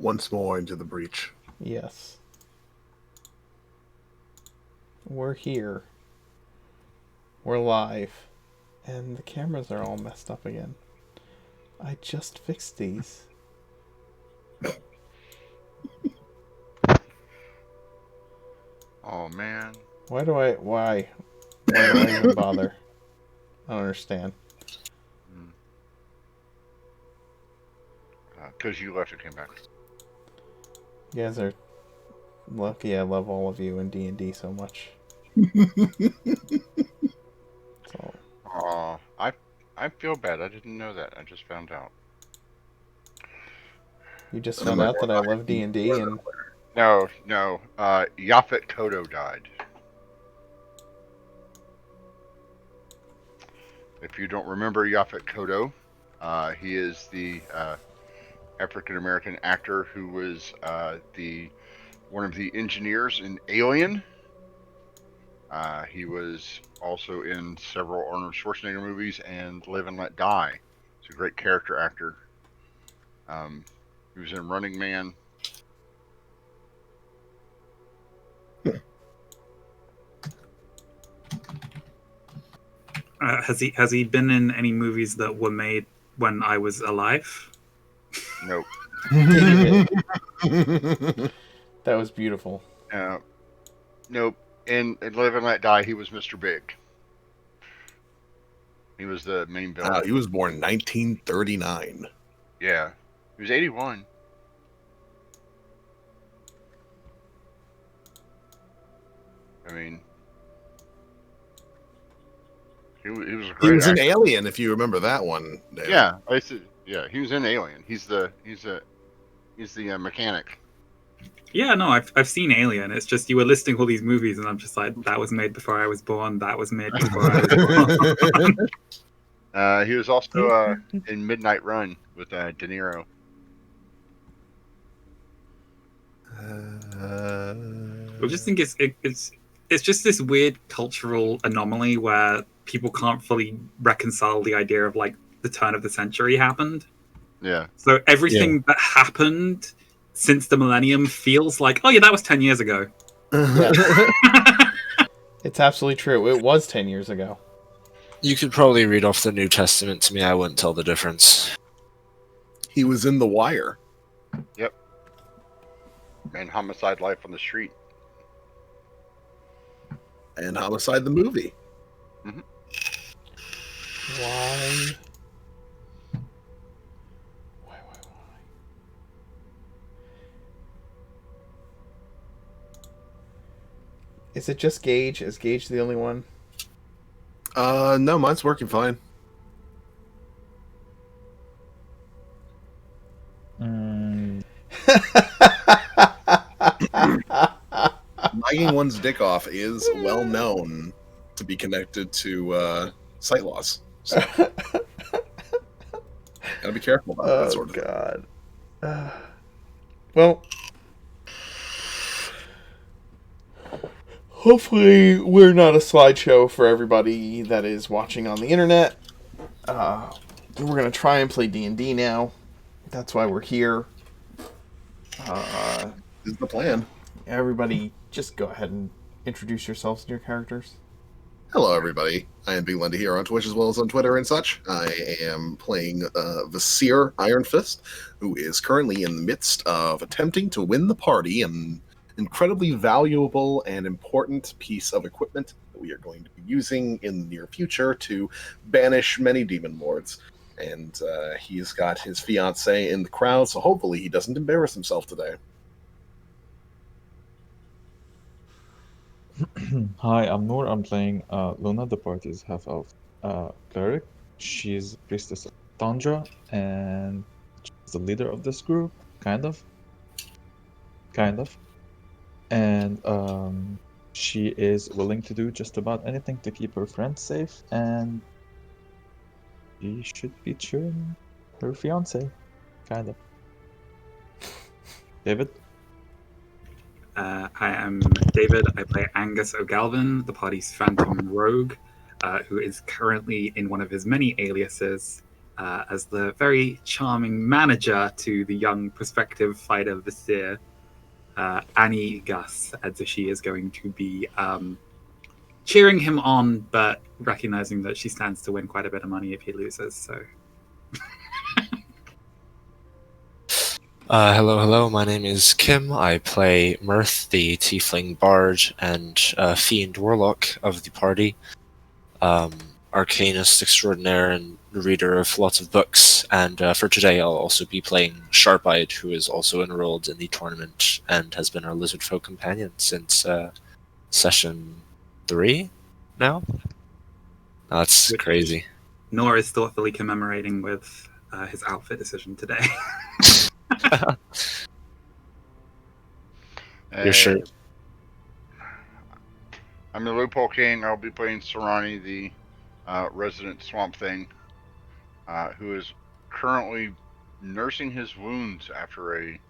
once more into the breach. Yes. We're here. We're live. And the cameras are all messed up again. I just fixed these. Oh man. Why do I even bother? I don't understand. Because you left and came back. You guys are lucky I love all of you in D&D so much. So, Oh, I feel bad. I didn't know that. I just found out. you just found out that I love D&D and... No. Yaphet Kodo died. If you don't remember Yaphet Kodo, he is the African American actor who was one of the engineers in Alien. He was also in several Arnold Schwarzenegger movies and Live and Let Die. He's a great character actor. He was in Running Man. Has he been in any movies that were made when I was alive? Nope. That was beautiful. Nope. In Live and Let Die, he was Mr. Big. He was the main villain. He was born in 1939. Yeah. He was 81. I mean, he was a great He was actor. an alien, if you remember that one. Dave. Yeah, he was in Alien. He's the mechanic. Yeah, no, I've seen Alien. It's just you were listing all these movies, and I'm just like, that was made before I was born. That was made before I was born. He was also in Midnight Run with De Niro. I just think it's just this weird cultural anomaly where people can't fully reconcile the idea of like the turn of the century happened. Yeah. So everything that happened since the millennium feels like, oh yeah, that was 10 years ago. Yeah. It's absolutely true. It was 10 years ago. You could probably read off the New Testament to me. I wouldn't tell the difference. He was in The Wire. Yep. And Homicide: Life on the Street. And Homicide the movie. Mm-hmm. Why? Is it just Gage? Is Gage the only one? No, mine's working fine. Lighting one's dick off is well known to be connected to sight loss. So. Gotta be careful about that sort of thing. Well, hopefully we're not a slideshow for everybody that is watching on the internet. We're going to try and play D&D now. That's why we're here. This is the plan. Everybody, just go ahead and introduce yourselves and your characters. Hello, everybody. I am Big Linda here on Twitch as well as on Twitter and such. I am playing Vasir Iron Fist, who is currently in the midst of attempting to win the party an incredibly valuable and important piece of equipment that we are going to be using in the near future to banish many demon lords. And he's got his fiancée in the crowd, so hopefully he doesn't embarrass himself today. Hi, I'm Noor. I'm playing Luna, the party's half-elf cleric. She's priestess of Tundra, and she's the leader of this group, kind of. And she is willing to do just about anything to keep her friends safe, and she should be cheering her fiancé, kind of. David? I am David. I play Angus O'Galvin, the party's phantom rogue, who is currently in one of his many aliases, as the very charming manager to the young prospective fighter Vasir, Annie Gus, as she is going to be cheering him on, but recognizing that she stands to win quite a bit of money if he loses. So, hello. My name is Kim. I play Mirth, the Tiefling Bard and Fiend Warlock of the party. Arcanist extraordinaire and reader of lots of books. And for today, I'll also be playing Sharp-Eyed, who is also enrolled in the tournament and has been our Lizard Folk companion since session 3 now. That's Which- crazy. Nor is thoughtfully commemorating with his outfit decision today. You're sure? I'm the Loophole King. I'll be playing Sarani, the resident Swamp Thing, who is currently nursing his wounds after a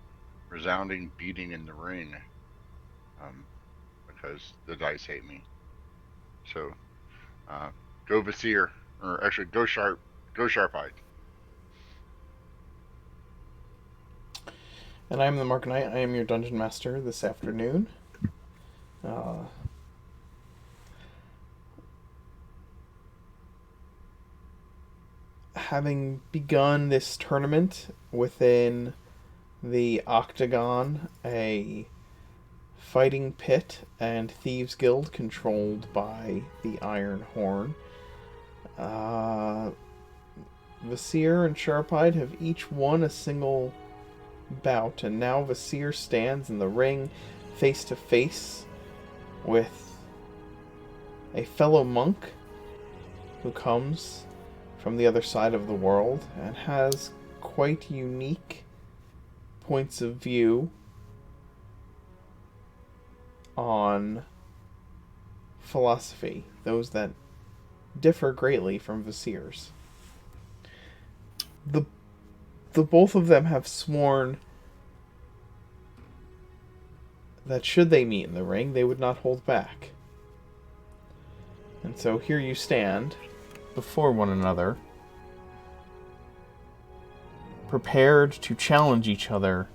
resounding beating in the ring, because the dice hate me. So, go Vasir, or actually go Sharp-Eyed. And I am the Mark Knight. I am your Dungeon Master this afternoon. Having begun this tournament within the Octagon, a fighting pit and thieves guild controlled by the Iron Horn, Vasir and Sharp-Eyed have each won a single bout, and now Vasir stands in the ring face to face with a fellow monk who comes from the other side of the world and has quite unique points of view on philosophy, those that differ greatly from Vasir's. The both of them have sworn that should they meet in the ring, they would not hold back. And so here you stand before one another, prepared to challenge each other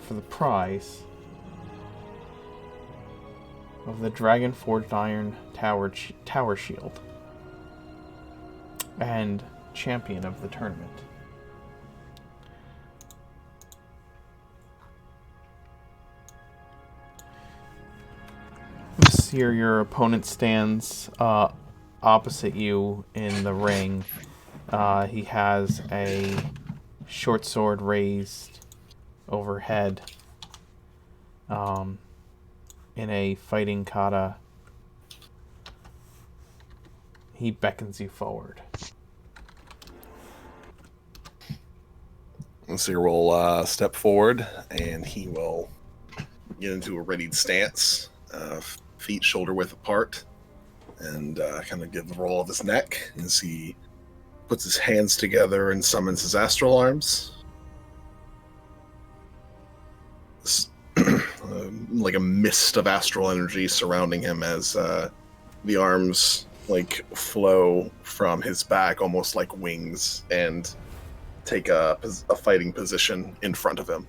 for the prize of the Dragon Forged Iron Tower Shield and champion of the tournament. Vasir, your opponent stands opposite you in the ring. He has a short sword raised overhead in a fighting kata. He beckons you forward. Vasir will step forward, and he will get into a readied stance, feet shoulder width apart, and kind of give the roll of his neck as he puts his hands together and summons his astral arms. Like a mist of astral energy surrounding him as the arms like flow from his back almost like wings and take a fighting position in front of him.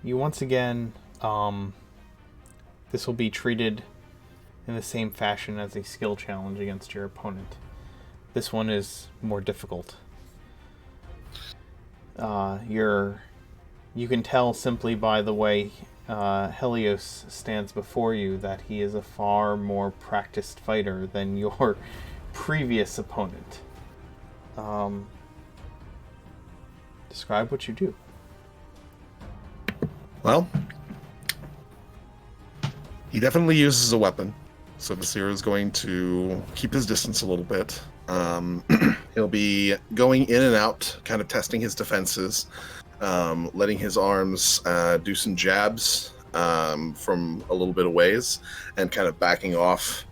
You once again, this will be treated in the same fashion as a skill challenge against your opponent. This one is more difficult. You can tell simply by the way Helios stands before you that he is a far more practiced fighter than your previous opponent. Describe what you do. Well, he definitely uses a weapon, so Vasir is going to keep his distance a little bit. He'll be going in and out, kind of testing his defenses, letting his arms do some jabs from a little bit of ways, and kind of backing off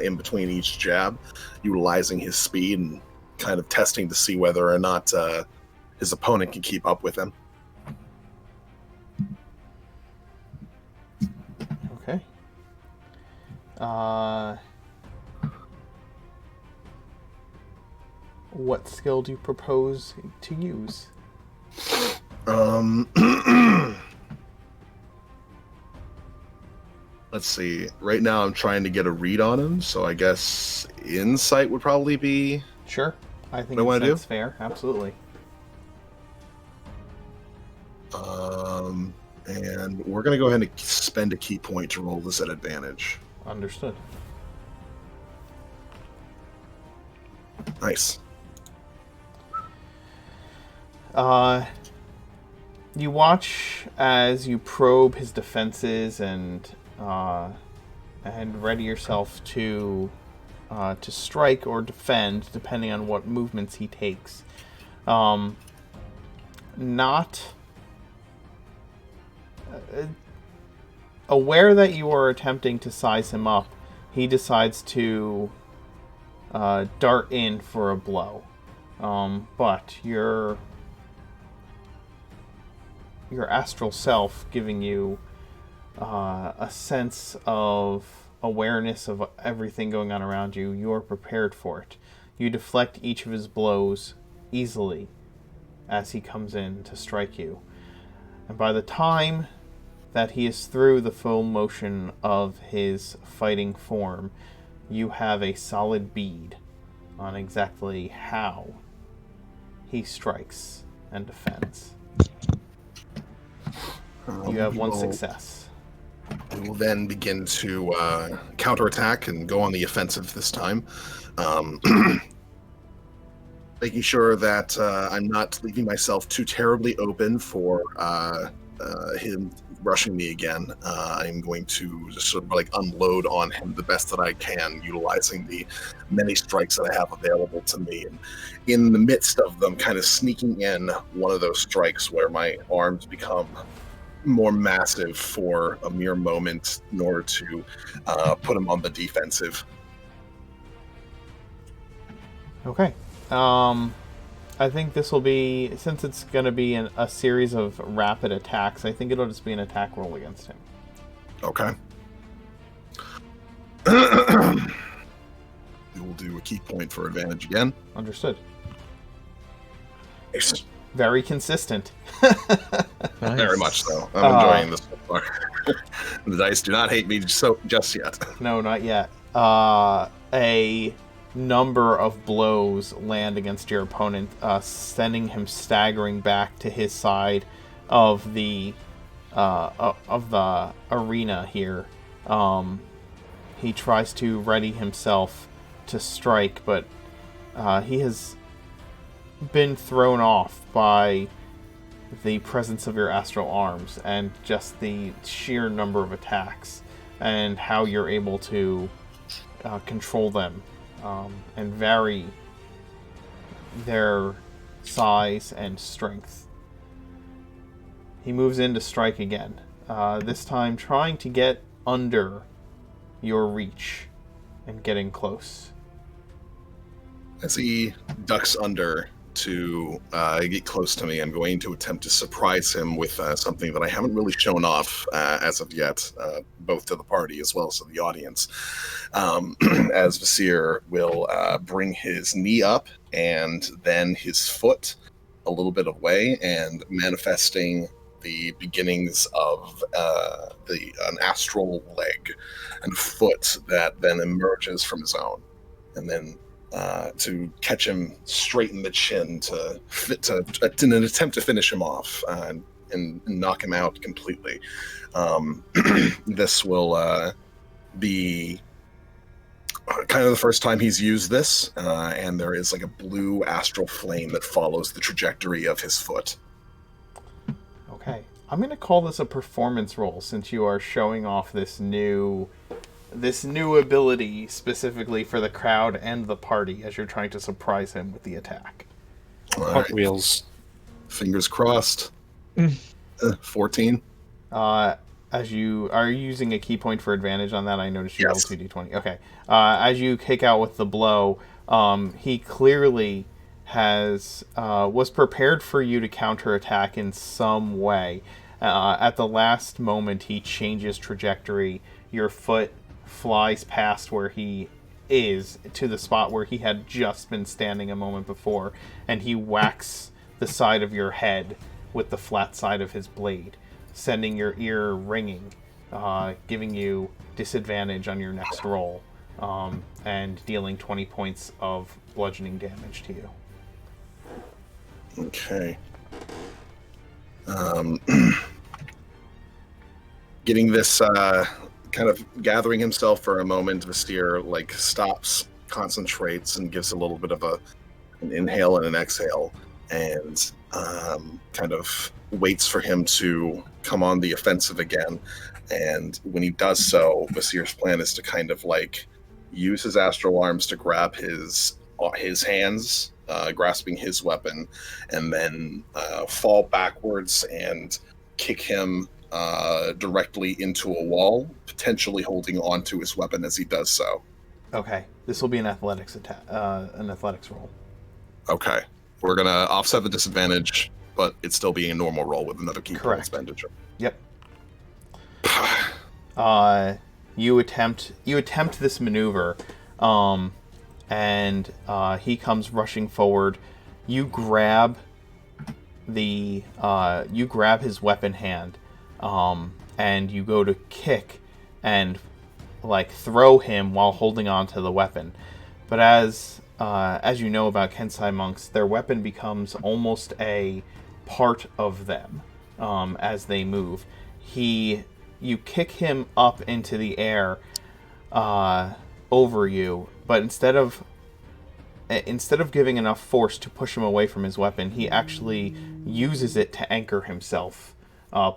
in between each jab, utilizing his speed and kind of testing to see whether or not his opponent can keep up with him. Okay. What skill do you propose to use? Let's see. Right now, I'm trying to get a read on him, so I guess insight would probably be. Sure. I think What I wanna that's do? fair. Absolutely. And we're gonna go ahead and spend a key point to roll this at advantage. Understood. Nice. You watch as you probe his defenses and ready yourself to strike or defend, depending on what movements he takes. Not aware that you are attempting to size him up, he decides to dart in for a blow. But your astral self giving you a sense of awareness of everything going on around you, you are prepared for it. You deflect each of his blows easily as he comes in to strike you. And by the time that he is through the full motion of his fighting form, you have a solid bead on exactly how he strikes and defends. You have one success. We will then begin to counterattack and go on the offensive this time. Making sure that I'm not leaving myself too terribly open for him rushing me again. I'm going to just sort of like unload on him the best that I can, utilizing the many strikes that I have available to me. And in the midst of them, kind of sneaking in one of those strikes where my arms become more massive for a mere moment in order to put him on the defensive. Okay. I think this will be, since it's going to be a series of rapid attacks, I think it'll just be an attack roll against him. Okay. We will do a key point for advantage again. Understood. Nice. Very consistent. Nice. Very much so. I'm enjoying this so far. The dice do not hate me just yet. No, not yet. A number of blows land against your opponent, sending him staggering back to his side of the arena here. He tries to ready himself to strike, but he has been thrown off by the presence of your astral arms and just the sheer number of attacks and how you're able to control them and vary their size and strength. He moves in to strike again, this time trying to get under your reach and getting close. As he ducks under to get close to me, I'm going to attempt to surprise him with something that I haven't really shown off as of yet, both to the party as well as to the audience. As Vasir will bring his knee up and then his foot a little bit away, and manifesting the beginnings of an astral leg and foot that then emerges from his own, and then to catch him straight in the chin in an attempt to finish him off and knock him out completely. This will be kind of the first time he's used this, and there is like a blue astral flame that follows the trajectory of his foot. Okay. I'm going to call this a performance roll since you are showing off this new ability specifically for the crowd and the party as you're trying to surprise him with the attack. All Hot right. wheels. Fingers crossed. 14. As you are you using a key point for advantage on that? I noticed you Yes. rolled 2d20. Okay. As you kick out with the blow, he clearly was prepared for you to counterattack in some way. At the last moment, he changes trajectory. Your foot flies past where he is to the spot where he had just been standing a moment before, and he whacks the side of your head with the flat side of his blade, sending your ear ringing, giving you disadvantage on your next roll, and dealing 20 points of bludgeoning damage to you. Okay. Getting this, kind of gathering himself for a moment, Vasir like stops, concentrates, and gives a little bit of an inhale and an exhale, and kind of waits for him to come on the offensive again. And when he does so, Vasir's plan is to kind of like use his astral arms to grab his hands, grasping his weapon, and then fall backwards and kick him directly into a wall, potentially holding onto his weapon as he does so. Okay, this will be an athletics roll. Okay, we're gonna offset the disadvantage, but it's still being a normal roll with another key point expenditure. Yep. You attempt this maneuver, and he comes rushing forward. You grab his weapon hand, and you go to kick and like throw him while holding on to the weapon. But as you know about Kensai monks, their weapon becomes almost a part of them as they move. You kick him up into the air over you, but instead of giving enough force to push him away from his weapon, he actually uses it to anchor himself,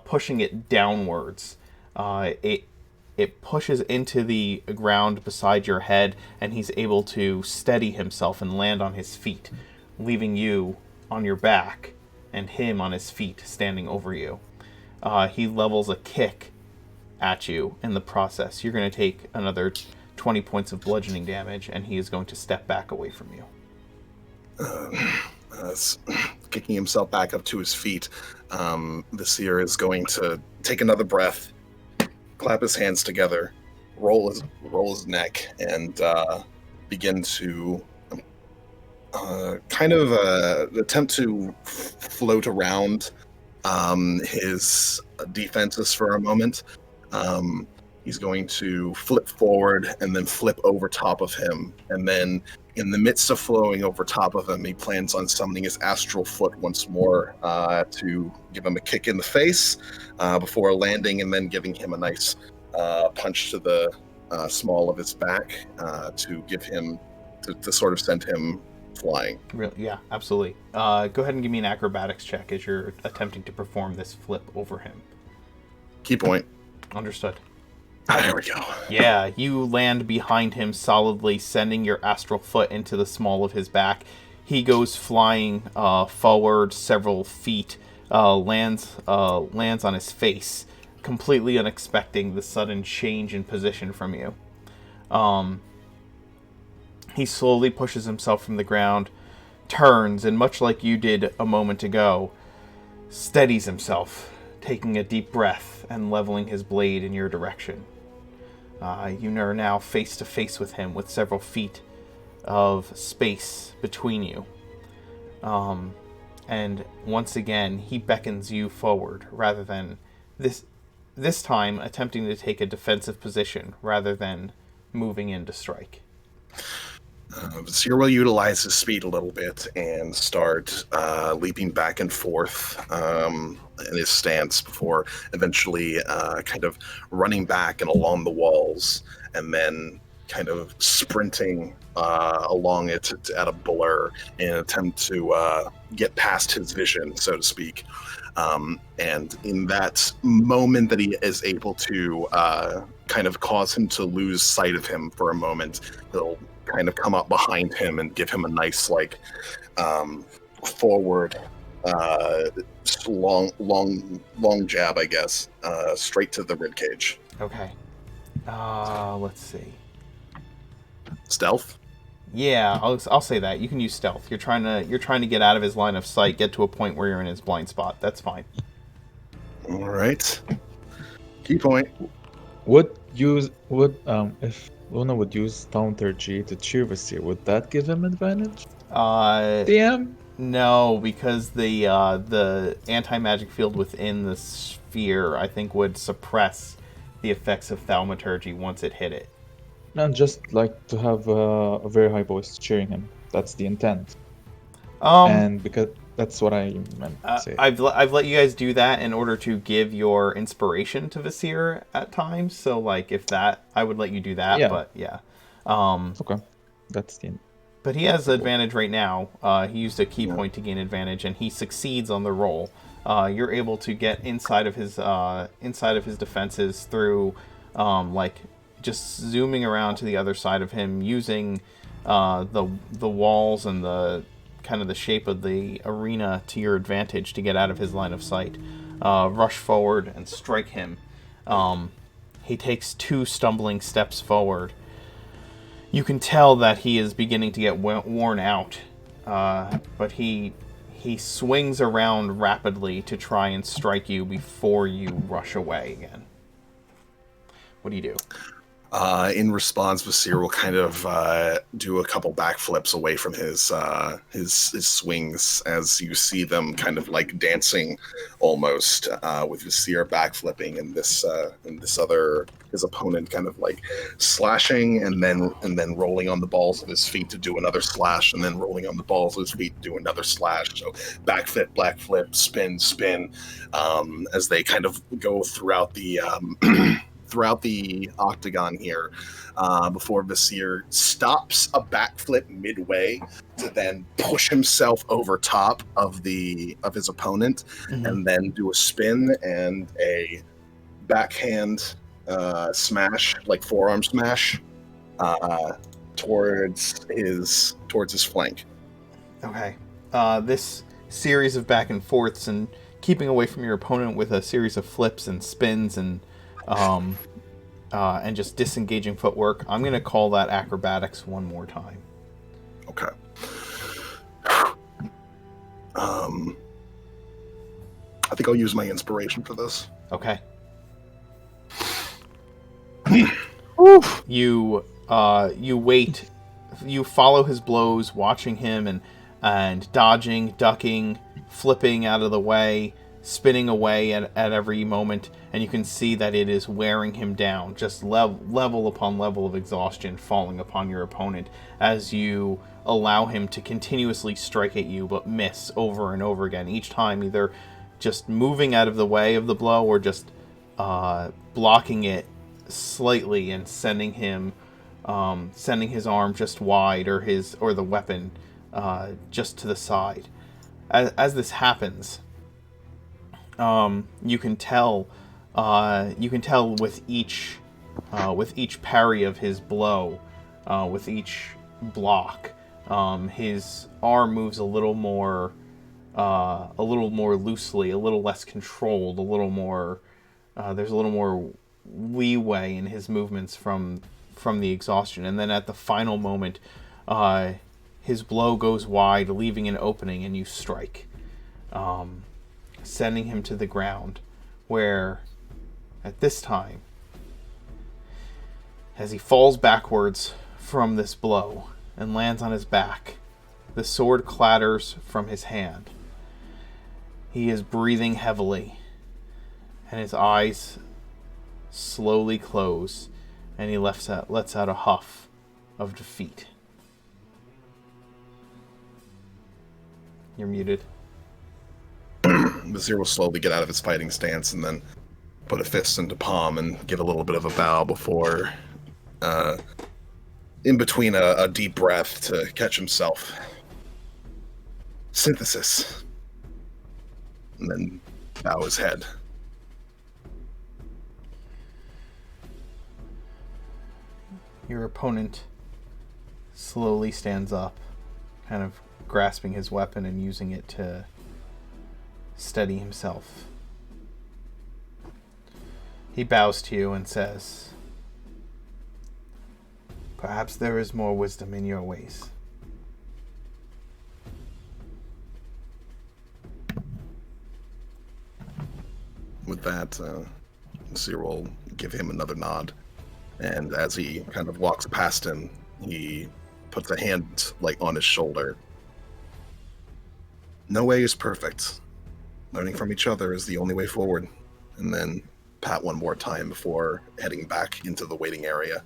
pushing it downwards. It pushes into the ground beside your head, and he's able to steady himself and land on his feet, leaving you on your back and him on his feet standing over you. He levels a kick at you in the process. You're going to take another 20 points of bludgeoning damage, and he is going to step back away from you. Kicking himself back up to his feet, Vasir is going to take another breath, clap his hands together, roll his neck, and begin to kind of attempt to float around his defenses for a moment. He's going to flip forward and then flip over top of him, and then in the midst of flowing over top of him, he plans on summoning his astral foot once more to give him a kick in the face before landing, and then giving him a nice punch to the small of his back to give him to sort of send him flying. Yeah, absolutely. Go ahead and give me an acrobatics check as you're attempting to perform this flip over him. Key point. Understood. There we go. Yeah, you land behind him solidly, sending your astral foot into the small of his back. He goes flying forward several feet, lands on his face, completely unexpecting the sudden change in position from you. He slowly pushes himself from the ground, turns, and much like you did a moment ago, steadies himself, taking a deep breath and leveling his blade in your direction. You are now face to face with him, with several feet of space between you. And once again, he beckons you forward, rather than this time attempting to take a defensive position rather than moving in to strike. Vasir will utilize his speed a little bit and start leaping back and forth in his stance before eventually kind of running back and along the walls, and then kind of sprinting along it at a blur in an attempt to get past his vision, so to speak. And in that moment that he is able to kind of cause him to lose sight of him for a moment, he'll kind of come up behind him and give him a nice forward long jab, I guess, straight to the ribcage. Okay. Let's see. Stealth? Yeah, I'll say that. You can use stealth. You're trying to get out of his line of sight, get to a point where you're in his blind spot. That's fine. All right. Key point. If Luna would use Thaumaturgy to cheer Vizier, would that give him advantage? Uh, DM? no, because the anti-magic field within the sphere, I think, would suppress the effects of thaumaturgy once it hit it. No, just like to have a very high voice cheering him. That's the intent. And because that's what I meant to say. I've let you guys do that in order to give your inspiration to Vizier at times. So like if that, I would let you do that. Yeah. But yeah. Okay, that's the. But he has advantage right now. He used a key point to gain advantage, and he succeeds on the roll. You're able to get inside of his defenses through, like, just zooming around to the other side of him, using the walls and the kind of the shape of the arena to your advantage to get out of his line of sight. Rush forward and strike him. He takes 2 stumbling steps forward. You can tell that he is beginning to get worn out, but he swings around rapidly to try and strike you before you rush away again. What do you do? In response, Vizier will kind of do a couple backflips away from his swings as you see them kind of like dancing almost, with Vizier backflipping and this other his opponent kind of like slashing and then rolling on the balls of his feet to do another slash and then rolling on the balls of his feet to do another slash. So backflip, spin, as they kind of go throughout the throughout the octagon here, before Vizier stops a backflip midway to then push himself over top of his opponent, and then do a spin and a backhand smash, like forearm smash, towards his flank. Okay. This series of back and forths and keeping away from your opponent with a series of flips and spins and just disengaging footwork. I'm going to call that acrobatics one more time. Okay. I think I'll use my inspiration for this. Okay. You wait. You follow his blows, watching him and dodging, ducking, flipping out of the way, spinning away at every moment, and you can see that it is wearing him down, just level upon level of exhaustion falling upon your opponent as you allow him to continuously strike at you but miss over and over again, each time either just moving out of the way of the blow or just blocking it slightly and sending his arm just wide or the weapon just to the side. As this happens, you can tell with each parry of his blow, with each block, his arm moves a little more loosely, a little less controlled, a little more. There's a little more leeway in his movements from the exhaustion, and then at the final moment, his blow goes wide, leaving an opening, and you strike, sending him to the ground, where, at this time, as he falls backwards from this blow and lands on his back, the sword clatters from his hand. He is breathing heavily, and his eyes slowly close, and he lets out a huff of defeat. You're muted. Vizier will slowly get out of his fighting stance and then put a fist into palm and give a little bit of a bow before, in between a deep breath to catch himself. Synthesis. And then bow his head. Your opponent slowly stands up, kind of grasping his weapon and using it to steady himself. He bows to you and says, "Perhaps there is more wisdom in your ways." With that, Vizier will give him another nod And as he kind of walks past him, he puts a hand on his shoulder. No way is perfect. Learning from each other is the only way forward. And then pat one more time before heading back into the waiting area.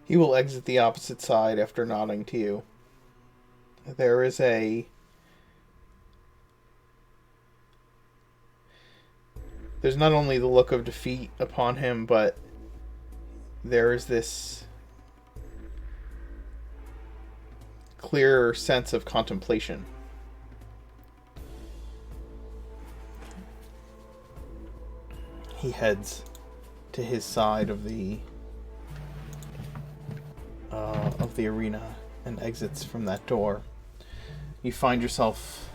He will exit the opposite side after nodding to you. There's not only the look of defeat upon him, but there is this clear sense of contemplation. He heads to his side of the arena and exits from that door. You find yourself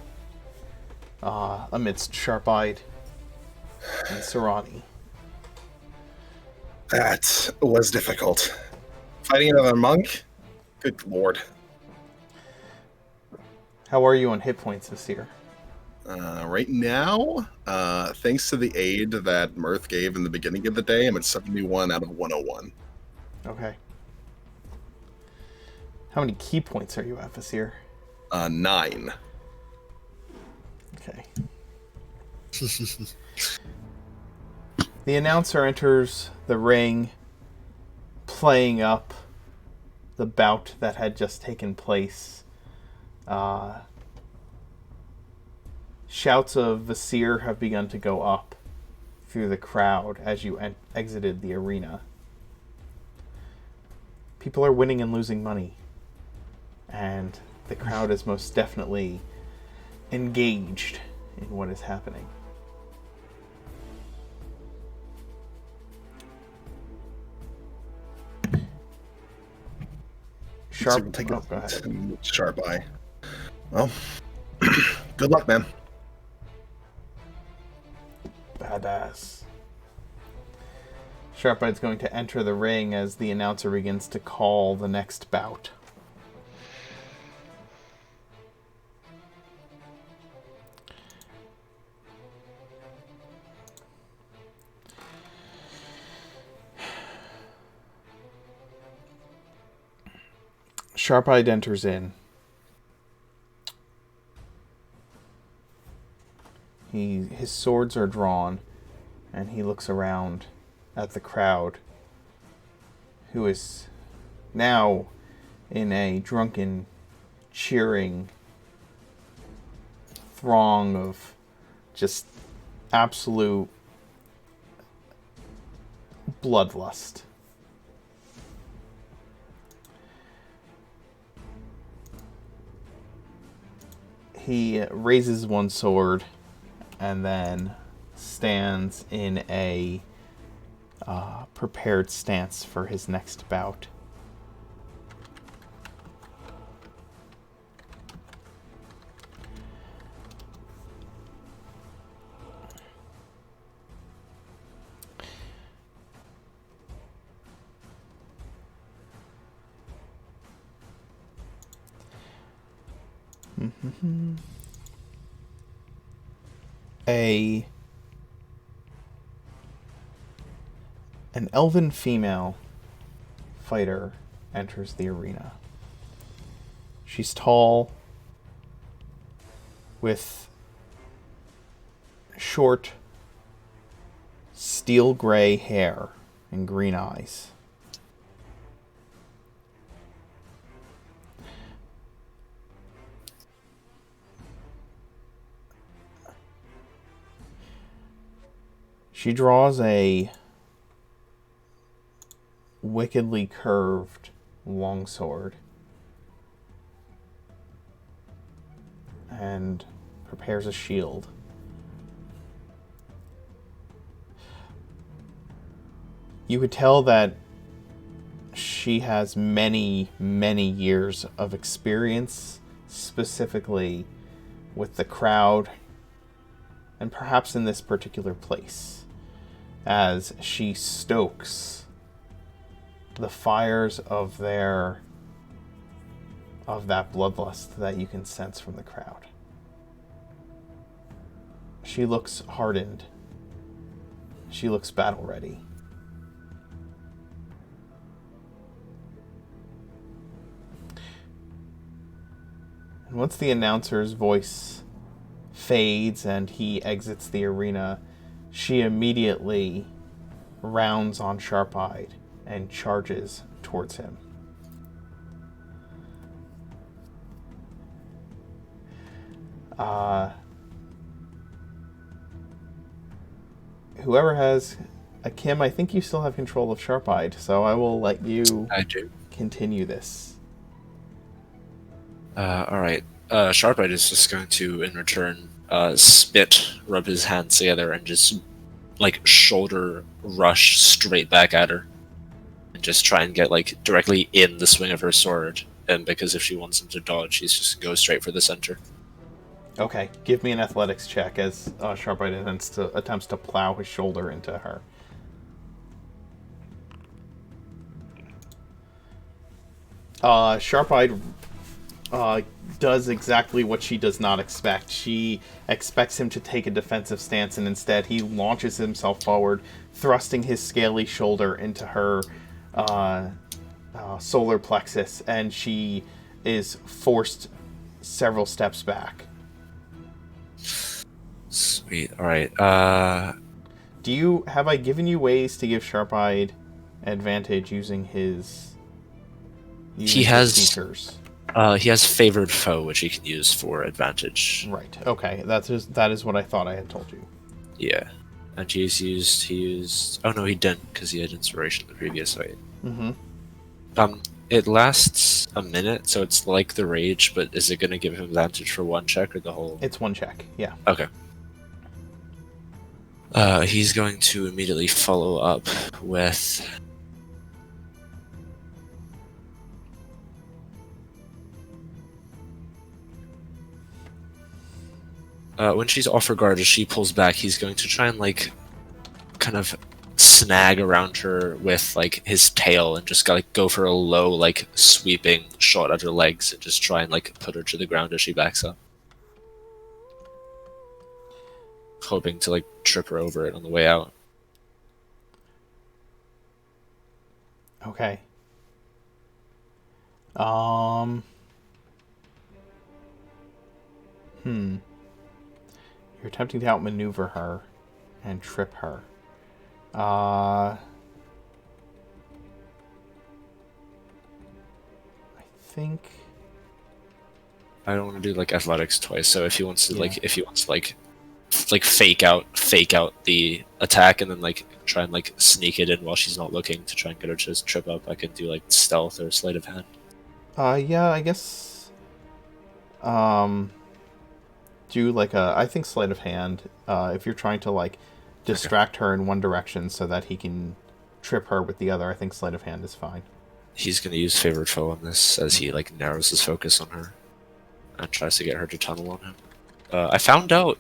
amidst Sharp-Eyed and Sarani. That was difficult. Fighting another monk? Good lord. How are you on hit points this year? Right now, thanks to the aid that Mirth gave in the beginning of the day, I'm at 71 out of 101. Okay. How many key points are you at, Vasir? 9. Okay. The announcer enters the ring, playing up the bout that had just taken place. Shouts of Vasir have begun to go up through the crowd as you exited the arena. People are winning and losing money, and the crowd is most definitely engaged in what is happening. Sharp. Take Go ahead. Sharp Eye. Well, good luck, man. Badass. Sharp-Eye's going to enter the ring as the announcer begins to call the next bout. Sharp-Eyed enters in. His swords are drawn, and he looks around at the crowd, who is now in a drunken, cheering throng of just absolute bloodlust. He raises one sword and then stands in a prepared stance for his next bout. An elven female fighter enters the arena. She's tall, with short, steel gray hair and green eyes. She draws a wickedly curved longsword and prepares a shield. You could tell that she has many, many years of experience, specifically with the crowd and perhaps in this particular place, as she stokes the fires of that bloodlust that you can sense from the crowd. She looks hardened. She looks battle ready. And once the announcer's voice fades and he exits the arena, she immediately rounds on Sharp-Eyed and charges towards him. Whoever has Kim, I think you still have control of Sharp-Eyed, so I will let you I do. continue this. Alright. Sharpite is just going to, in return, spit, rub his hands together, and just, like, shoulder rush straight back at her. And just try and get, like, directly in the swing of her sword. And because if she wants him to dodge, she's just go straight for the center. Okay, give me an athletics check as Sharp-Eyed attempts to plow his shoulder into her. Sharp-Eyed does exactly what she does not expect. She expects him to take a defensive stance, and instead he launches himself forward, thrusting his scaly shoulder into her solar plexus, and she is forced several steps back. Sweet. Alright. Have I given you ways to give Sharp-Eyed advantage using his features? He has favored foe, which he can use for advantage. Right. Okay. That is what I thought I had told you. Yeah. And he used... Oh, no, he didn't, because he had inspiration the previous fight. Mm-hmm. It lasts a minute, so it's like the rage, but is it going to give him advantage for one check or the whole? It's one check, yeah. Okay. He's going to immediately follow up with... when she's off her guard, as she pulls back, he's going to try and, like, kind of snag around her with, like, his tail and just, like, go for a low, like, sweeping shot at her legs and just try and, like, put her to the ground as she backs up. Hoping to, like, trip her over it on the way out. Okay. You're attempting to outmaneuver her and trip her. I think I don't want to do like athletics twice. So if he wants to like fake out the attack and then like try and like sneak it in while she's not looking to try and get her to just trip up, I could do like stealth or sleight of hand. Yeah, I guess. Do like I think sleight of hand. If you're trying to like distract her in one direction so that he can trip her with the other, I think sleight of hand is fine. He's gonna use favored foe on this as he like narrows his focus on her and tries to get her to tunnel on him. I found out,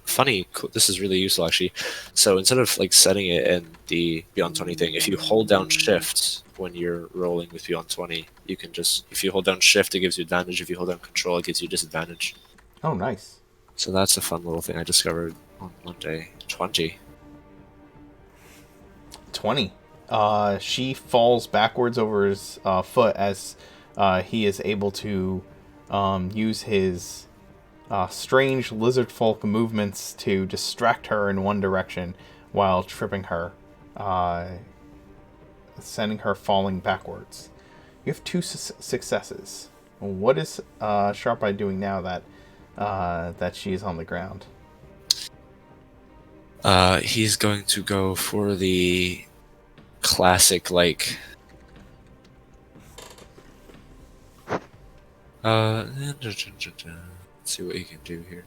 this is really useful actually. So instead of like setting it in the Beyond 20 thing, if you hold down Shift when you're rolling with Beyond 20, you can just, if you hold down Shift, it gives you advantage. If you hold down Control, it gives you disadvantage. Oh, nice. So that's a fun little thing I discovered on Monday. 20. She falls backwards over his foot as he is able to use his strange lizard folk movements to distract her in one direction while tripping her, sending her falling backwards. You have 2 successes. What is Sharp-Eye doing now that she's on the ground? He's going to go for the classic, like... let's see what he can do here.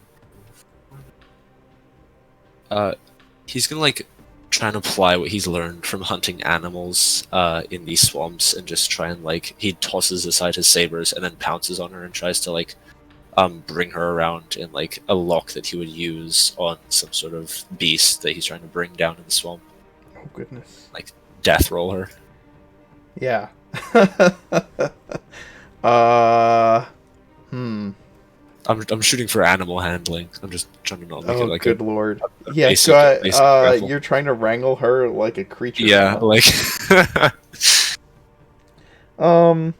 He's gonna, like, try and apply what he's learned from hunting animals in these swamps and just try and, like, he tosses aside his sabers and then pounces on her and tries to, like, bring her around in like a lock that he would use on some sort of beast that he's trying to bring down in the swamp. Oh goodness! Like death roll her. Yeah. I'm I'm shooting for animal handling. I'm just trying to not make it Oh, like good lord. a Yeah, basic, basic grapple. you're trying to wrangle her like a creature. Yeah, huh? like Um,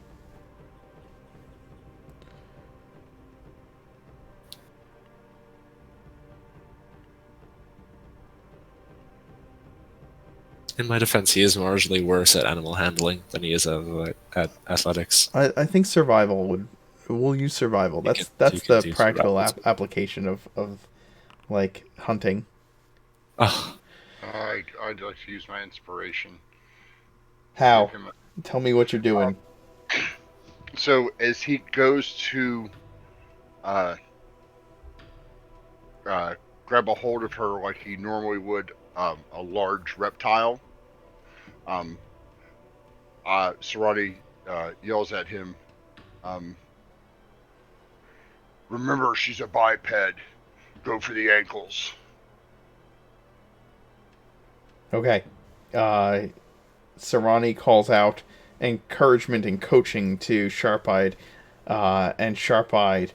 in my defense, he is marginally worse at animal handling than he is at athletics. I think survival would. We'll use survival. You That's can the do practical survival. application of like hunting. Oh, I'd like to use my inspiration. How? Give him Tell me what you're doing. So as he goes to uh, grab a hold of her like he normally would a large reptile, um, Sarati yells at him, remember, she's a biped. Go for the ankles. Okay. Sarani calls out encouragement and coaching to Sharp-Eyed, and Sharp-Eyed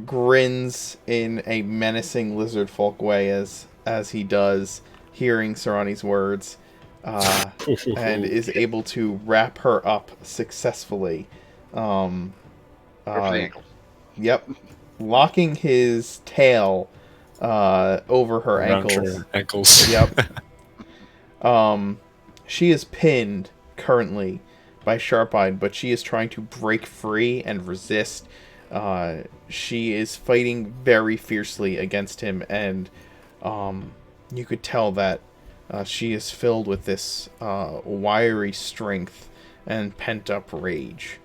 grins in a menacing lizard folk way as he does, hearing Sarani's words, and is able to wrap her up successfully. Go for the ankles. Yep. Locking his tail over her around ankles. her ankles. Yep. She is pinned currently by Sharp-Eyed, but she is trying to break free and resist. She is fighting very fiercely against him, and you could tell that she is filled with this wiry strength and pent-up rage.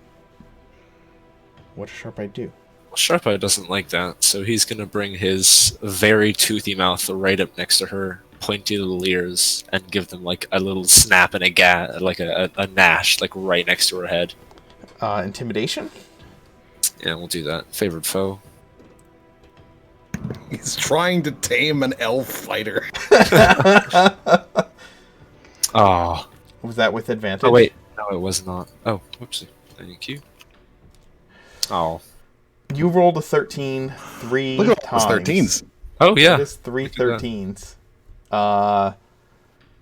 What does Sharp-Eyed do? Well, Sharpeye doesn't like that, so he's gonna bring his very toothy mouth right up next to her pointy little ears and give them like a little snap and a like a gnash, like right next to her head. Intimidation? Yeah, we'll do that. Favorite foe. He's trying to tame an elf fighter. Oh. Was that with advantage? Oh wait, no, it was not. Oh, whoopsie. Thank you. Oh. You rolled a 13 three Look at all times. those 13s. Oh yeah. That is three Look at that. 13s.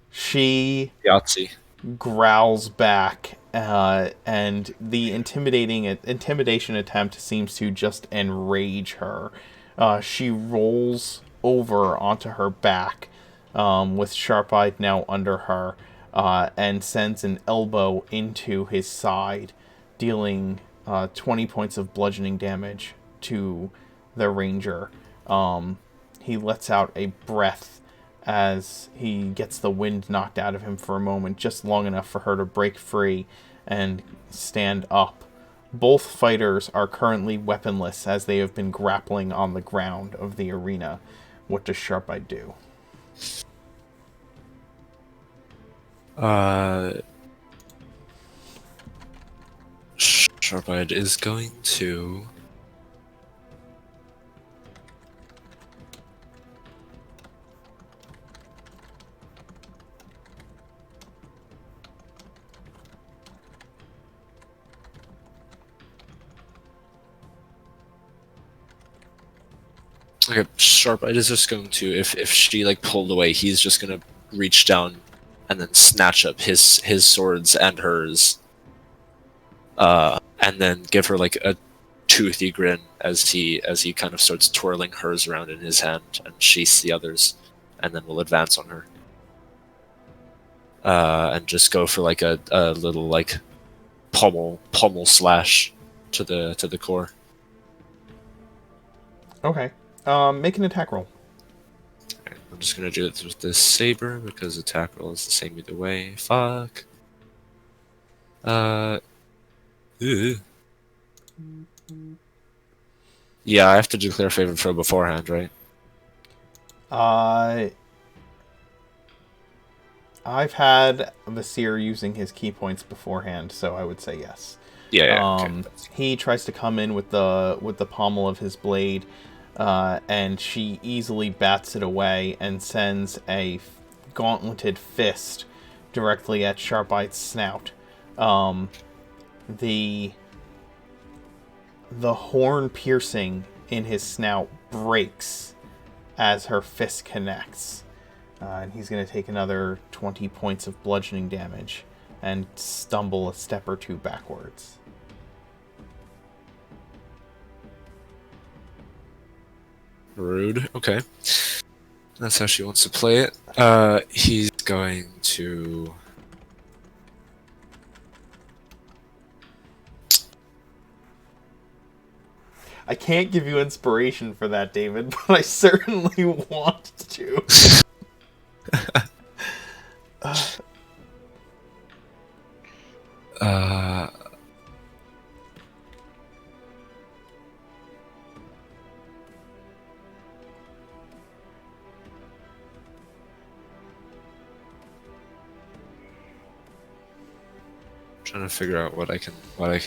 She Yahtzee. growls back, and the intimidation attempt seems to just enrage her. She rolls over onto her back, with Sharp-Eyed now under her, and sends an elbow into his side, dealing 20 points of bludgeoning damage to the ranger. He lets out a breath as he gets the wind knocked out of him for a moment, just long enough for her to break free and stand up. Both fighters are currently weaponless as they have been grappling on the ground of the arena. What does Sharp-Eyed do? Sharp-Eyed is going to... Okay, Sharp-Eyed is just going to, if she like pulled away, he's just gonna reach down and then snatch up his swords and hers, and then give her like a toothy grin as he kind of starts twirling hers around in his hand and sheaths the others, and then we'll advance on her, and just go for like a little like pommel slash to the core. Okay. Make an attack roll. Okay, I'm just gonna do it with this saber because attack roll is the same either way. Fuck. Ew. Yeah, I have to declare favorite foe beforehand, right? I've had Vasir using his key points beforehand, so I would say yes. Yeah. Okay. He tries to come in with the pommel of his blade, and she easily bats it away and sends a gauntleted fist directly at Sharp-Eye's snout. The horn piercing in his snout breaks as her fist connects. And he's going to take another 20 points of bludgeoning damage and stumble a step or two backwards. Rude. Okay. That's how she wants to play it. He's going to... I can't give you inspiration for that, David, but I certainly want to. Trying to figure out what I can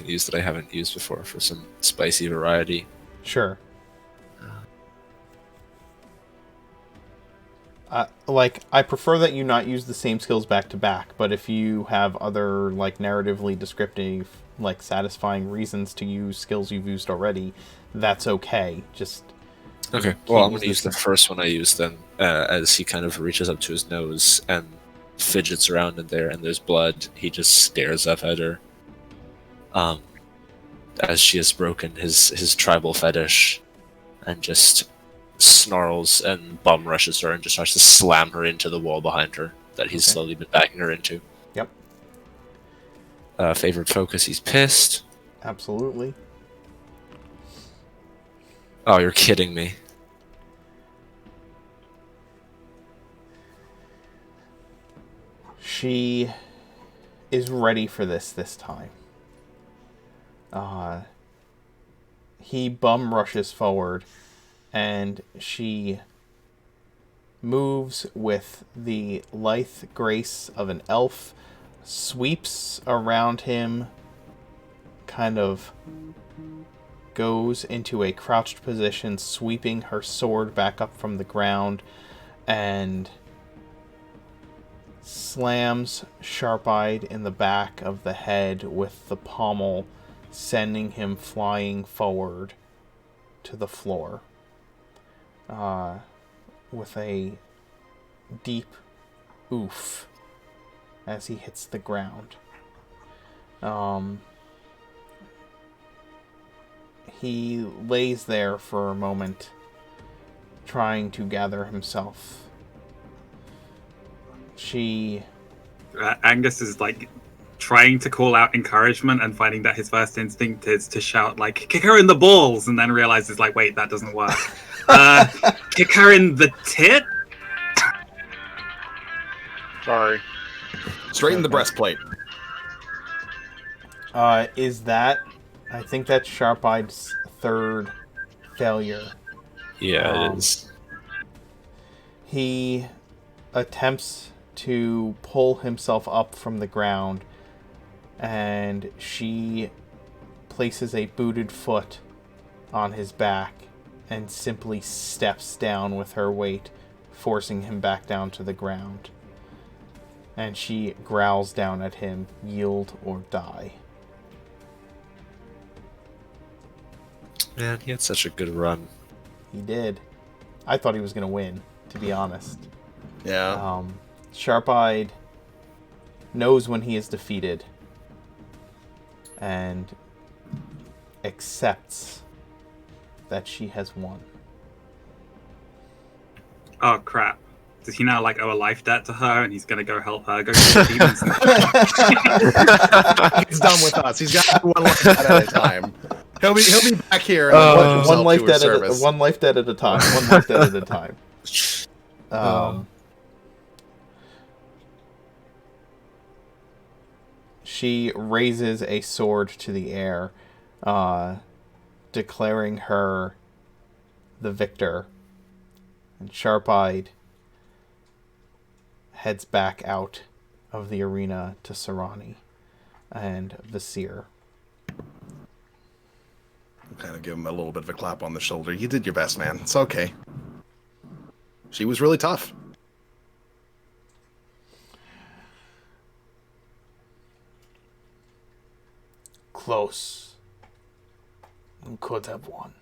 use that I haven't used before for some spicy variety. Sure. I prefer that you not use the same skills back to back, but if you have other, narratively descriptive, satisfying reasons to use skills you've used already, that's okay. Just... Okay, well, I'm going to use the first one I used then, as he kind of reaches up to his nose and fidgets around in there, and there's blood. He just stares up at her. As she has broken his tribal fetish, and just snarls and bum rushes her and just tries to slam her into the wall behind her that he's slowly been backing her into. Yep. Favorite focus, he's pissed. Absolutely. Oh, you're kidding me. She is ready for this time. He bum rushes forward, and she moves with the lithe grace of an elf, sweeps around him, kind of goes into a crouched position, sweeping her sword back up from the ground, and slams Sharp-Eyed in the back of the head with the pommel, sending him flying forward to the floor. With a deep oof as he hits the ground. He lays there for a moment, trying to gather himself. Angus is trying to call out encouragement and finding that his first instinct is to shout kick her in the balls, and then realizes wait, that doesn't work. Kick her in the tit? Sorry. Straighten the breastplate. Is that... I think that's Sharp-Eye's third failure. Yeah, it is. He attempts to pull himself up from the ground, and she places a booted foot on his back and simply steps down with her weight, forcing him back down to the ground. And she growls down at him, yield or die. Man, he had such a good run. He did. I thought he was going to win, to be honest. Yeah. Sharp-Eyed knows when he is defeated and accepts that she has won. Oh, crap. Does he now owe a life debt to her, and he's going to go help her go to the demons? He's done with us. He's got one life debt at a time. He'll be back here and then one life debt at a time. One life debt at a time. She raises a sword to the air, declaring her the victor. And Sharp-Eyed heads back out of the arena to Sarani and Vasir. Kind of give him a little bit of a clap on the shoulder. You did your best, man. It's okay. She was really tough. Close. We could have won.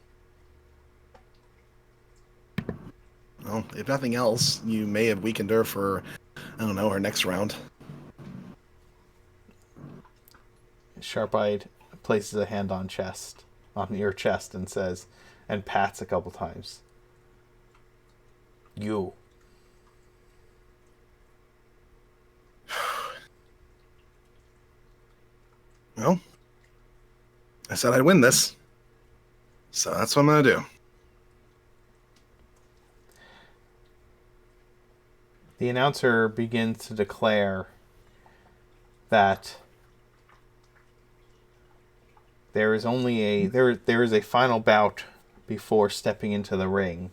Well, if nothing else, you may have weakened her for, I don't know, her next round. Sharp-eyed places a hand on your chest, and says, and pats a couple times. You. Well, I said I'd win this. So that's what I'm going to do. The announcer begins to declare that there is a final bout before stepping into the ring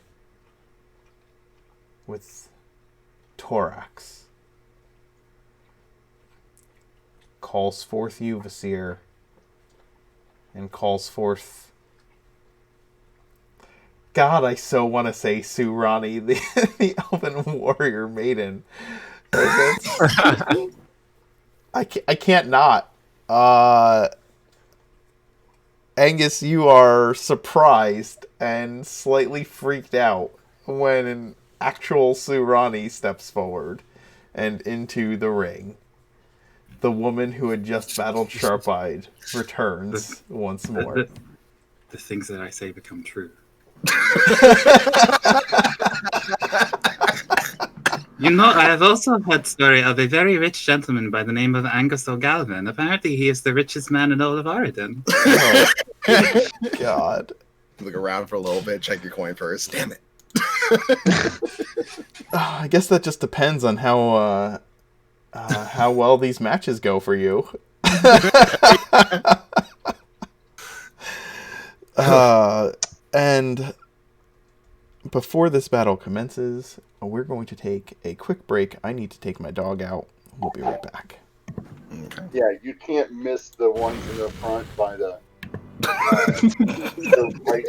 with Torax. Calls forth you, Vasir, and calls forth... God, I so want to say Surani, the Elven Warrior Maiden. I can't not. Angus, you are surprised and slightly freaked out when an actual Surani steps forward and into the ring. The woman who had just battled Sharp-eyed returns once more. The things that I say become true. You know, I have also heard story of a very rich gentleman by the name of Angus O'Galvin. Apparently, he is the richest man in all of Oregon. Oh, God. Look around for a little bit, check your coin purse. Damn it. I guess that just depends on how well these matches go for you. And before this battle commences, we're going to take a quick break. I need to take my dog out. We'll be right back. Okay. Yeah, you can't miss the ones in the front by the right.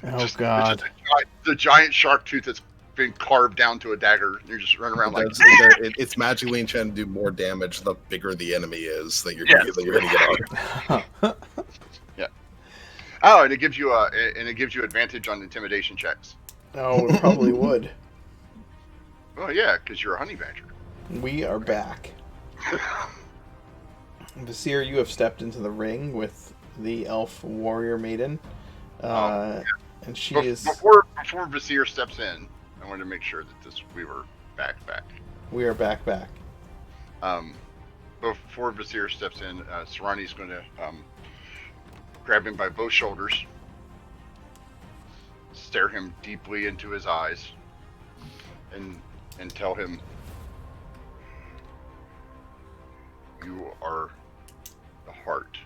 Oh Just God! the giant shark tooth that's been carved down to a dagger. You're just running around like. It's magically enchanted to do more damage the bigger the enemy is that you're Yes. hitting it on. Oh, and it gives you advantage on intimidation checks. Oh, it probably would. Oh yeah, because you're a honey badger. We are back. Vasir, you have stepped into the ring with the elf warrior maiden, and she is. Before Vasir steps in, I wanted to make sure that we were back. We are back. Before Vasir steps in, Sarani's going to grab him by both shoulders, stare him deeply into his eyes, and tell him, "You are the heart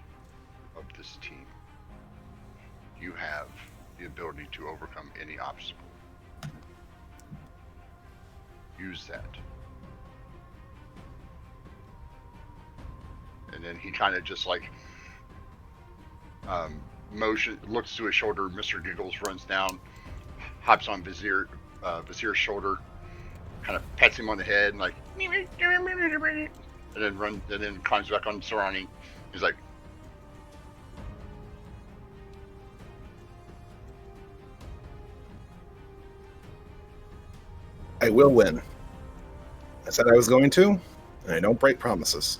of this team. You have the ability to overcome any obstacle. Use that." And then he kind of just like looks to his shoulder. Mr. Giggles runs down, hops on Vasir's shoulder, kind of pets him on the head, and like, and then climbs back on Sarani. He's like, I will win. I said I was going to, and I don't break promises.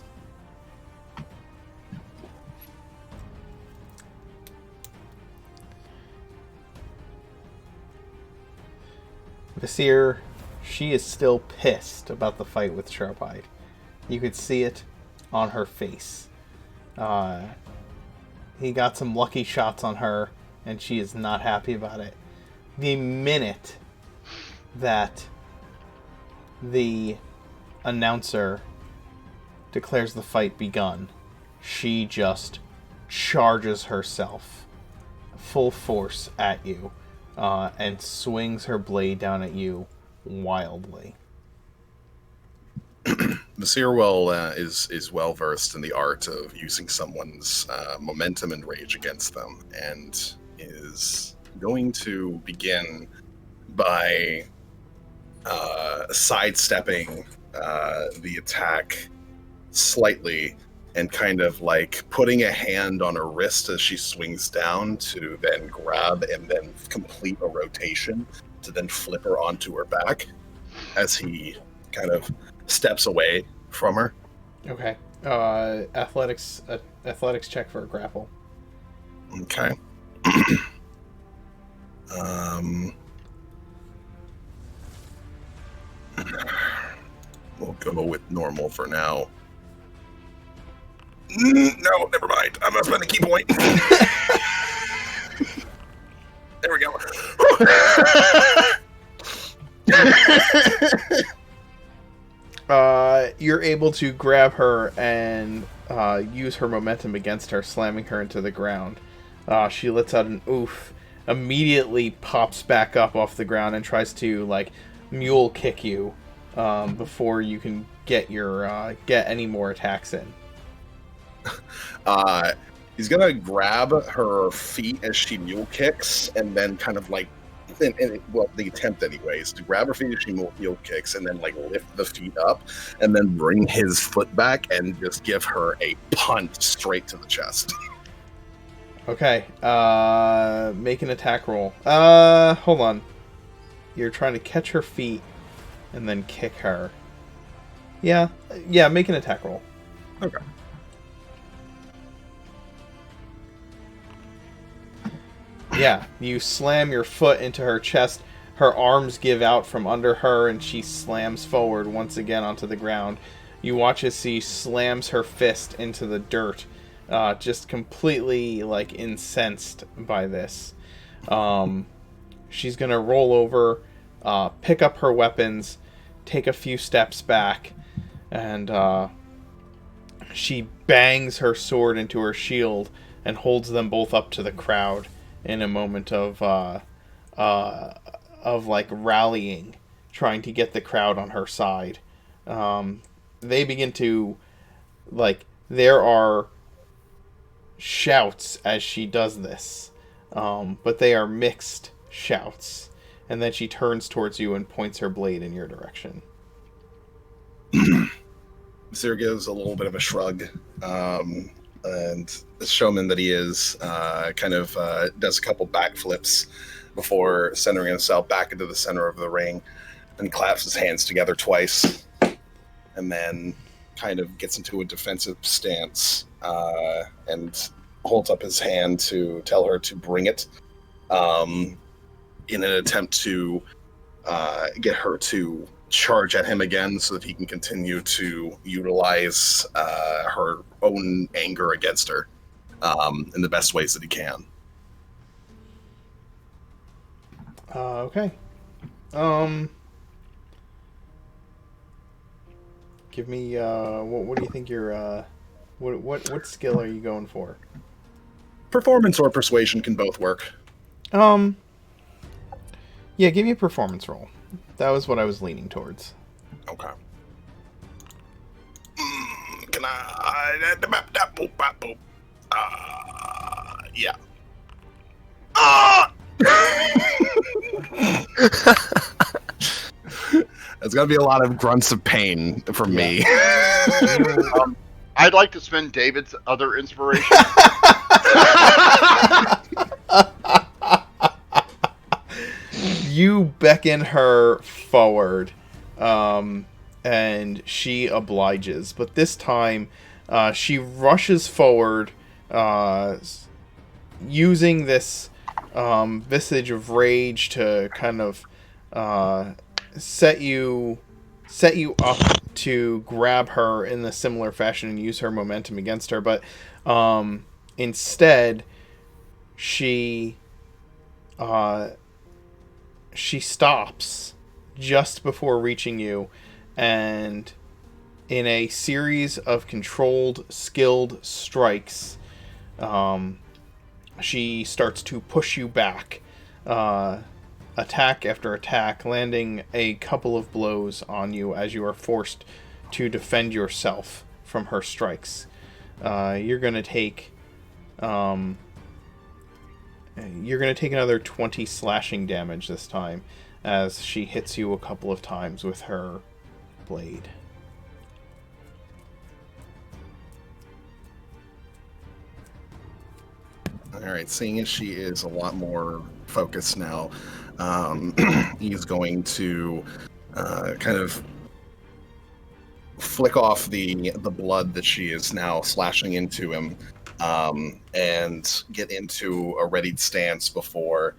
Vasir, she is still pissed about the fight with Sharpeye. You could see it on her face. He got some lucky shots on her, and she is not happy about it. The minute that the announcer declares the fight begun, she just charges herself full force at you and swings her blade down at you wildly. Vasir is well versed in the art of using someone's momentum and rage against them, and is going to begin by sidestepping the attack slightly and kind of like putting a hand on her wrist as she swings down to then grab and then complete a rotation to then flip her onto her back as he kind of steps away from her. Okay. Athletics check for a grapple. Okay. We'll go with normal for now. No, never mind. I'm gonna spend a key point. There we go. You're able to grab her and use her momentum against her, slamming her into the ground. She lets out an oof, immediately pops back up off the ground and tries to like mule kick you before you can get any more attacks in. He's gonna grab her feet as she mule kicks, and then kind of like, the attempt anyways, to grab her feet as she mule kicks, and then like lift the feet up, and then bring his foot back and just give her a punch straight to the chest. Okay, make an attack roll. Hold on. You're trying to catch her feet and then kick her. Yeah, make an attack roll. Okay. Yeah, you slam your foot into her chest. Her arms give out from under her, and she slams forward once again onto the ground. You watch as she slams her fist into the dirt, just completely like incensed by this. She's gonna roll over, pick up her weapons, take a few steps back, and she bangs her sword into her shield and holds them both up to the crowd in a moment of like rallying, trying to get the crowd on her side. They begin to, like, there are shouts as she does this. but they are mixed shouts. And then she turns towards you and points her blade in your direction. Sir gives a little bit of a shrug, and the showman that he is does a couple backflips before centering himself back into the center of the ring and claps his hands together twice, and then kind of gets into a defensive stance and holds up his hand to tell her to bring it in an attempt to get her to charge at him again so that he can continue to utilize her own anger against her in the best ways that he can. Okay. Give me what do you think your what skill are you going for? Performance or persuasion can both work. Yeah, give me a performance roll. That was what I was leaning towards. Okay. Can I? Yeah. There's gonna be a lot of grunts of pain from me. I'd like to spend David's other inspiration. You beckon her forward, and she obliges. But this time, she rushes forward, using this visage of rage to kind of set you up to grab her in a similar fashion and use her momentum against her. But instead, she stops just before reaching you, and in a series of controlled, skilled strikes, she starts to push you back, attack after attack, landing a couple of blows on you as you are forced to defend yourself from her strikes. You're going to take another 20 slashing damage this time as she hits you a couple of times with her blade. Alright, seeing as she is a lot more focused now, he's going to kind of flick off the blood that she is now slashing into him, and get into a readied stance before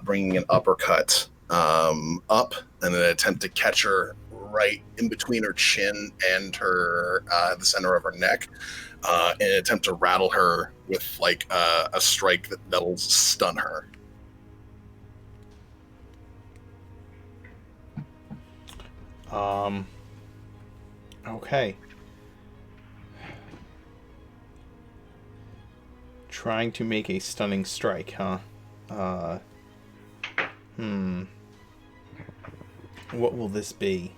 bringing an uppercut up and an attempt to catch her right in between her chin and her the center of her neck, in an attempt to rattle her with like a strike that'll stun her. Okay. Trying to make a stunning strike, huh? What will this be?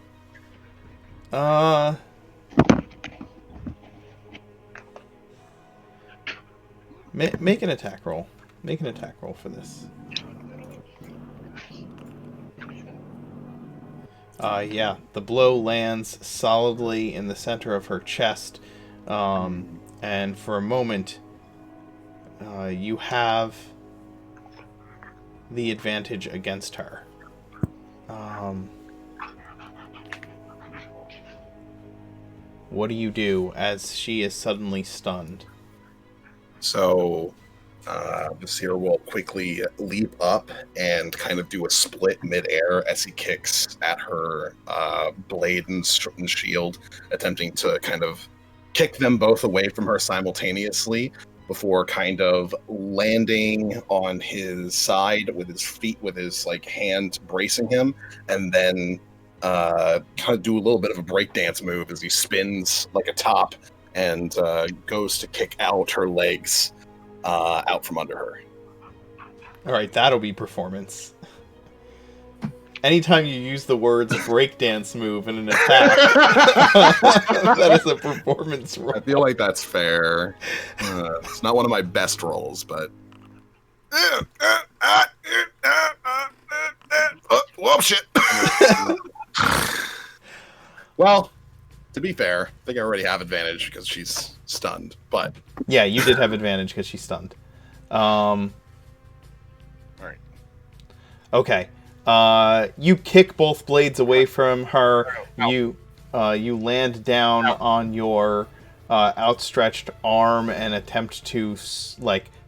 Make an attack roll. Make an attack roll for this. Yeah, the blow lands solidly in the center of her chest, and for a moment, you have the advantage against her. What do you do as she is suddenly stunned? So Vasir will quickly leap up and kind of do a split midair as he kicks at her blade and shield, attempting to kind of kick them both away from her simultaneously before kind of landing on his side with his feet, with his like hand bracing him, and then kind of do a little bit of a breakdance move as he spins like a top and goes to kick out her legs out from under her. All right, that'll be performance. Anytime you use the words breakdance move in an attack, that is a performance roll. I feel like that's fair. It's not one of my best rolls, but Whoop, shit. Well, to be fair, I think I already have advantage because she's stunned, but... Yeah, you did have advantage because she's stunned. All right. Okay. You kick both blades away from her. You land down on your outstretched arm and attempt to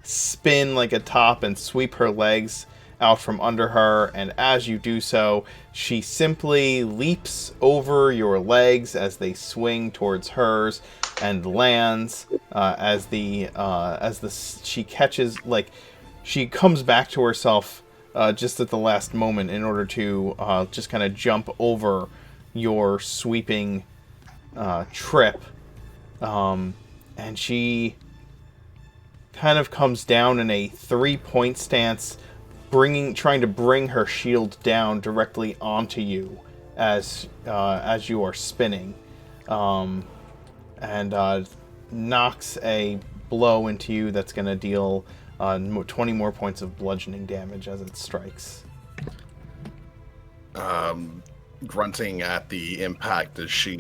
spin like a top and sweep her legs out from under her. And as you do so, she simply leaps over your legs as they swing towards hers and lands she catches she comes back to herself just at the last moment in order to just kind of jump over your sweeping trip. And she kind of comes down in a 3-point stance, trying to bring her shield down directly onto you as you are spinning, and knocks a blow into you that's going to deal 20 more points of bludgeoning damage as it strikes. Grunting at the impact as she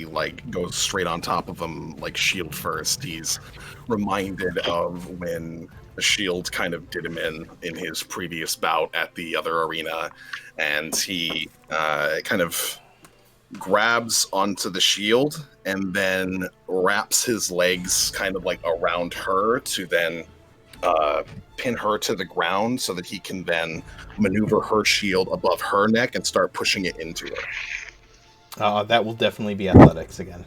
goes straight on top of him, shield first. He's reminded of when the shield kind of did him in his previous bout at the other arena, and he kind of grabs onto the shield and then wraps his legs kind of around her to then pin her to the ground so that he can then maneuver her shield above her neck and start pushing it into her. That will definitely be athletics again.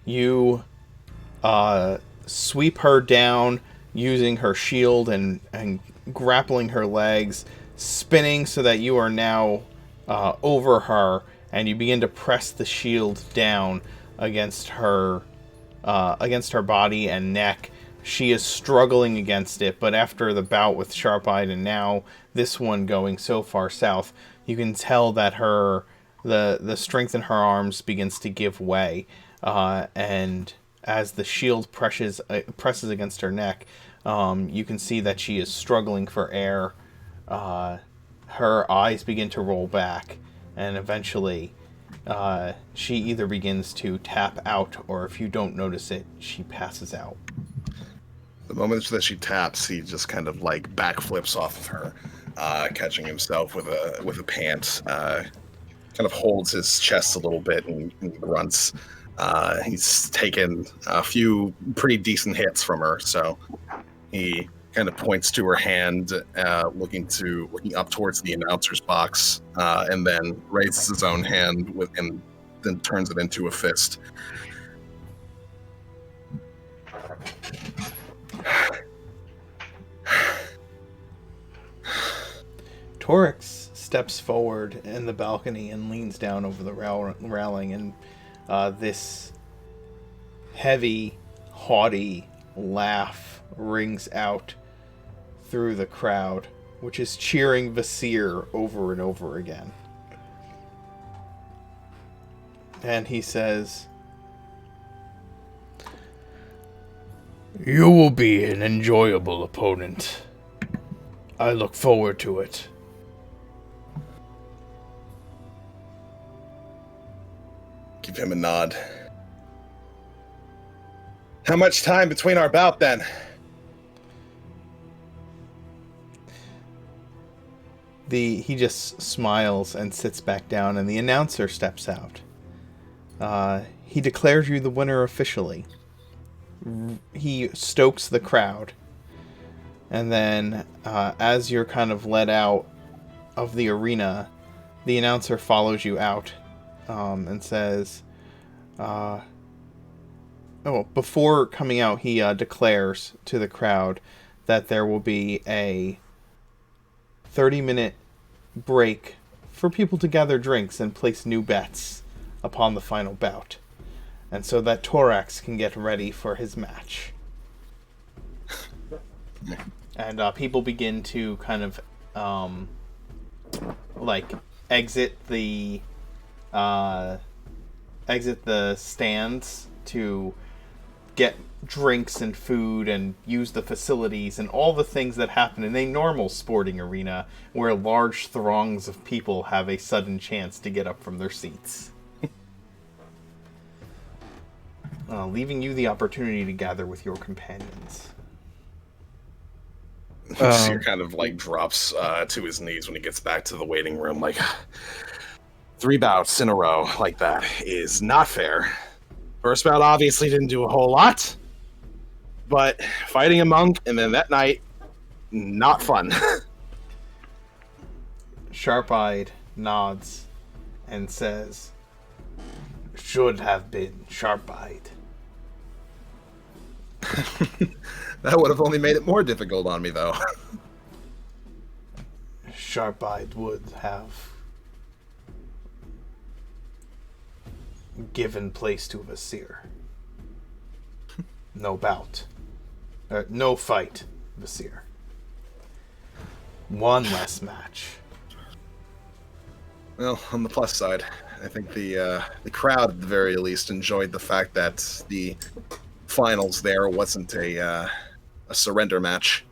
You sweep her down using her shield and grappling her legs, spinning so that you are now over her, and you begin to press the shield down against her body and neck. She is struggling against it, but after the bout with Sharp-Eyed and now this one going so far south, you can tell that the strength in her arms begins to give way, and as the shield presses against her neck, you can see that she is struggling for air. Her eyes begin to roll back, and eventually she either begins to tap out, or if you don't notice it, she passes out. The moment that she taps, he just kind of backflips off of her, catching himself with a pant. Kind of holds his chest a little bit and grunts. He's taken a few pretty decent hits from her, so he kind of points to her hand, looking up towards the announcer's box, and then raises his own hand and then turns it into a fist. Torix steps forward in the balcony and leans down over the railing, and this heavy, haughty laugh rings out through the crowd, which is cheering Vasir over and over again. And he says, "You will be an enjoyable opponent. I look forward to it." Give him a nod. How much time between our bout, then? He just smiles and sits back down, and the announcer steps out. He declares you the winner officially. He stokes the crowd. And then, as you're kind of led out of the arena, the announcer follows you out and says, before coming out, he declares to the crowd that there will be a 30-minute break for people to gather drinks and place new bets upon the final bout, and so that Torax can get ready for his match. And people begin to kind of exit the stands to get drinks and food and use the facilities and all the things that happen in a normal sporting arena where large throngs of people have a sudden chance to get up from their seats. Leaving you the opportunity to gather with your companions. Seer kind of like drops to his knees when he gets back to the waiting room. Like, 3 bouts in a row like that is not fair. First bout obviously didn't do a whole lot, but fighting a monk and then that night, not fun. Sharp-eyed nods and says, "Should have been sharp-eyed." That would have only made it more difficult on me, though. Sharp-eyed would have given place to Vasir. No bout. No fight, Vasir. One less match. Well, on the plus side, I think the crowd at the very least enjoyed the fact that the finals there wasn't a surrender match.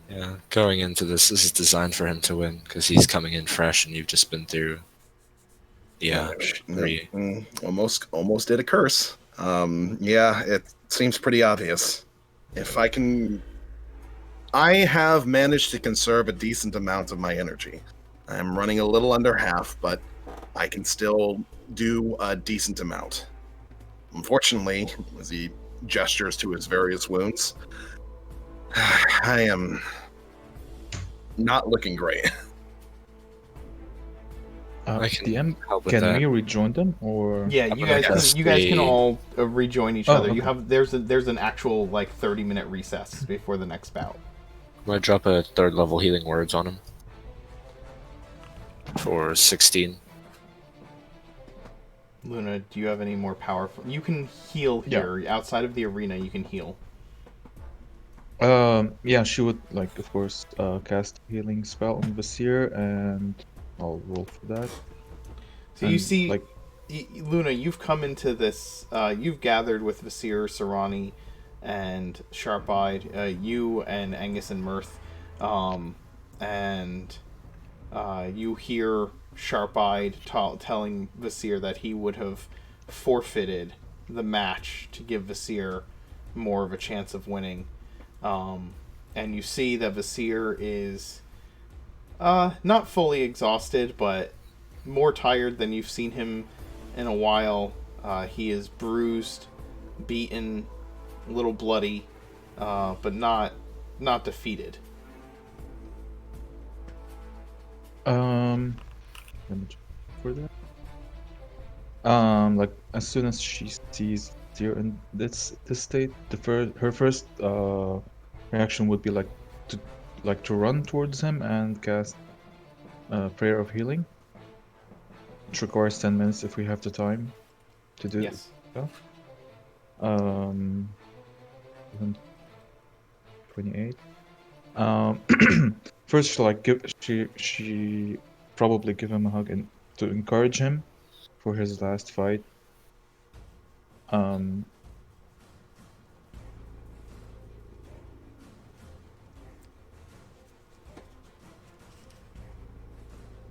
Yeah, going into this is designed for him to win because he's coming in fresh, and you've just been through. Yeah, Almost did a curse. Yeah, it seems pretty obvious. I have managed to conserve a decent amount of my energy. I'm running a little under half, but I can still do a decent amount. Unfortunately, as he gestures to his various wounds, I am not looking great. I can DM, help with can that. we rejoin them or? Yeah, I'm you gonna guys guess can, you guys can the- all rejoin each Oh, other. You okay. have there's an actual like 30-minute recess before the next bout. I'm gonna drop a 3rd level healing words on him for 16. Luna, do you have any more powerful? You can heal here. Outside of the arena, you can heal. Yeah, she would like, of course, cast a healing spell on Vasir, and I'll roll for that. So you And, see, like, Luna, you've come into this. You've gathered with Vasir, Sarani, and Sharp-eyed. You and Angus and Mirth, and you hear Sharp-eyed telling Vasir that he would have forfeited the match to give Vasir more of a chance of winning. And you see that Vasir is not fully exhausted, but more tired than you've seen him in a while. He is bruised, beaten, a little bloody, but not defeated. Let me check for that. Like as soon as she sees Vasir in this state, her first reaction would be to run towards him and cast Prayer of Healing. It requires 10 minutes if we have the time to do Yes. it. 28. First, she probably give him a hug and to encourage him for his last fight.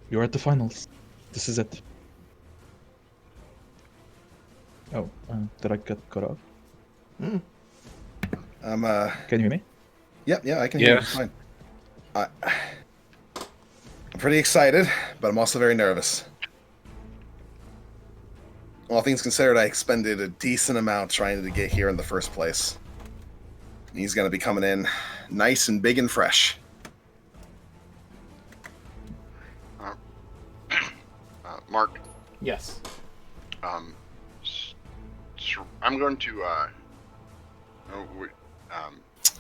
You're at the finals. This is it. Oh, did I get cut off? I'm Can you hear me? yeah, I can hear you Yeah. just fine. I'm pretty excited, but I'm also very nervous. All things considered, I expended a decent amount trying to get here in the first place. He's going to be coming in nice and big and fresh. Mark, Yes. I'm going to.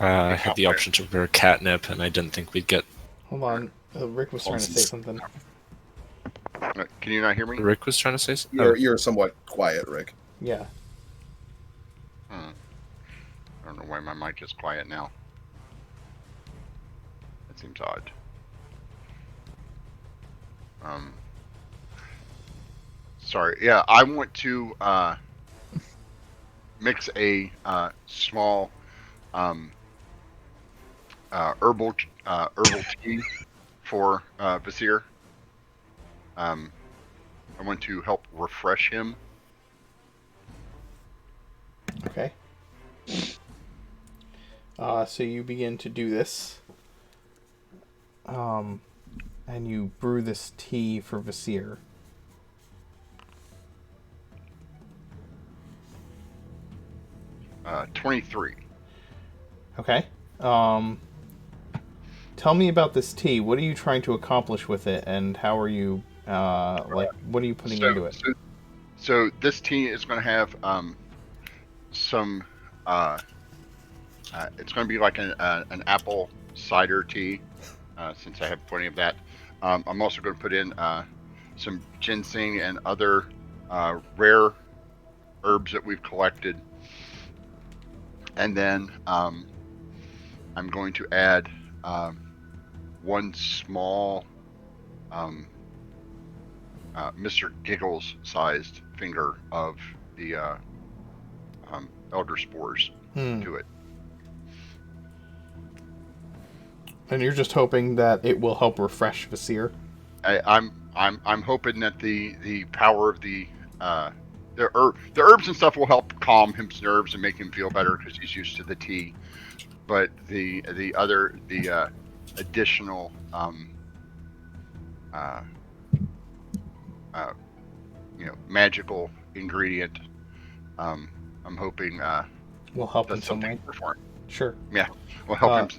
I had the option to prepare catnip, and I didn't think we'd get. Hold on. Rick was trying to say something. Can you not hear me? Rick was trying to say something. You're somewhat quiet, Rick. Yeah. I don't know why my mic is quiet now. That seems odd. Sorry. Yeah, I want to mix a small herbal tea for Vasir. I want to help refresh him. Okay. So you begin to do this. And you brew this tea for Vasir. 23. Okay. Tell me about this tea. What are you trying to accomplish with it, and how are you, what are you putting into it? So this tea is going to have some. It's going to be like an apple cider tea, since I have plenty of that. I'm also going to put in some ginseng and other rare herbs that we've collected, and then I'm going to add one small Mr. Giggles sized finger of the elder spores to it. And you're just hoping that it will help refresh Vasir. I'm hoping that the power of the herbs and stuff will help calm his nerves and make him feel better because he's used to the tea. But the additional magical ingredient, I'm hoping Will help in does some something way. different. Sure. Yeah, will help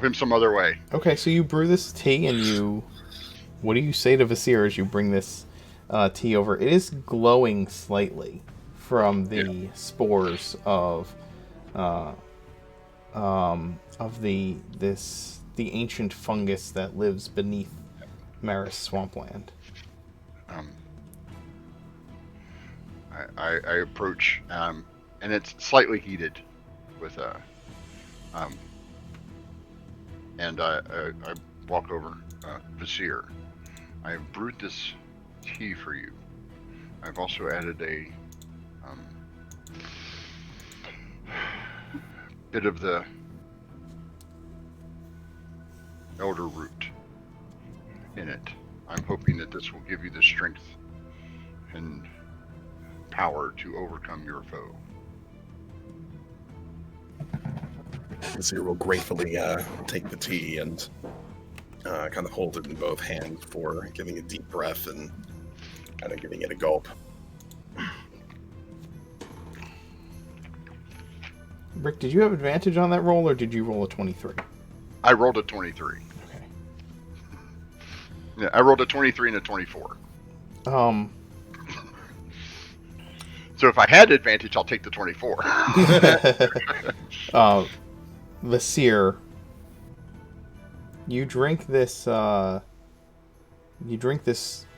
him some other way. Okay, so you brew this tea, and you. What do you say to Vasir as you bring this tea over? It is glowing slightly from the spores of the ancient fungus that lives beneath Maris swampland. I approach, and it's slightly heated with and I walk over. Vasir, I have brewed this tea for you. I've also added a bit of the elder root in it. I'm hoping that this will give you the strength and power to overcome your foe. Vasir will gratefully take the tea and kind of hold it in both hands for giving a deep breath and kind of giving it a gulp. Rick, did you have advantage on that roll, or did you roll a 23? I rolled a 23. Okay. Yeah, I rolled a 23 and a 24. So if I had advantage, I'll take the 24. Vasir, you drink this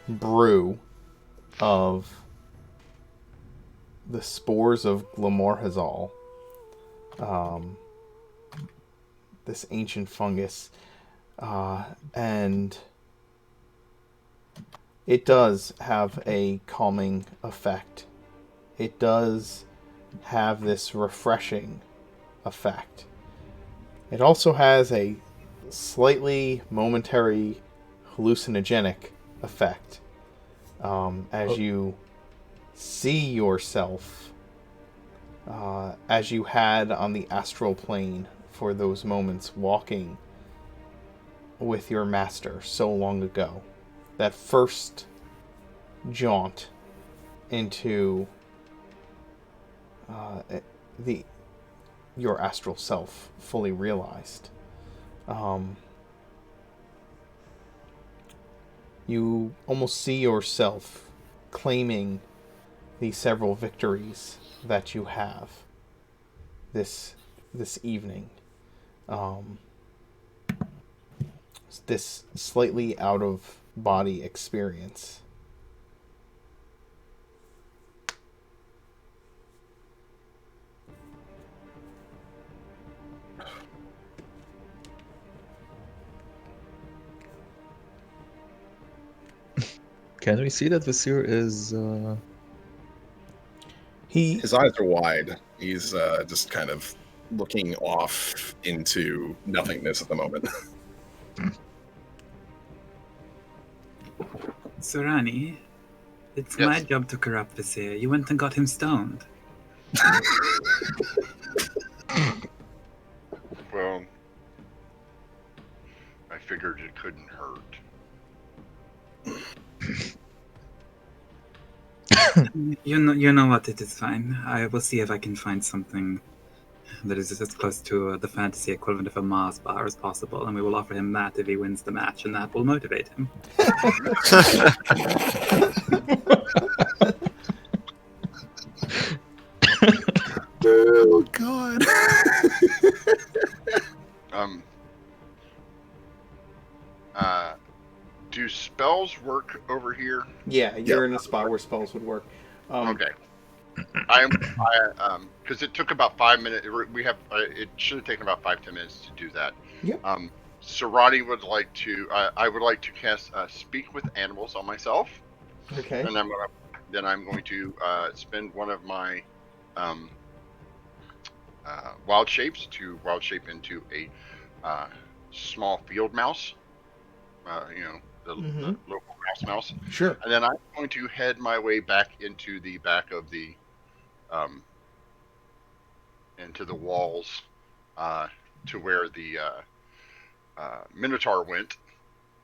brew of the spores of Glamorhazal, this ancient fungus, and it does have a calming effect. It does have this refreshing effect. It also has a slightly momentary hallucinogenic effect as you see yourself as you had on the astral plane for those moments walking with your master so long ago. That first jaunt into your astral self fully realized. You almost see yourself claiming the several victories that you have this evening. This slightly out of body experience. Can we see that Vasir is His eyes are wide. He's just kind of looking off into nothingness at the moment. Surani, it's Yes. my job to corrupt Vizier. You went and got him stoned. Well, I figured it couldn't hurt. You know what? It is fine. I will see if I can find something that is as close to the fantasy equivalent of a Mars bar as possible, and we will offer him that if he wins the match, and that will motivate him. Oh God. Do spells work over here? Yeah, you're in a spot where spells would work. Okay. Because it took about 5 minutes. We have. It should have taken about 5-10 minutes to do that. Yep. Sarati would like to. I would like to cast Speak with Animals on myself, Okay. and I'm going to spend one of my wild shapes to wild shape into a small field mouse. The local mouse. Sure. And then I'm going to head my way back into the back of the, into the walls, to where the Minotaur went,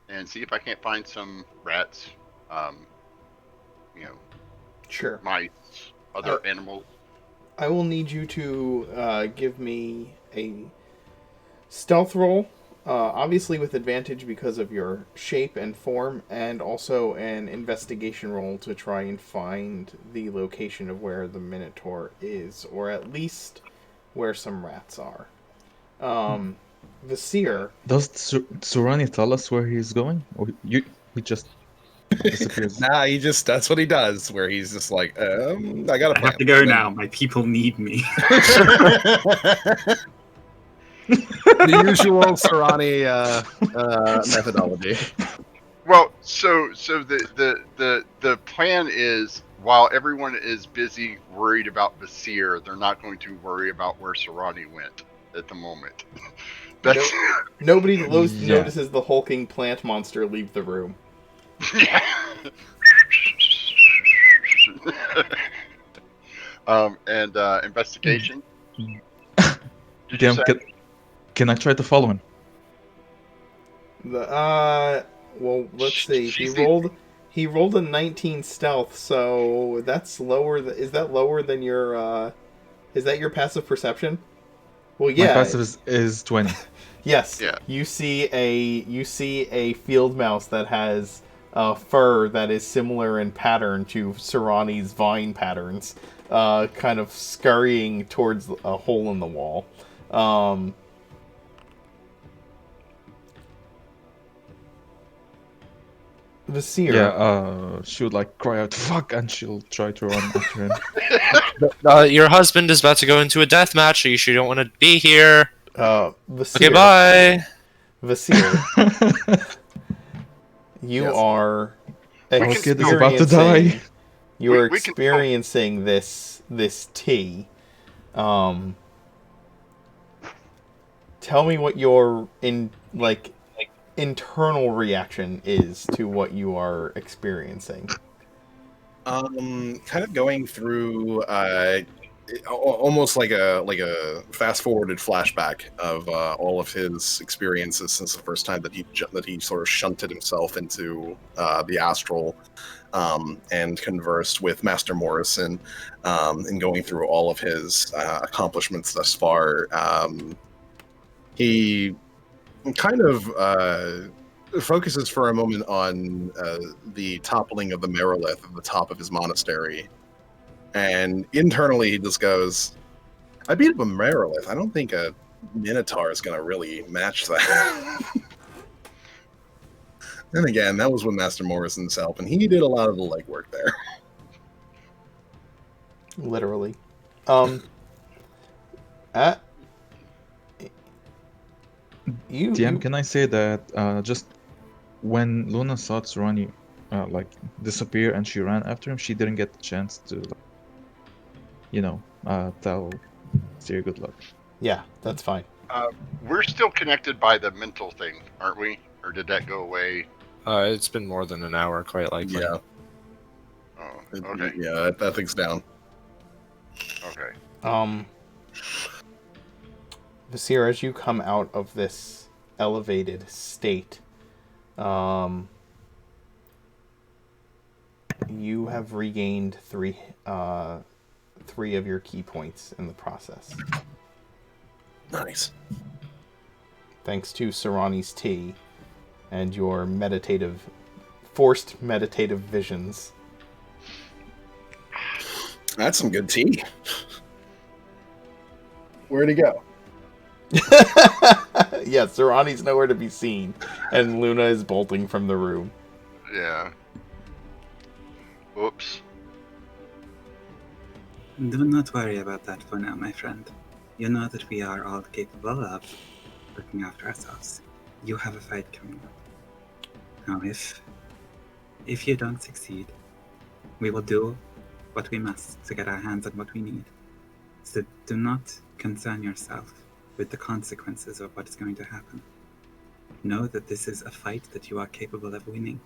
and see if I can't find some rats, Sure. mice, other animals. I will need you to give me a stealth roll, obviously with advantage because of your shape and form, and also an investigation roll to try and find the location of where the Minotaur is, or at least where some rats are. Vizier. Does Surani tell us where he's going? Or he just disappears? Nah, that's what he does, where he's just like, I gotta I have to go now. My people need me. The usual Sarani methodology. Well, so the plan is, while everyone is busy worried about Vizier, they're not going to worry about where Sarani went at the moment. That's Nobody notices the hulking plant monster leave the room. yeah. And investigation. Did you Damn, say? can I try to follow him? Well, let's see. He rolled a 19 stealth, so that's lower. Is that lower than your? Is that your passive perception? Well, yeah. My passive is 20. Yes. Yeah. You see a field mouse that has fur that is similar in pattern to Sarani's vine patterns, kind of scurrying towards a hole in the wall. Vizier. Yeah, she would like cry out "fuck" and she'll try to run after him. Your husband is about to go into a death match. Are you sure you don't want to be here? Vizier. Okay, bye. Vizier. You Yes. are Our kid is about to die. You are We can- experiencing this tea. Tell me what your internal reaction is to what you are experiencing. Kind of going through almost like a fast forwarded flashback of all of his experiences since the first time that he sort of shunted himself into the astral and conversed with Master Morrison, and going through all of his accomplishments thus far. He kind of focuses for a moment on the toppling of the Merilith at the top of his monastery. And internally, he just goes, I beat up a Merilith. I don't think a Minotaur is going to really match that. Then again, that was with Master Morrison's help, and he did a lot of the legwork there. Literally. DM, can I say that just when Luna saw Tsurani disappear and she ran after him, she didn't get the chance to tell Seer good luck. Yeah, that's fine. We're still connected by the mental thing, aren't we? Or did that go away? It's been more than an hour, quite likely. Yeah. Oh, okay. Yeah, that thing's down. Okay. Vasir, as you come out of this elevated state, you have regained three of your key points in the process. Nice. Thanks to Sarani's tea and your forced meditative visions. That's some good tea. Where'd he go? Yeah, Sarani's nowhere to be seen, and Luna is bolting from the room. Yeah. Oops. Do not worry about that for now, my friend. You know that we are all capable of looking after ourselves. You have a fight coming up. Now, if you don't succeed, we will do what we must to get our hands on what we need. So do not concern yourself with the consequences of what is going to happen. Know that this is a fight that you are capable of winning,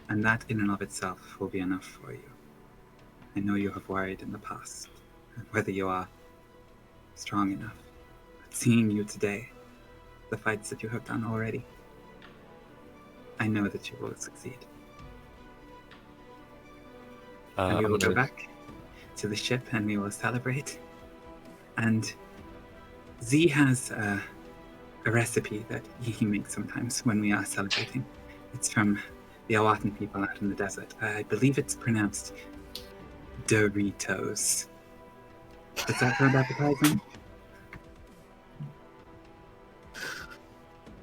and that in and of itself will be enough for you. I know you have worried in the past whether you are strong enough. But seeing you today, the fights that you have done already, I know that you will succeed. And we will go back to the ship and we will celebrate. And Z has a recipe that he makes sometimes when we are celebrating. It's from the Awatan people out in the desert. I believe it's pronounced Doritos. Does that sound appetizing?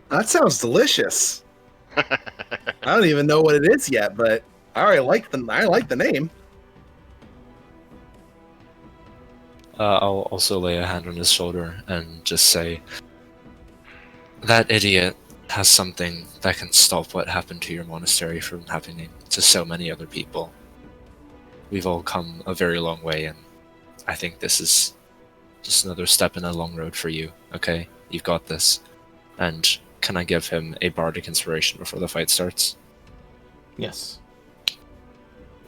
That sounds delicious. I don't even know what it is yet, but I already like the name. I'll also lay a hand on his shoulder and just say, that idiot has something that can stop what happened to your monastery from happening to so many other people. We've all come a very long way, and I think this is just another step in a long road for you, okay? You've got this. And can I give him a bardic inspiration before the fight starts? Yes.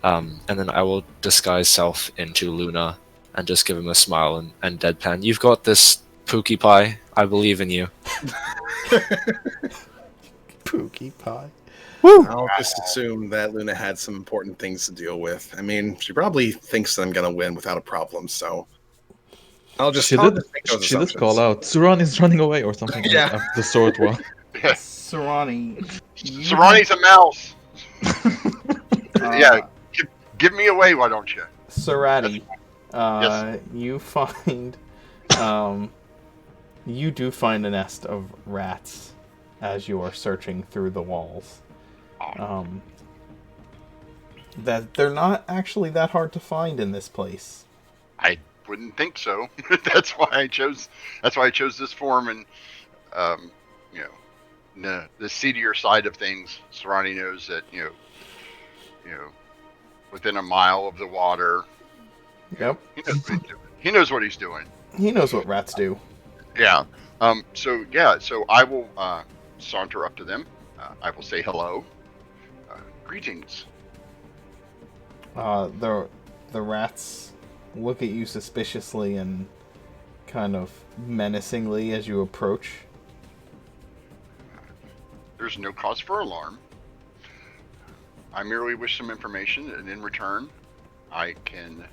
And then I will disguise self into Luna and just give him a smile and deadpan. You've got this, Pookie Pie. I believe in you. Pookie Pie. I'll just assume that Luna had some important things to deal with. I mean, she probably thinks that I'm going to win without a problem, so I'll just make those She did assumptions. call out, Suran is running away or something Yeah. of the sort. Well, Sarani. Sarani's a mouse. Yeah, give me away, why don't you? Sarati, Yes. you find, you do find a nest of rats as you are searching through the walls. That they're not actually that hard to find in this place. I wouldn't think so. That's why I chose this form, and the seedier side of things. Sarani knows that within a mile of the water. Yep. He knows what he's doing. He knows what rats do. Yeah. So I will saunter up to them. I will say hello. Greetings. The rats look at you suspiciously and kind of menacingly as you approach. There's no cause for alarm. I merely wish some information, and in return, I can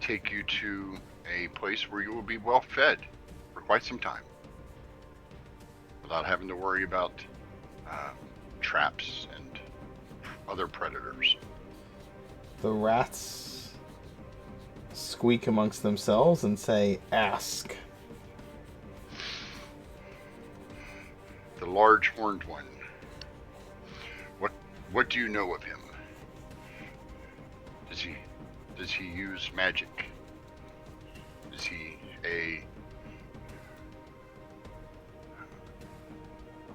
take you to a place where you will be well fed for quite some time, without having to worry about traps and other predators. The rats squeak amongst themselves and say, "Ask." The large horned one. What do you know of him? Does he use magic? Is he a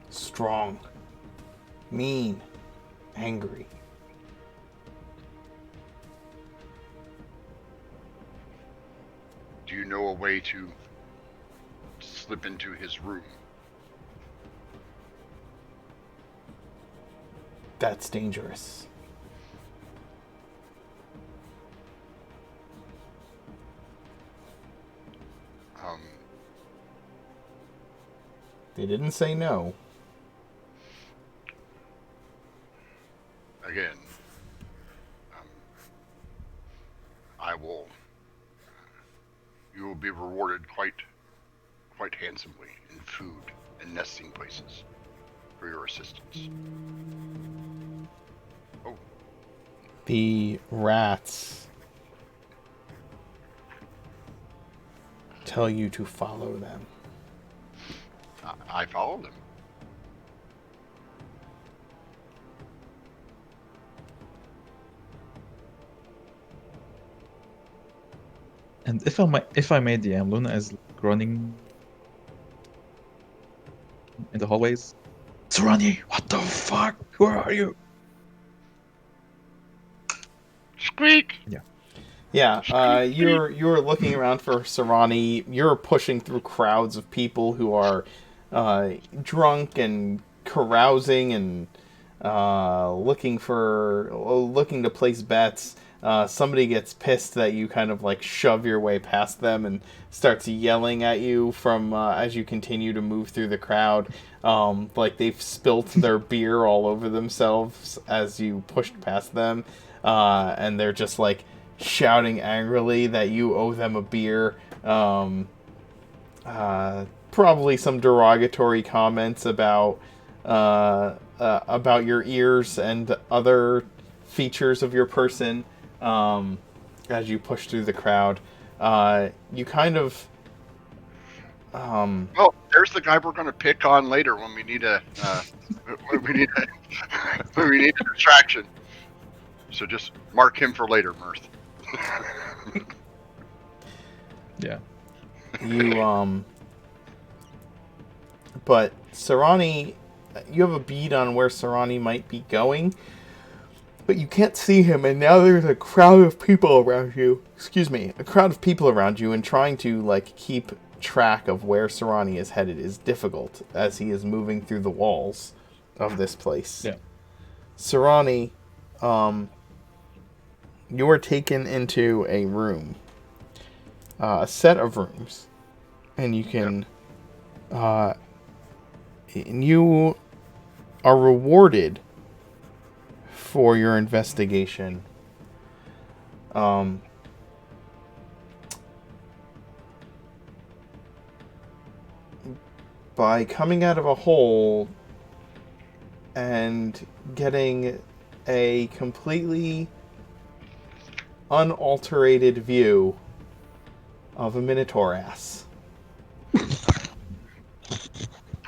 strong, mean, angry? Do you know a way to slip into his room? That's dangerous. They didn't say no. Again, I will. You will be rewarded quite handsomely in food and nesting places for your assistance. Oh, The rats tell you to follow them. I follow them. And if I may DM, Luna is running in the hallways. Sarani, what the fuck? Where are you? Squeak! Yeah, you're looking around for Sarani. You're pushing through crowds of people who are drunk and carousing and looking to place bets. Somebody gets pissed that you kind of like shove your way past them and starts yelling at you from as you continue to move through the crowd. Like they've spilt their beer all over themselves as you pushed past them, and they're just like shouting angrily that you owe them a beer. Probably some derogatory comments about your ears and other features of your person. As you push through the crowd, you kind of. Oh, there's the guy we're going to pick on later when we need a when we need a distraction. So just mark him for later, Mirth. Yeah. You but Sarani, you have a bead on where Sarani might be going, but you can't see him, and now there's a crowd of people around you. Excuse me, a crowd of people around you, and trying to like keep track of where Sarani is headed is difficult as he is moving through the walls of this place. Yeah. Sarani, you are taken into a room, a set of rooms, and you can, and you are rewarded for your investigation. By coming out of a hole and getting a completely unalterated view of a minotaur ass.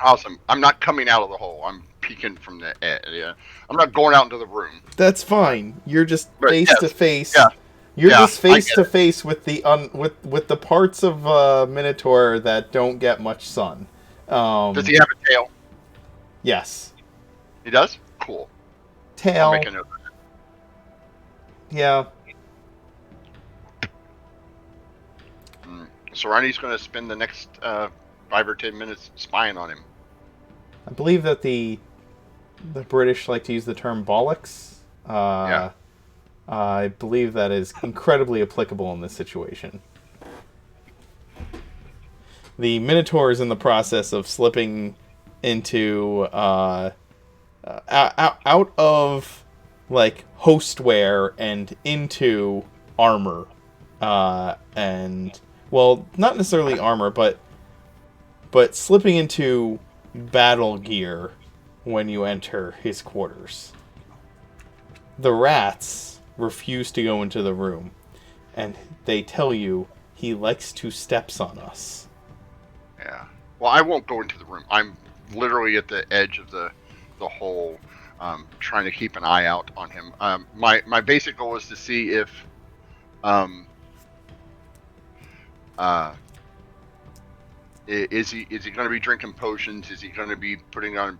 Awesome. I'm not coming out of the hole. I'm peeking from the edge. Yeah. I'm not going out into the room. That's fine. You're just But face yes, to face. yeah. You're Yeah, just I face get to it. face with the with the parts of Minotaur that don't get much sun. Does he have a tail? Yes. He does? Cool. I'll Tail. make a note. Yeah. Sarani's going to spend the next 5 or 10 minutes spying on him. I believe that the British like to use the term bollocks. Yeah. I believe that is incredibly applicable in this situation. The Minotaur is in the process of slipping into out of like hostware and into armor, and well, not necessarily armor, but slipping into battle gear when you enter his quarters. The rats refuse to go into the room, and they tell you he likes to steps on us. Yeah. Well, I won't go into the room. I'm literally at the edge of the hole, trying to keep an eye out on him. My basic goal is to see if Is he going to be drinking potions? Is he going to be putting on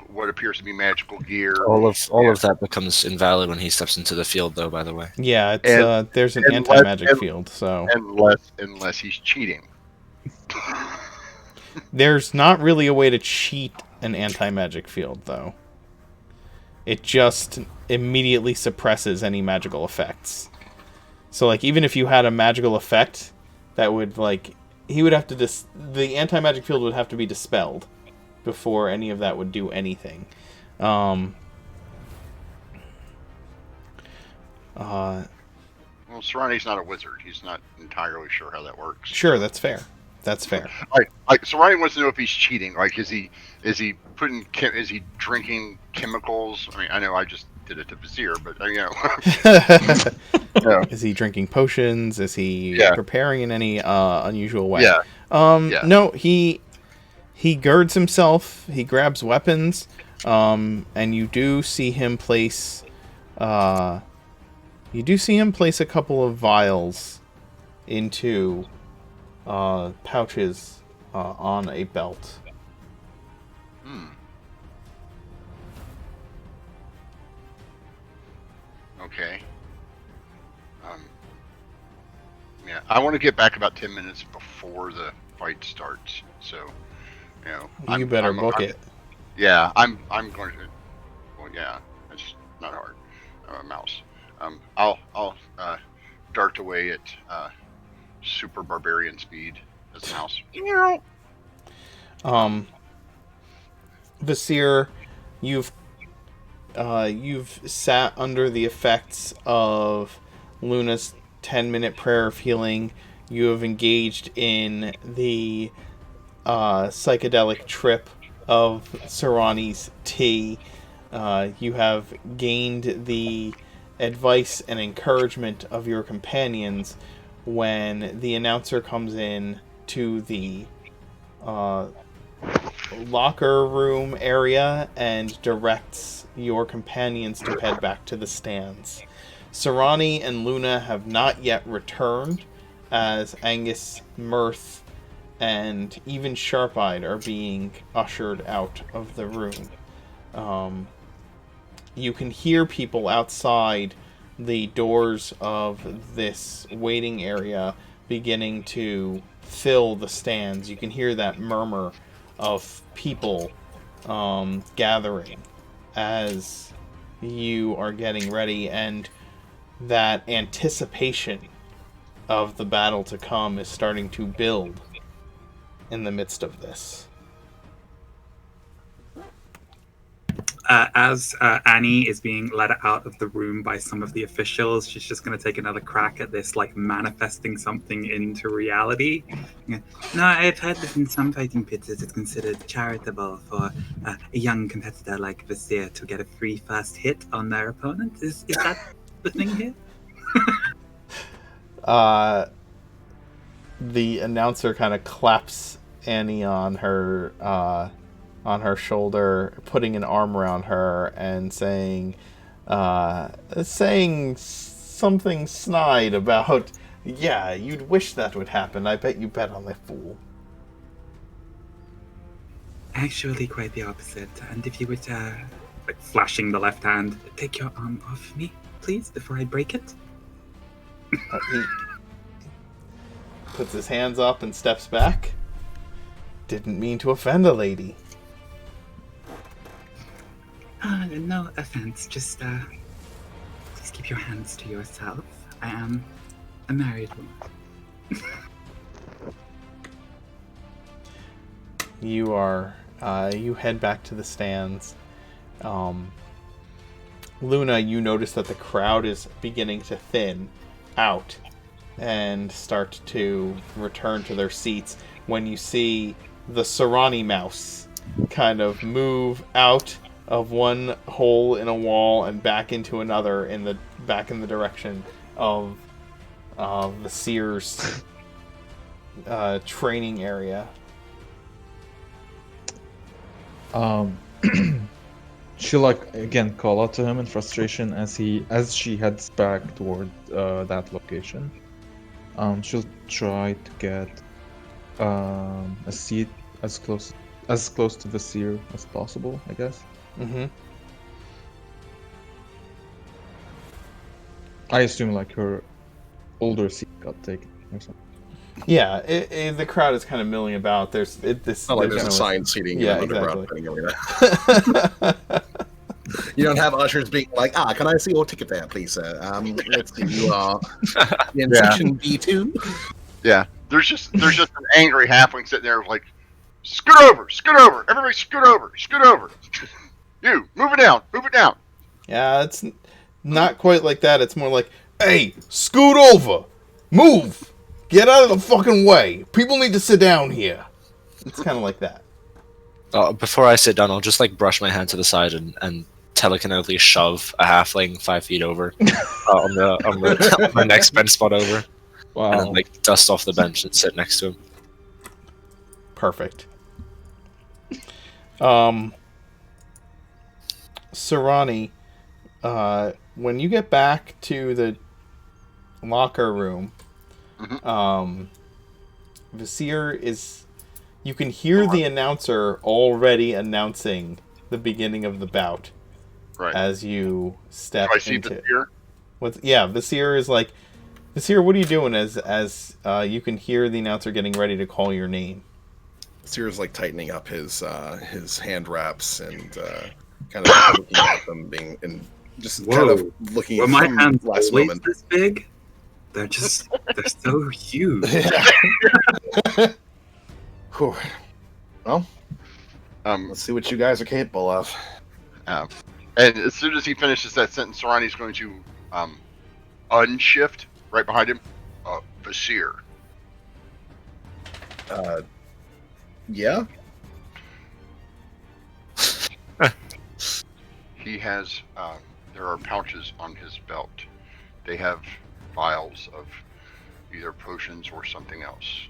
what appears to be magical gear? All of that becomes invalid when he steps into the field, though. By the way. Yeah, it's And- there's an unless- anti-magic and- field, so Unless he's cheating. there's not really a way to cheat an anti-magic field, though. It just immediately suppresses any magical effects. So, like, even if you had a magical effect, that would, like, he would have to the anti-magic field would have to be dispelled before any of that would do anything. Well, Serrani's not a wizard. He's not entirely sure how that works. Sure, that's fair. That's fair. Like Serrani wants to know if he's cheating. Like, is he drinking chemicals? I mean, I know I just did it to Vizier, but Is he drinking potions? Is he preparing in any unusual way? Yeah. No, he girds himself. He grabs weapons, and you do see him place a couple of vials into pouches on a belt. Okay. Yeah, I want to get back about 10 minutes before the fight starts. So, You better book it. Yeah, I'm going to. Well, yeah, it's not hard. I'm a mouse. I'll dart away at super barbarian speed as a mouse. Vasir, you've sat under the effects of Luna's 10-minute prayer of healing. You have engaged in the psychedelic trip of Serrani's tea. You have gained the advice and encouragement of your companions when the announcer comes in to the locker room area and directs your companions to head back to the stands. Serrani and Luna have not yet returned, as Angus, Mirth, and even Sharp-Eyed are being ushered out of the room. You can hear people outside the doors of this waiting area beginning to fill the stands. You can hear that murmur of people gathering as you are getting ready, and that anticipation of the battle to come is starting to build in the midst of this. As Annie is being led out of the room by some of the officials, she's just going to take another crack at this, like, manifesting something into reality. No, I've heard that in some fighting pits it's considered charitable for a young competitor like Vasir to get a free first hit on their opponent. Is that the thing here? The announcer kind of claps Annie on her shoulder, putting an arm around her and saying something snide about, yeah, you'd wish that would happen. I bet you bet on the fool. Actually, quite the opposite. And if you would, like, flashing the left hand, take your arm off me, please, before I break it. He puts his hands up and steps back. Didn't mean to offend a lady. No offense, just keep your hands to yourself. I am a married woman. You head back to the stands. Luna, you notice that the crowd is beginning to thin out and start to return to their seats when you see the Serrani mouse kind of move out of one hole in a wall and back into another back in the direction of the Sears training area. She'll, like, again call out to him in frustration as she heads back toward that location. She'll try to get a seat as close to the seer as possible, I guess. Mm-hmm. I assume like her older seat got taken or something. Yeah, the crowd is kind of milling about. This. Not like there's no- assigned seating Yeah, in an underground exactly. betting arena. You don't have ushers being like, can I see your ticket there, please, sir? Let's see, you are in Yeah. section B2. Yeah, there's just an angry halfling sitting there like, scoot over, everybody scoot over. You, move it down. Yeah, it's not quite like that. It's more like, hey, scoot over, move, get out of the fucking way. People need to sit down here. It's kind of like that. Before I sit down, I'll just like brush my hand to the side and telekinetically shove a halfling 5 feet over on the my next bench spot over, Wow. and then like dust off the bench and sit next to him. Perfect. Sarani, when you get back to the locker room, Vizier is... You can hear the announcer already announcing the beginning of the bout. Right. As you step Do I see into... the spear? Vizier is like... Vizier, what are you doing as you can hear the announcer getting ready to call your name? Seer's like tightening up his hand wraps and kind of looking at them, being and just kind of looking Were at my them hands last always moment. this big? They're so huge. Whew. Well, let's see what you guys are capable of. And as soon as he finishes that sentence, Sarani's going to unshift right behind him. Vizier. Yeah. He has, there are pouches on his belt. They have vials of either potions or something else.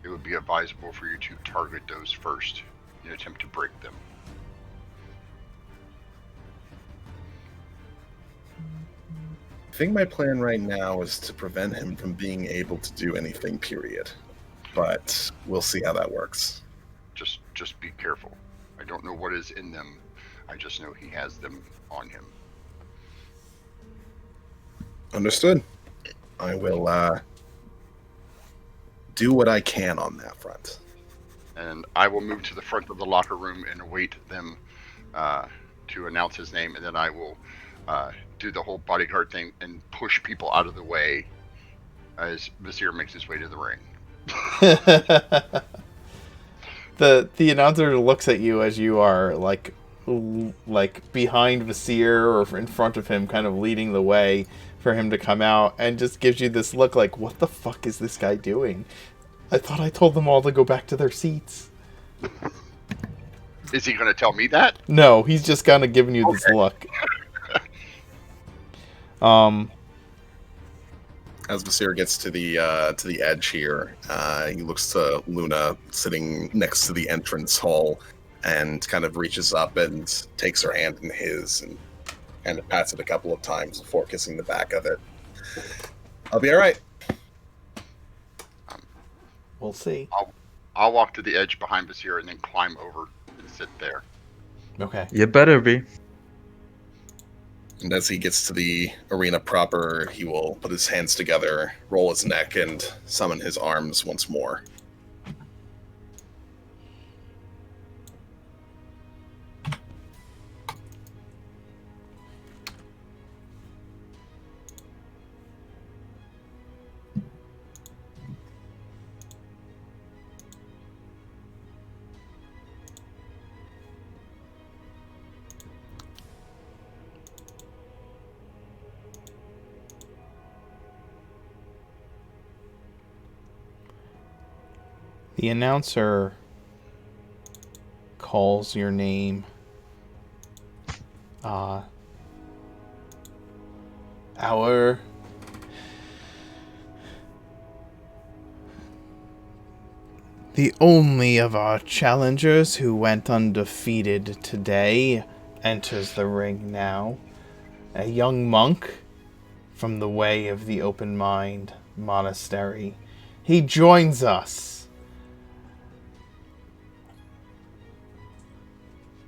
It would be advisable for you to target those first in an attempt to break them. I think my plan right now is to prevent him from being able to do anything, period. But we'll see how that works. Just be careful. I don't know what is in them. I just know he has them on him. Understood. I will do what I can on that front. And I will move to the front of the locker room and await them to announce his name, and then I will do the whole bodyguard thing and push people out of the way as Vizier makes his way to the ring. The announcer looks at you as you are like behind Vizier or in front of him, kind of leading the way for him to come out, and just gives you this look like, what the fuck is this guy doing? I thought I told them all to go back to their seats. Is he going to tell me that? No, he's just kind of giving you this look. As Vizier gets to the edge here, he looks to Luna sitting next to the entrance hall and kind of reaches up and takes her hand in his and kind of pats it a couple of times before kissing the back of it. I'll be all right. We'll see. I'll walk to the edge behind Vizier and then climb over and sit there. Okay. You better be. And as he gets to the arena proper, he will put his hands together, roll his neck, and summon his arms once more. The announcer calls your name. The only of our challengers who went undefeated today enters the ring now. A young monk from the Way of the Open Mind Monastery. He joins us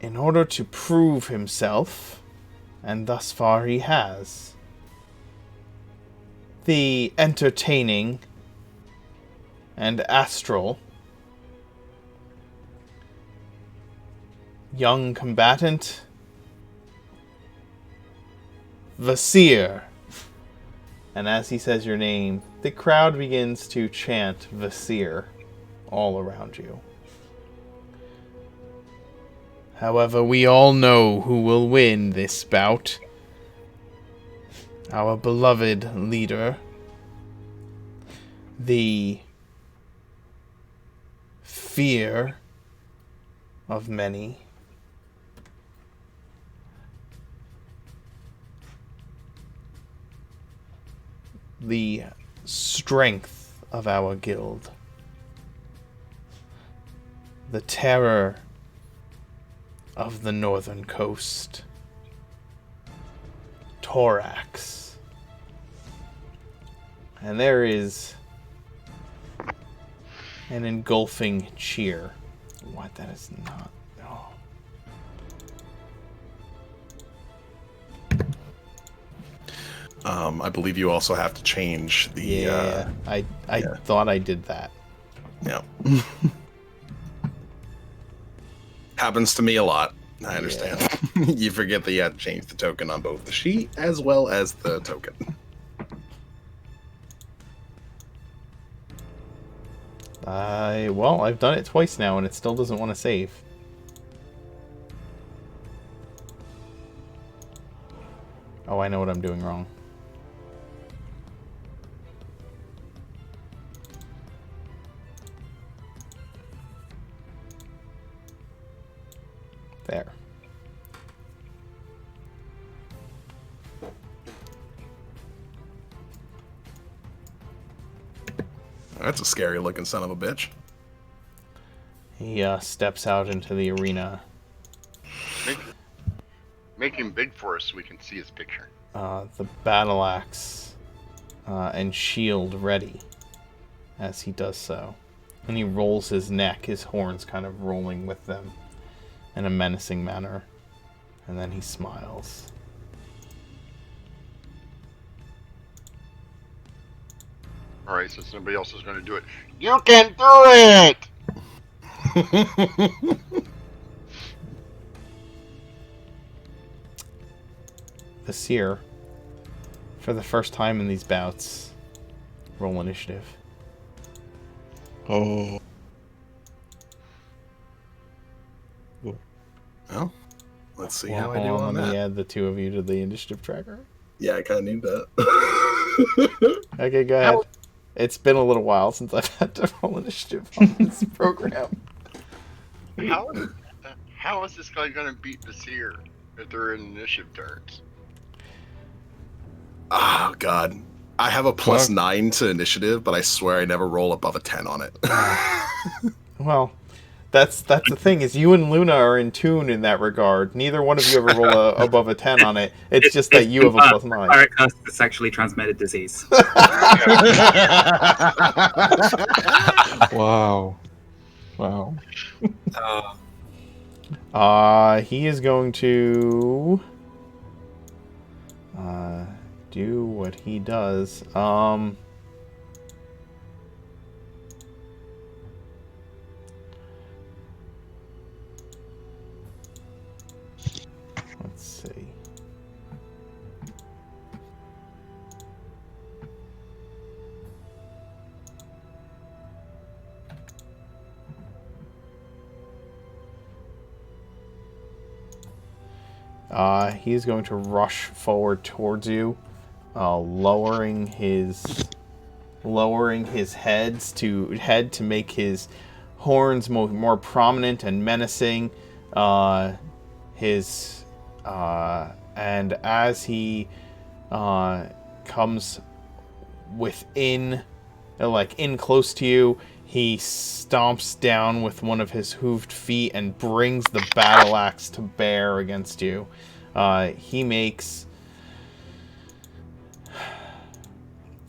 in order to prove himself, and thus far he has, the entertaining and astral young combatant Vasir. And as he says your name, the crowd begins to chant Vasir all around you. However, we all know who will win this bout. Our beloved leader, the fear of many, the strength of our guild, the terror of the northern coast, Torax. And there is an engulfing cheer. What? That is not... Oh. I believe you also have to change the... Yeah, I thought I did that. Yeah. Happens to me a lot. I understand. You forget that you have to change the token on both the sheet as well as the token. Well, I've done it twice now and it still doesn't want to save. Oh, I know what I'm doing wrong. There. That's a scary looking son of a bitch. He steps out into the arena. Make him big for us so we can see his picture. The battle axe and shield ready as he does so. And he rolls his neck, his horns kind of rolling with them in a menacing manner. And then he smiles. Alright, so somebody else is going to do it. You can do it! The seer, for the first time in these bouts, roll initiative. Oh. Well, let's see Well, how I do hold on let me that. add the two of you to the initiative tracker. Yeah, I kind of need that. Okay, go ahead. It's been a little while since I've had to roll initiative on this program. How is this guy going to beat the seer if they're in initiative turns? Oh, God. I have a Fuck. +9 to initiative, but I swear I never roll above a 10 on it. Well, that's the thing, is you and Luna are in tune in that regard. Neither one of you ever roll above a 10 on it. It's just that you have a +9. Cleric has the sexually transmitted disease. Wow. Wow. He is going to do what he does. Let's see. He's going to rush forward towards you, lowering his head to make his horns more prominent and menacing. And as he comes within, in close to you, he stomps down with one of his hooved feet and brings the battle axe to bear against you.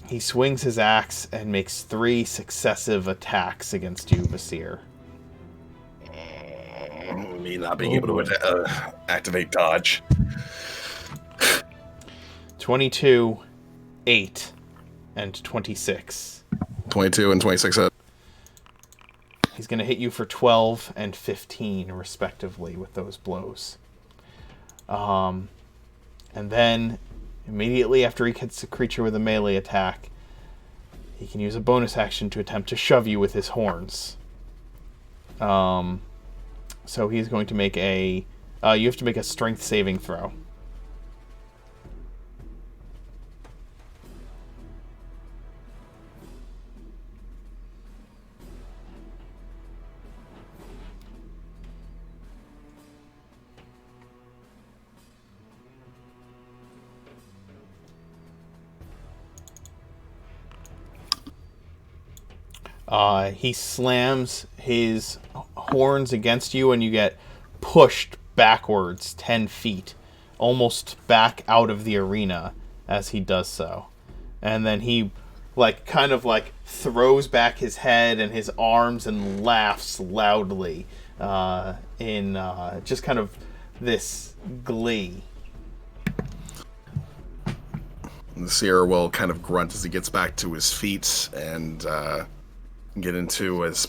He swings his axe and makes 3 successive attacks against you, Vasir. me not being able to activate dodge. 22, 8, and 26. 22 and 26 hit. He's going to hit you for 12 and 15, respectively, with those blows. And then, immediately after he hits the creature with a melee attack, he can use a bonus action to attempt to shove you with his horns. So he's going to make a... you have to make a strength saving throw. He slams his horns against you, and you get pushed backwards 10 feet, almost back out of the arena as he does so. And then he, kind of throws back his head and his arms and laughs loudly in just kind of this glee. The seer will kind of grunt as he gets back to his feet and get into his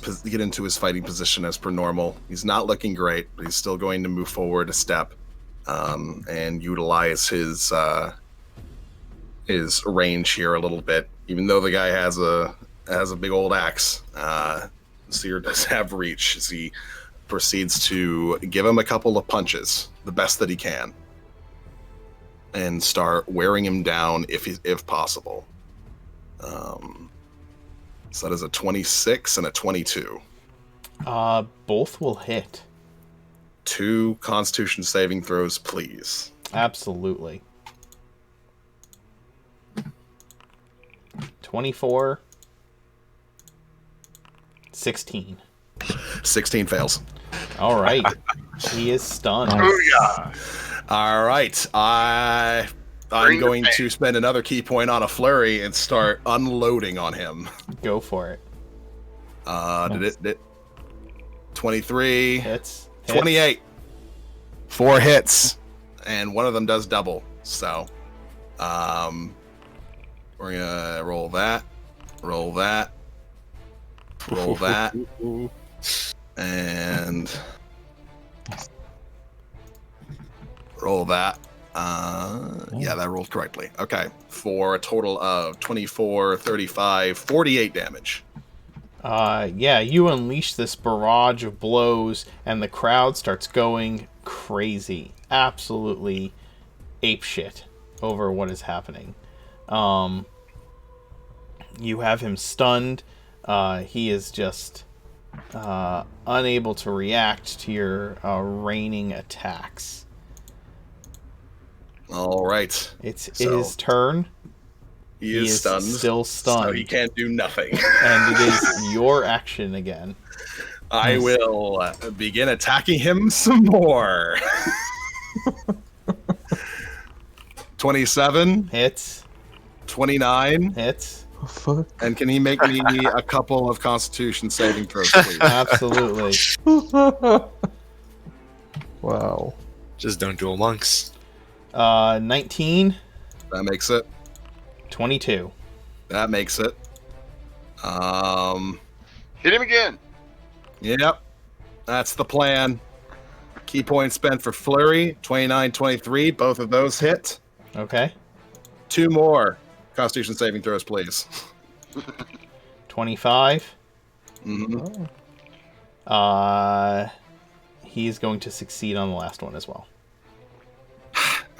fighting position as per normal. He's not looking great, but he's still going to move forward a step and utilize his range here a little bit. Even though the guy has a big old axe, seer does have reach as he proceeds to give him a couple of punches, the best that he can, and start wearing him down if possible. So that is a 26 and a 22. Both will hit. 2 Constitution saving throws, please. Absolutely. 24. 16. 16 fails. All right. He is stunned. All right. I'm going to spend another key point on a flurry and start unloading on him. Go for it. Did it 23. Hits. 28. 4 hits. And one of them does double. So, we're gonna roll that. Roll that. Roll that. And roll that. Yeah, that rolled correctly. Okay. For a total of 24, 35, 48 damage. Yeah, you unleash this barrage of blows, and the crowd starts going crazy. Absolutely apeshit over what is happening. You have him stunned. He is just unable to react to your raining attacks. All right. It's his turn. He is stunned. Still stunned. So he can't do nothing. And it is your action again. I will begin attacking him some more. 27. Hits. 29. Hits. Oh, fuck. And can he make me a couple of Constitution saving throws, please? Absolutely. Wow. Just don't duel monks. 19. That makes it. 22. That makes it. Hit him again. Yep. That's the plan. Key points spent for Flurry. 29, 23. Both of those hit. Okay. 2 more Constitution saving throws, please. 25. Mm-hmm. He's going to succeed on the last one as well.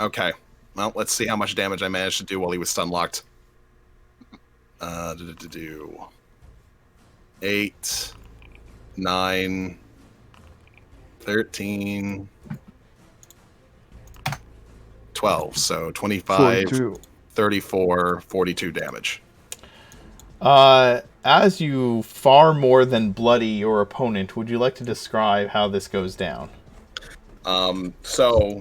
Okay. Well, let's see how much damage I managed to do while he was stun locked. 8, 9, 13, 12. So 25, 42. 34, 42 damage. As you far more than bloody your opponent, would you like to describe how this goes down? So,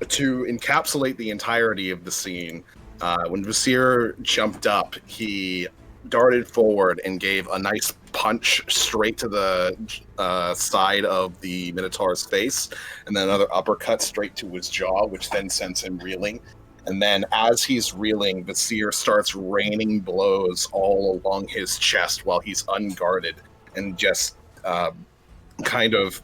to encapsulate the entirety of the scene, when Vasir jumped up, he darted forward and gave a nice punch straight to the side of the Minotaur's face, and then another uppercut straight to his jaw, which then sends him reeling. And then as he's reeling, Vasir starts raining blows all along his chest while he's unguarded, and just kind of,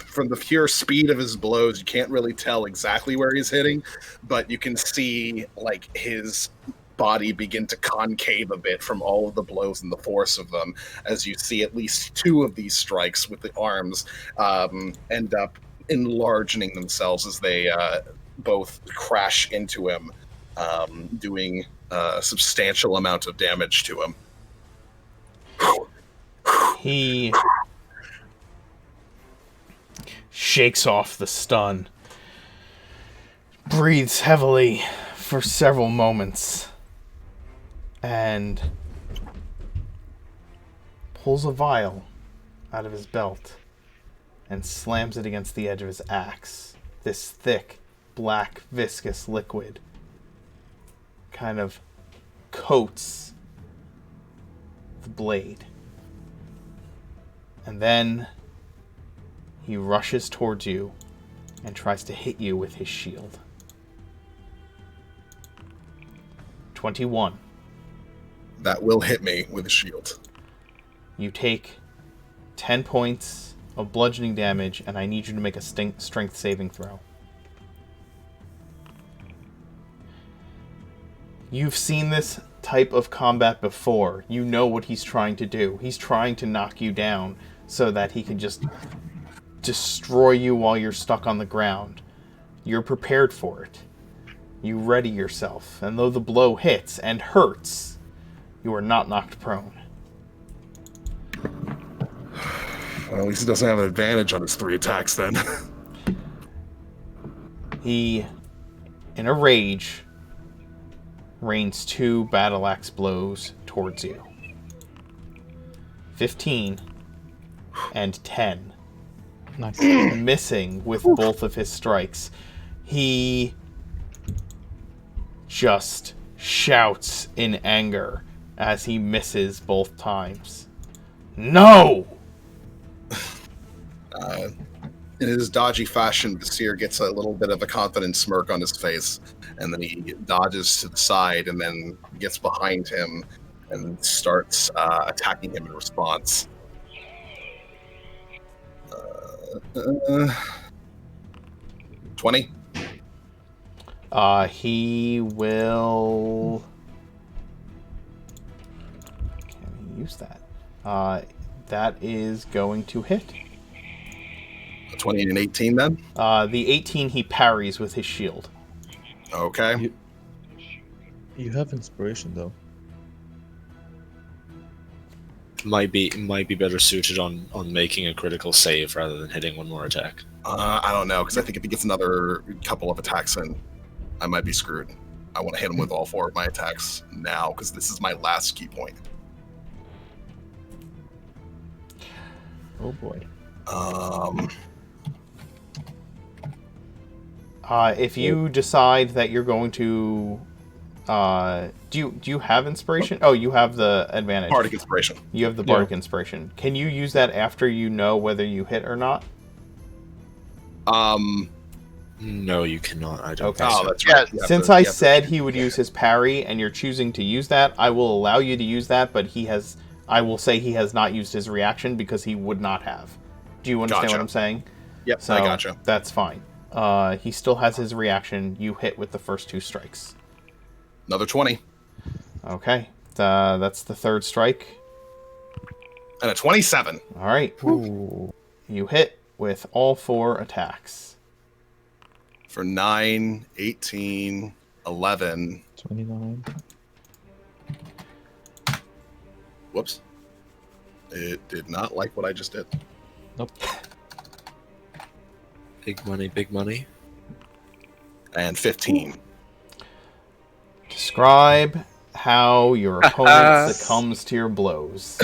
from the pure speed of his blows, you can't really tell exactly where he's hitting, but you can see like his body begin to concave a bit from all of the blows and the force of them, as you see at least 2 of these strikes with the arms end up enlarging themselves as they both crash into him, doing a substantial amount of damage to him. He shakes off the stun, breathes heavily for several moments, and pulls a vial out of his belt and slams it against the edge of his axe. This thick, black, viscous liquid kind of coats the blade. And then he rushes towards you and tries to hit you with his shield. 21. That will hit me with a shield. You take 10 points of bludgeoning damage, and I need you to make a strength saving throw. You've seen this type of combat before. You know what he's trying to do. He's trying to knock you down so that he can just destroy you while you're stuck on the ground. You're prepared for it. You ready yourself, and though the blow hits and hurts, you are not knocked prone. Well, at least he doesn't have an advantage on his 3 attacks then. He, in a rage, rains 2 battle axe blows towards you. 15 and 10. Nice. Missing with both of his strikes. He just shouts in anger as he misses both times. No! In his dodgy fashion, Vasir gets a little bit of a confident smirk on his face, and then he dodges to the side and then gets behind him and starts attacking him in response. 20? He will... Can he use that? That is going to hit. 20 and 18 then? The 18 he parries with his shield. Okay. You have inspiration though. Might be better suited on making a critical save rather than hitting one more attack. I don't know, because I think if he gets another couple of attacks in, I might be screwed. I want to hit him with all 4 of my attacks now, because this is my last key point. Oh boy. If you decide that you're going to... do you have inspiration? Oh, you have the advantage. Bardic Inspiration. You have the Bardic Inspiration. Can you use that after you know whether you hit or not? No, you cannot. I don't Okay. think Oh, so. that's right. Yes. You have Since to- I you have to- said he would use his parry and you're choosing to use that, I will allow you to use that, but I will say he has not used his reaction because he would not have. Do you understand Gotcha. what I'm saying? Yep, So, I gotcha. that's fine. He still has his reaction. You hit with the first 2 strikes. Another 20. Okay. That's the 3rd strike. And a 27. All right. You hit with all 4 attacks. For 9, 18, 11. 29. Whoops. It did not like what I just did. Nope. Big money, big money. And 15. Describe how your opponent succumbs to your blows.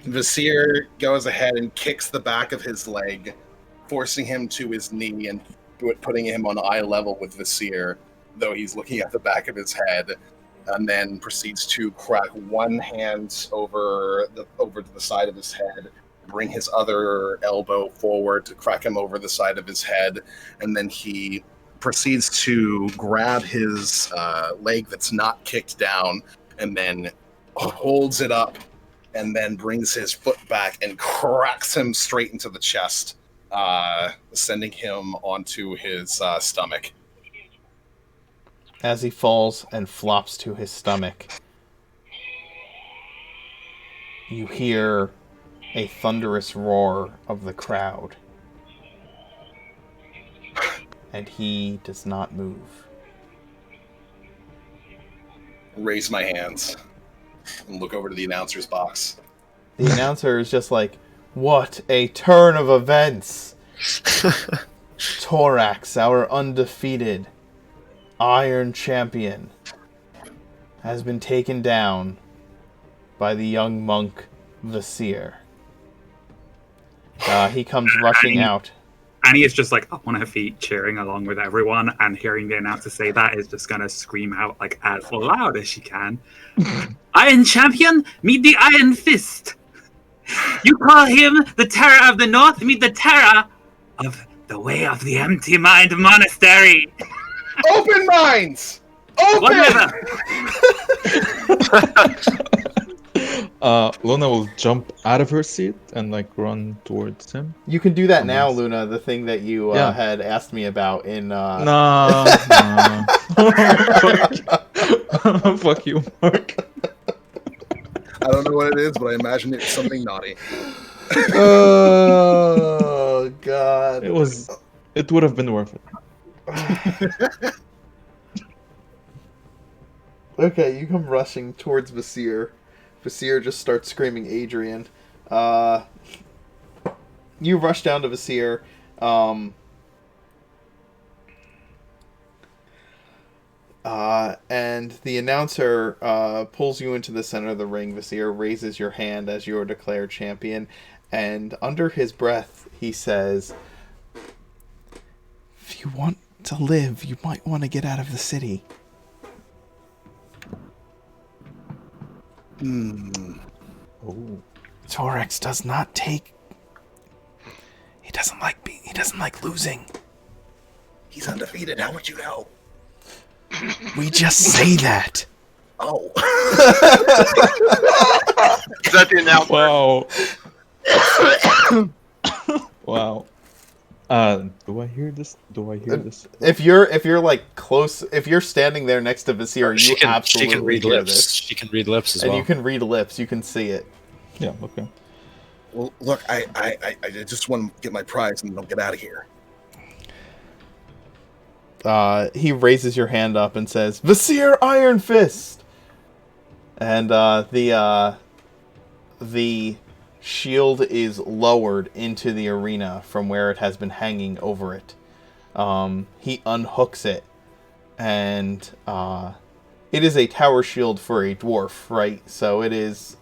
Vasir goes ahead and kicks the back of his leg, forcing him to his knee and putting him on eye level with Vasir, though he's looking at the back of his head. and then proceeds to crack one hand over to the side of his head, bring his other elbow forward to crack him over the side of his head, and then he proceeds to grab his leg that's not kicked down, and then holds it up, and then brings his foot back and cracks him straight into the chest, sending him onto his stomach. As he falls and flops to his stomach, you hear a thunderous roar of the crowd. And he does not move. Raise my hands and look over to the announcer's box. The announcer is just like, what a turn of events! Torax, our undefeated Iron Champion, has been taken down by the young monk Vasir. He comes rushing out. Annie is just like up on her feet, cheering along with everyone, and hearing the announcer say that is just gonna scream out like as loud as she can. Iron Champion, meet the Iron Fist. You call him the Terror of the North, meet the Terror of the Way of the Empty Mind Monastery. Open minds! Open! Whatever. Luna will jump out of her seat and like run towards him. You can do that now, Luna, the thing that you had asked me about in... No. Fuck you, Mark. I don't know what it is, but I imagine it's something naughty. Oh, God. It would have been worth it. Okay, you come rushing towards Vasir. Vasir just starts screaming Adrian. You rush down to Vasir. And the announcer pulls you into the center of the ring. Vasir raises your hand as your declared champion. And under his breath, he says, if you want to live, you might want to get out of the city. Oh. Torax does not take... He doesn't like losing. He's undefeated. How would you know? We just say that. Oh. Is that the announcer? Wow. Wow. Do I hear this? If you're like close, if you're standing there next to Vasir, you absolutely she can read hear lips. this. She can read lips as And well. you can read lips. You can see it. Yeah, okay. Well, look, I just want to get my prize and then I'll get out of here. He raises your hand up and says, Vasir Iron Fist! And the shield is lowered into the arena from where it has been hanging over it. He unhooks it, and it is a tower shield for a dwarf, right? So it is,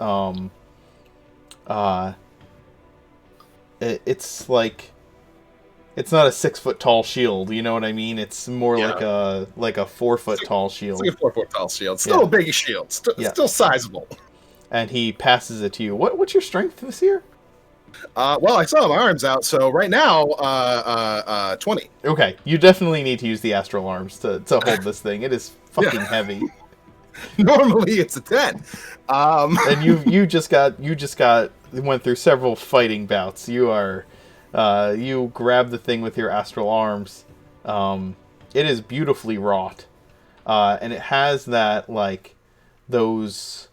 it's like, it's not a 6 foot tall shield, you know what I mean? It's more like a 4 foot tall shield. It's like a 4 foot tall shield. Still a big shield. Still sizable. And he passes it to you. What's your strength this year? Well, I still have my arms out, so right now, 20. Okay, you definitely need to use the astral arms to hold this thing. It is fucking heavy. Normally it's a 10. And you just went through several fighting bouts. You grab the thing with your astral arms. It is beautifully wrought. And it has that, like, those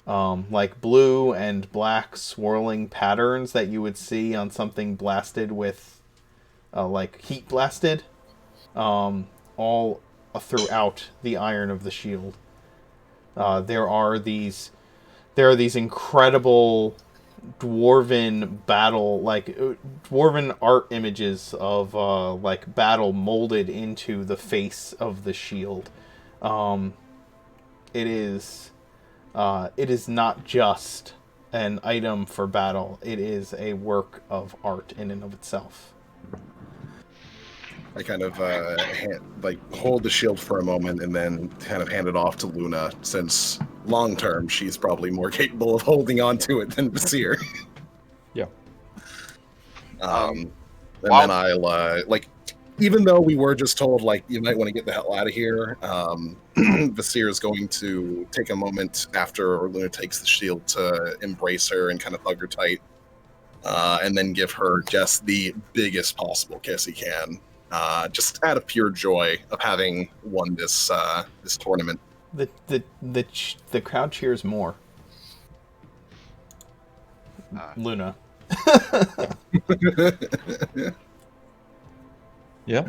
like blue and black swirling patterns that you would see on something blasted with like heat blasted all throughout the iron of the shield. There are these incredible dwarven battle, like dwarven art images of like battle molded into the face of the shield. It is not just an item for battle. It is a work of art in and of itself. I kind of hold the shield for a moment and then kind of hand it off to Luna, since long term she's probably more capable of holding on to it than Basir. Yeah. And Wow. then I'll even though we were just told you might want to get the hell out of here, Vasir is going to take a moment after Luna takes the shield to embrace her and kind of hug her tight, and then give her just the biggest possible kiss he can, just out of pure joy of having won this tournament. The crowd cheers more. Luna. Yeah.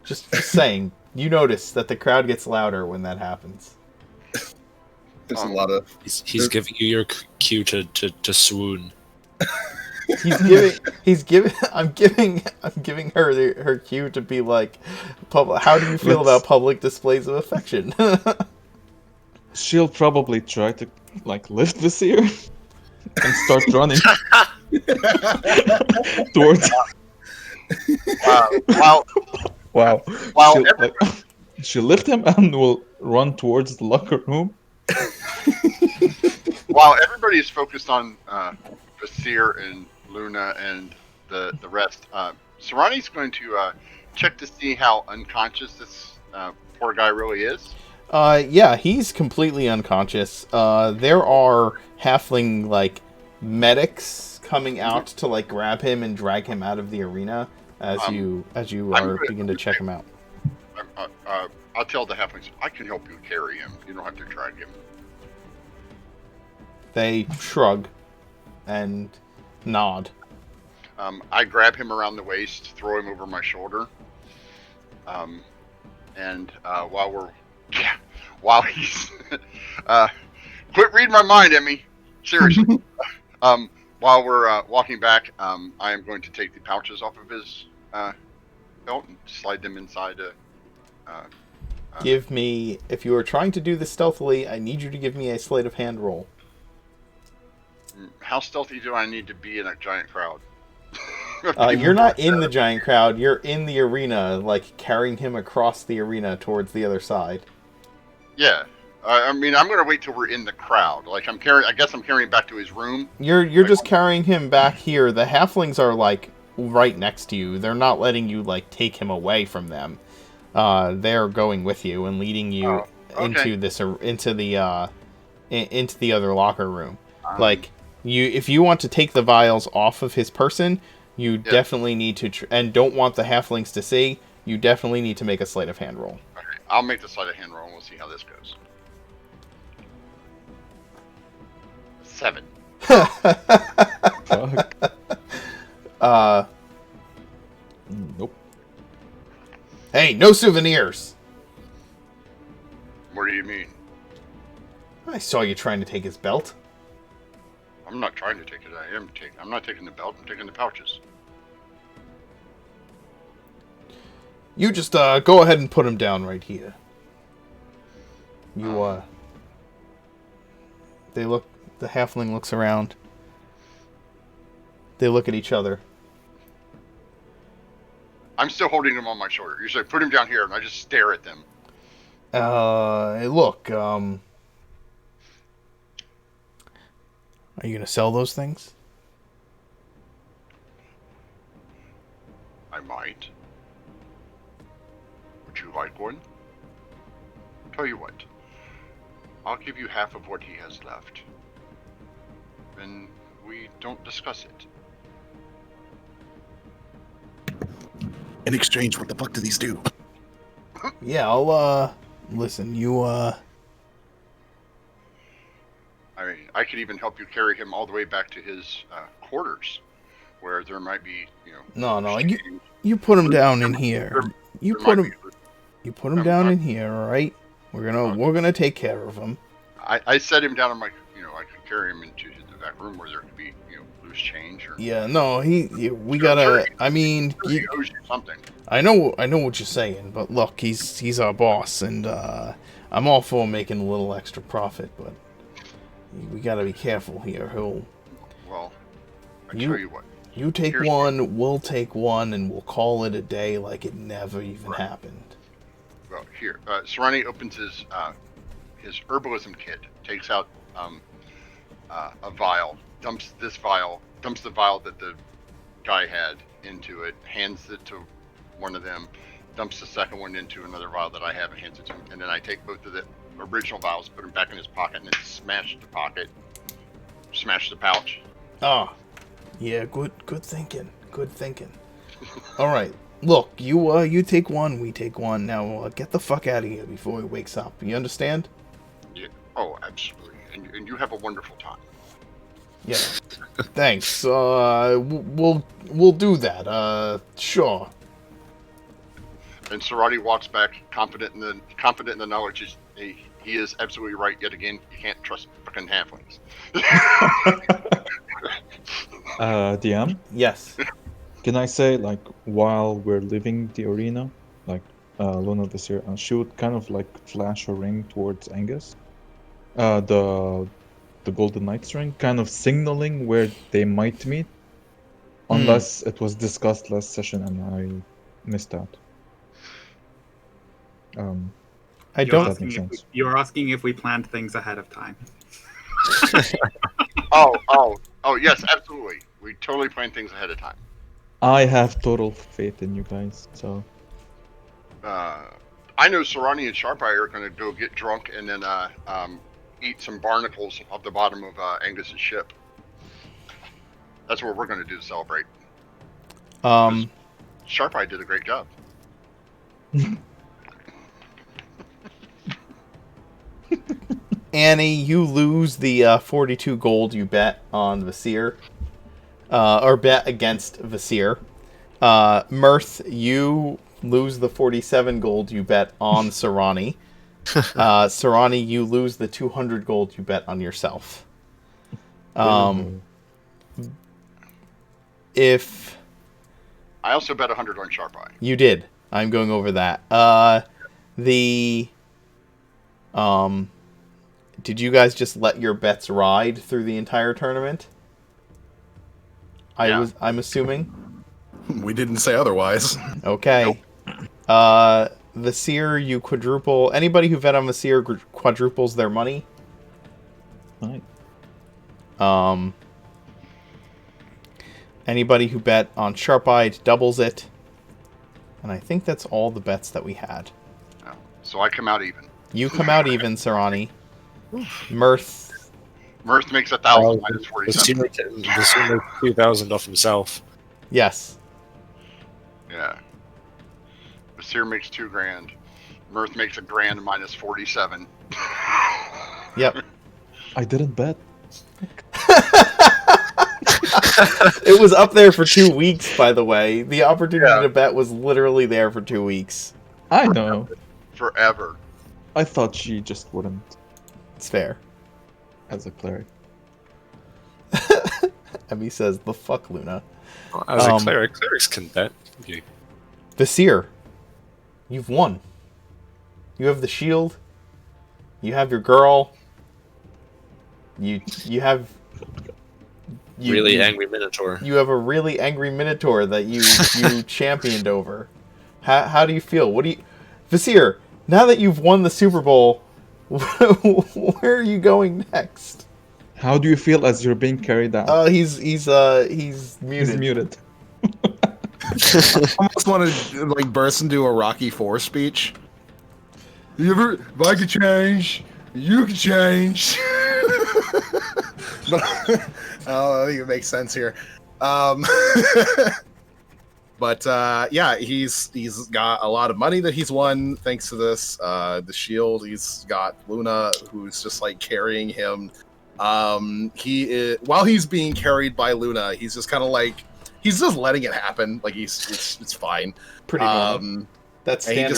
Just saying. You notice that the crowd gets louder when that happens. There's a lot of. He's giving you your cue to swoon. I'm giving her cue to be like, how do you feel about public displays of affection? She'll probably try to lift Visir and start running towards. Wow. She'll lift him and will run towards the locker room. While everybody is focused on Basir and Luna and the rest, Sarani's going to check to see how unconscious this poor guy really is. Yeah, he's completely unconscious. There are halfling medics coming out to grab him and drag him out of the arena as you begin to check him out. I'll tell the halflings, I can help you carry him. You don't have to drag him. They shrug and nod. I grab him around the waist, throw him over my shoulder, and while he's quit reading my mind, Emmy. Seriously. While we're walking back, I am going to take the pouches off of his belt and slide them inside. Give me, if you are trying to do this stealthily, I need you to give me a sleight of hand roll. How stealthy do I need to be in a giant crowd? You're not in the giant crowd. You're in the arena, carrying him across the arena towards the other side. Yeah. I mean, I'm going to wait till we're in the crowd. I guess I'm carrying him back to his room. You're just carrying him back here. The halflings are, right next to you. They're not letting you, take him away from them. They're going with you and leading you into the other locker room. If you want to take the vials off of his person, you definitely need to, and don't want the halflings to see, you definitely need to make a sleight of hand roll. Okay, I'll make the sleight of hand roll and we'll see how this goes. 7. Fuck. Nope. Hey, no souvenirs! What do you mean? I saw you trying to take his belt. I'm not trying to take it. I'm not taking the belt. I'm taking the pouches. You just go ahead and put him down right here. The halfling looks around. They look at each other. I'm still holding him on my shoulder. You say, put him down here, and I just stare at them. Look, are you gonna sell those things? I might. Would you like one? Tell you what. I'll give you half of what he has left. Then we don't discuss it. In exchange, what the fuck do these do? Yeah, I'll, listen, I mean, I could even help you carry him all the way back to his quarters, where there might be, No, you put him down in here. You put him down in here, all right? We're gonna take care of him. I set him down on my, I could carry him into the back room where there could be, loose change or. Yeah, no, we gotta. I mean, he owes you something. I know what you're saying, but look, he's our boss, and I'm all for making a little extra profit, but we gotta be careful here. Well, I tell you what. You take Here's- one, we'll take one, and we'll call it a day like it never even happened. Well, here, Serrani opens his herbalism kit, takes out a vial, dumps the vial that the guy had into it, hands it to one of them, dumps the second one into another vial that I have and hands it to him, and then I take both of the original vials, put them back in his pocket, and then smash the pocket, smash the pouch. Ah, yeah, good thinking. Good thinking. All right, look, you take one, we take one. Now get the fuck out of here before he wakes up. You understand? Yeah. Oh, absolutely. And you have a wonderful time. Yeah. Thanks. We'll do that. Sure. And Serrati walks back, confident in the knowledge he is absolutely right yet again. You can't trust fucking halflings. DM, Yes. can I say, like, while we're leaving the arena, like, Luna this year, she would kind of like flash her ring towards Angus, the Golden Knight's ring, kind of signaling where they might meet, unless it was discussed last session and I missed out. I If don't. that makes sense. You're asking if we planned things ahead of time. Oh, yes, absolutely. We totally plan things ahead of time. I have total faith in you guys, so I know Serrani and Sharpeye are going to go get drunk and then eat some barnacles off the bottom of Angus's ship. That's what we're going to do to celebrate. Sharpeye did a great job. Annie, you lose the 42 gold you bet on Vasir. Or bet against Vasir. Mirth, you lose the 47 gold you bet on Serrani. Serrani, you lose the 200 gold you bet on yourself. If I also bet 100 on Sharpeye. you did, I'm going over that. Did you guys just let your bets ride through the entire tournament? Yeah. I'm assuming. We didn't say otherwise. Okay. Vasir, you quadruple. Anybody who bet on Vasir quadruples their money. right. Anybody who bet on Sharp-Eyed doubles it. And I think that's all the bets that we had. Oh, so I come out even. You come out even, Sarani. Mirth. Mirth makes 1,000 minus 47. The makes 2,000 off himself. Yes. Yeah. Vasir makes $2,000. Mirth makes $1,000 minus 47. Yep. I didn't bet. It was up there for 2 weeks, by the way. The opportunity Yeah. to bet was literally there for 2 weeks. I know. Forever. I thought she just wouldn't It's fair. as a cleric. Emmy says, the fuck, Luna. As a cleric, clerics can bet. You. Vasir, you've won. You have the shield. You have your girl. You have... Really angry Minotaur. You have a really angry Minotaur that you championed over. How do you feel? What do you... Vasir, now that you've won the Super Bowl, where are you going next? How do you feel as you're being carried out? He's muted. He's muted. I almost want to like burst into a Rocky IV speech. If I could change, you can change. But I think it makes sense here. But yeah, he's got a lot of money that he's won thanks to this. The shield. He's got Luna, who's just like carrying him. He is, while he's being carried by Luna, he's just kind of like he's just letting it happen. Like it's fine. Pretty normal. That's And standard,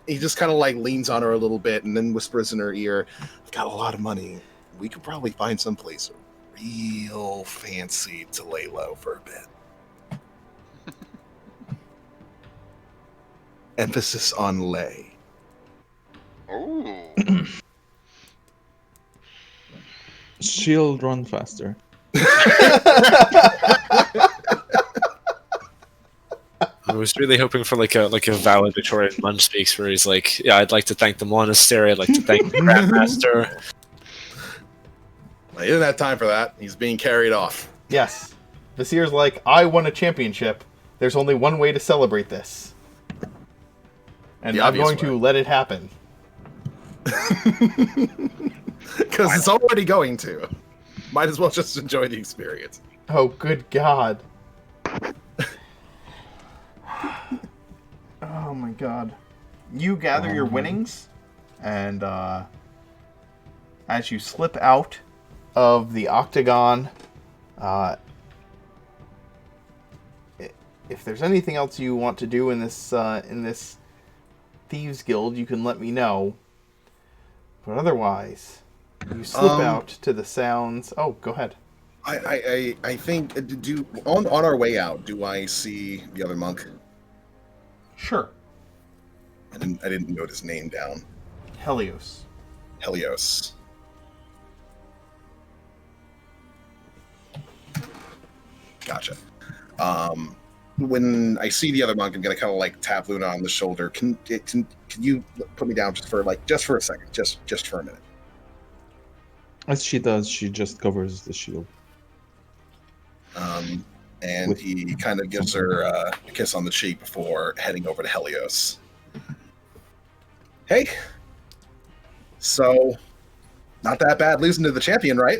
he just kind of like leans on her a little bit and then whispers in her ear, "I've got a lot of money. We could probably find someplace real fancy to lay low for a bit." Emphasis on lay. Oh. She'll run faster. was really hoping for like a valedictorian Munch speaks where he's like, yeah, I'd like to thank the monastery, I'd like to thank the Grandmaster. He didn't have time for that. He's being carried off. Yes. Visir's like, I won a championship. There's only one way to celebrate this. And The I'm obvious going to let it happen. Because it's already going to. Might as well just enjoy the experience. Oh, good God. Oh, my God. You gather your winnings, and as you slip out of the octagon, if there's anything else you want to do in this Thieves Guild, you can let me know. But otherwise, you slip out to the sounds. Oh, go ahead. I think on our way out, do I see the other monk? Sure. I didn't note his name down. Helios. Helios. Gotcha. When I see the other monk, I'm gonna kind of like tap Luna on the shoulder. Can you put me down just for a second, just for a minute? As she does, she just covers the shield. And he kind of gives her a kiss on the cheek before heading over to Helios. Hey, so not that bad losing to the champion, right?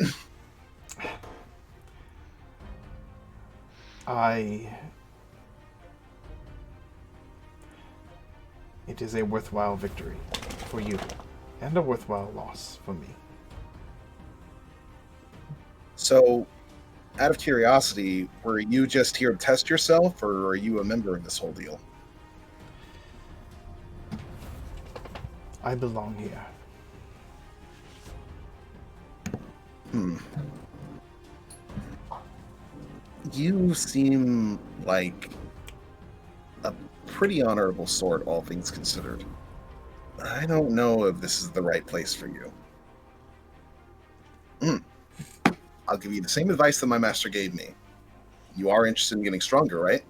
It is a worthwhile victory for you, and a worthwhile loss for me. So, out of curiosity, were you just here to test yourself, or are you a member of this whole deal? I belong here. You seem like a pretty honorable sort, all things considered. I don't know if this is the right place for you. I'll give you the same advice that my master gave me. You are interested in getting stronger, right?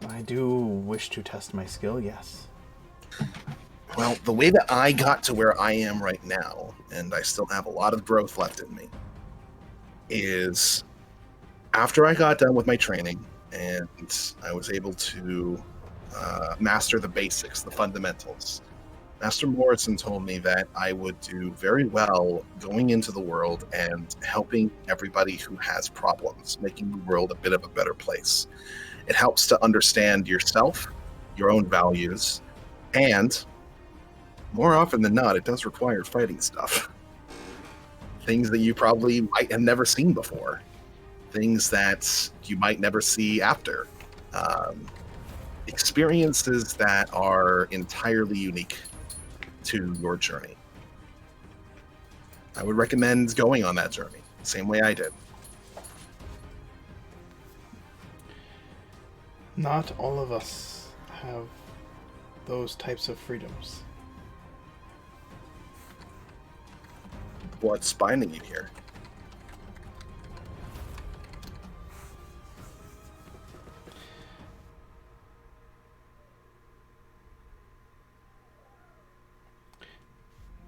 I do wish to test my skill, yes. Well, the way that I got to where I am right now, and I still have a lot of growth left in me, is after I got done with my training and I was able to master the basics, the fundamentals, Master Morrison told me that I would do very well going into the world and helping everybody who has problems, making the world a bit of a better place. It helps to understand yourself, your own values, and more often than not, it does require fighting stuff. Things that you probably might have never seen before. Things that you might never see after. Experiences that are entirely unique to your journey. I would recommend going on that journey, same way I did. Not all of us have those types of freedoms. What's binding you here?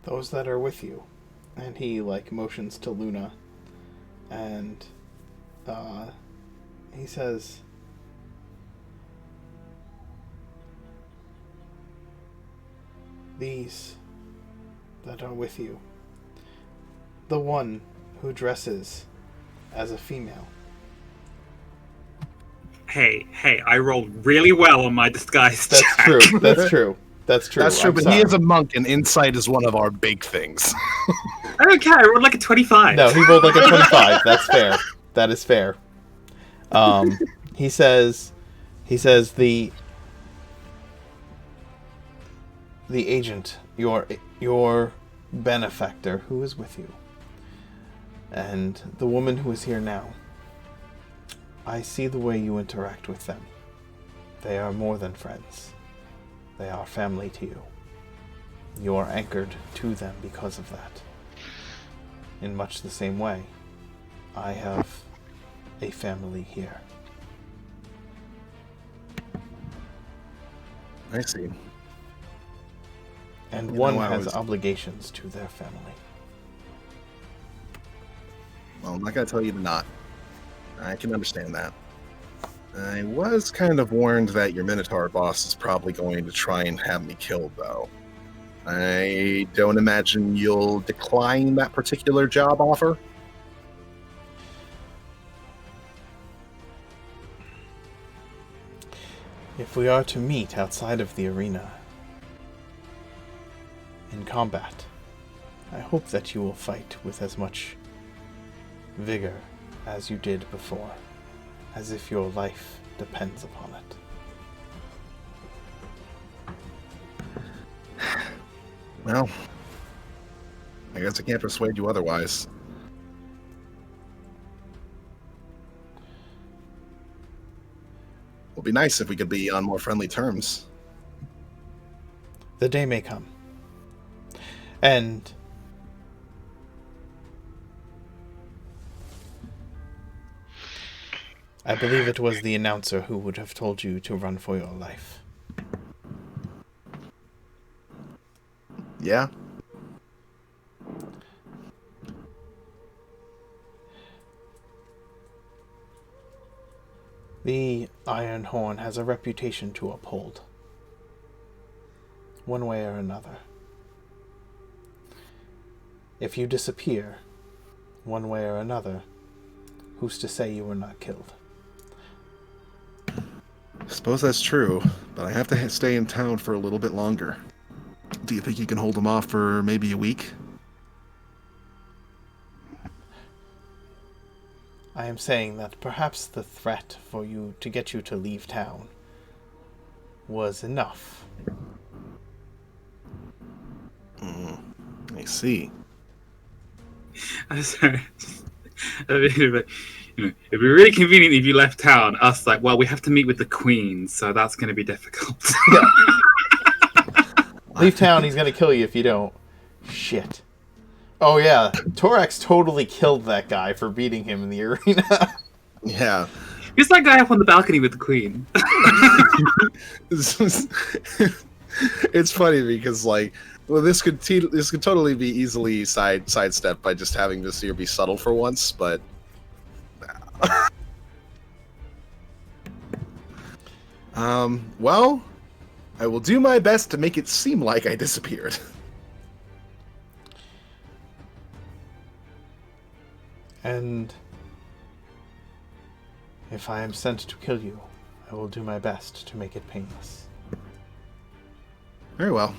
Those that are with you. And he motions to Luna, and he says, these that are with you, the one who dresses as a female. Hey, I rolled really well on my disguise That's check. true. That's true. That's true. That's true, I'm but sorry. he is a monk, and insight is one of our big things. I don't care, I rolled like a 25. No, he rolled like a 25. That's fair. That is fair. He says the agent, your benefactor who is with you, and the woman who is here now. I see the way you interact with them. They are more than friends. They are family to you. You are anchored to them because of that. In much the same way, I have a family here. I see. And You one know, I has was- obligations to their family. Well, I'm not going to tell you to not. I can understand that. I was kind of warned that your Minotaur boss is probably going to try and have me killed, though. I don't imagine you'll decline that particular job offer. If we are to meet outside of the arena in combat, I hope that you will fight with as much vigor as you did before, as if your life depends upon it. Well, I guess I can't persuade you otherwise. It would be nice if we could be on more friendly terms. The day may come. And I believe it was the announcer who would have told you to run for your life. Yeah? The Iron Horn has a reputation to uphold, one way or another. If you disappear, one way or another, who's to say you were not killed? I suppose that's true, but I have to stay in town for a little bit longer. Do you think you can hold him off for maybe a week? I am saying that perhaps the threat for you to get you to leave town was enough. I see. I'm sorry. I mean, but, it'd be really convenient if you left town. Us, like, well, we have to meet with the Queen, so that's going to be difficult. Yeah. Leave town, he's gonna kill you if you don't. Shit. Oh yeah, Torax totally killed that guy for beating him in the arena. Yeah. Who's that guy up on the balcony with the Queen? It's funny because, like, well, this could totally be easily sidestepped by just having Visir be subtle for once, but well, I will do my best to make it seem like I disappeared. And if I am sent to kill you, I will do my best to make it painless. Very well.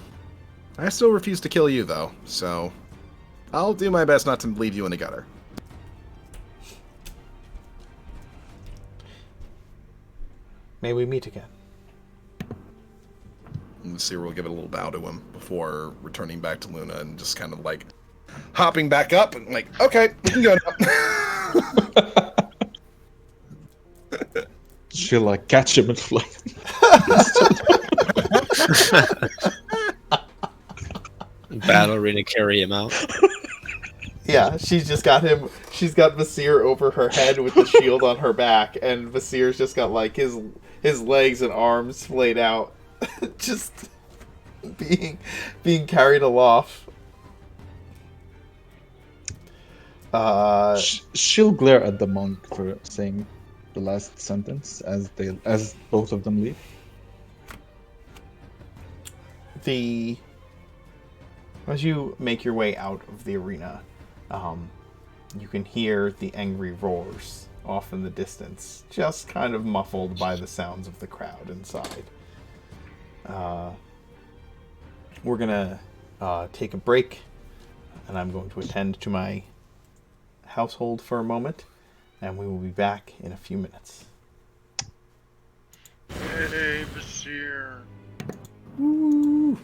I still refuse to kill you, though, so I'll do my best not to leave you in the gutter. May we meet again. And Visir will give it a little bow to him before returning back to Luna and just kind of like hopping back up and like, okay, we can go now. She'll like catch him and fly. Battle arena carry him out. Yeah, she's just got him. She's got Visir over her head with the shield on her back, and Visir's just got like his legs and arms laid out, just being carried aloft. She'll glare at the monk for saying the last sentence as both of them leave. As you make your way out of the arena, you can hear the angry roars off in the distance, just kind of muffled by the sounds of the crowd inside. We're gonna take a break, and I'm going to attend to my household for a moment, and we will be back in a few minutes. Hey, Basir. Woo!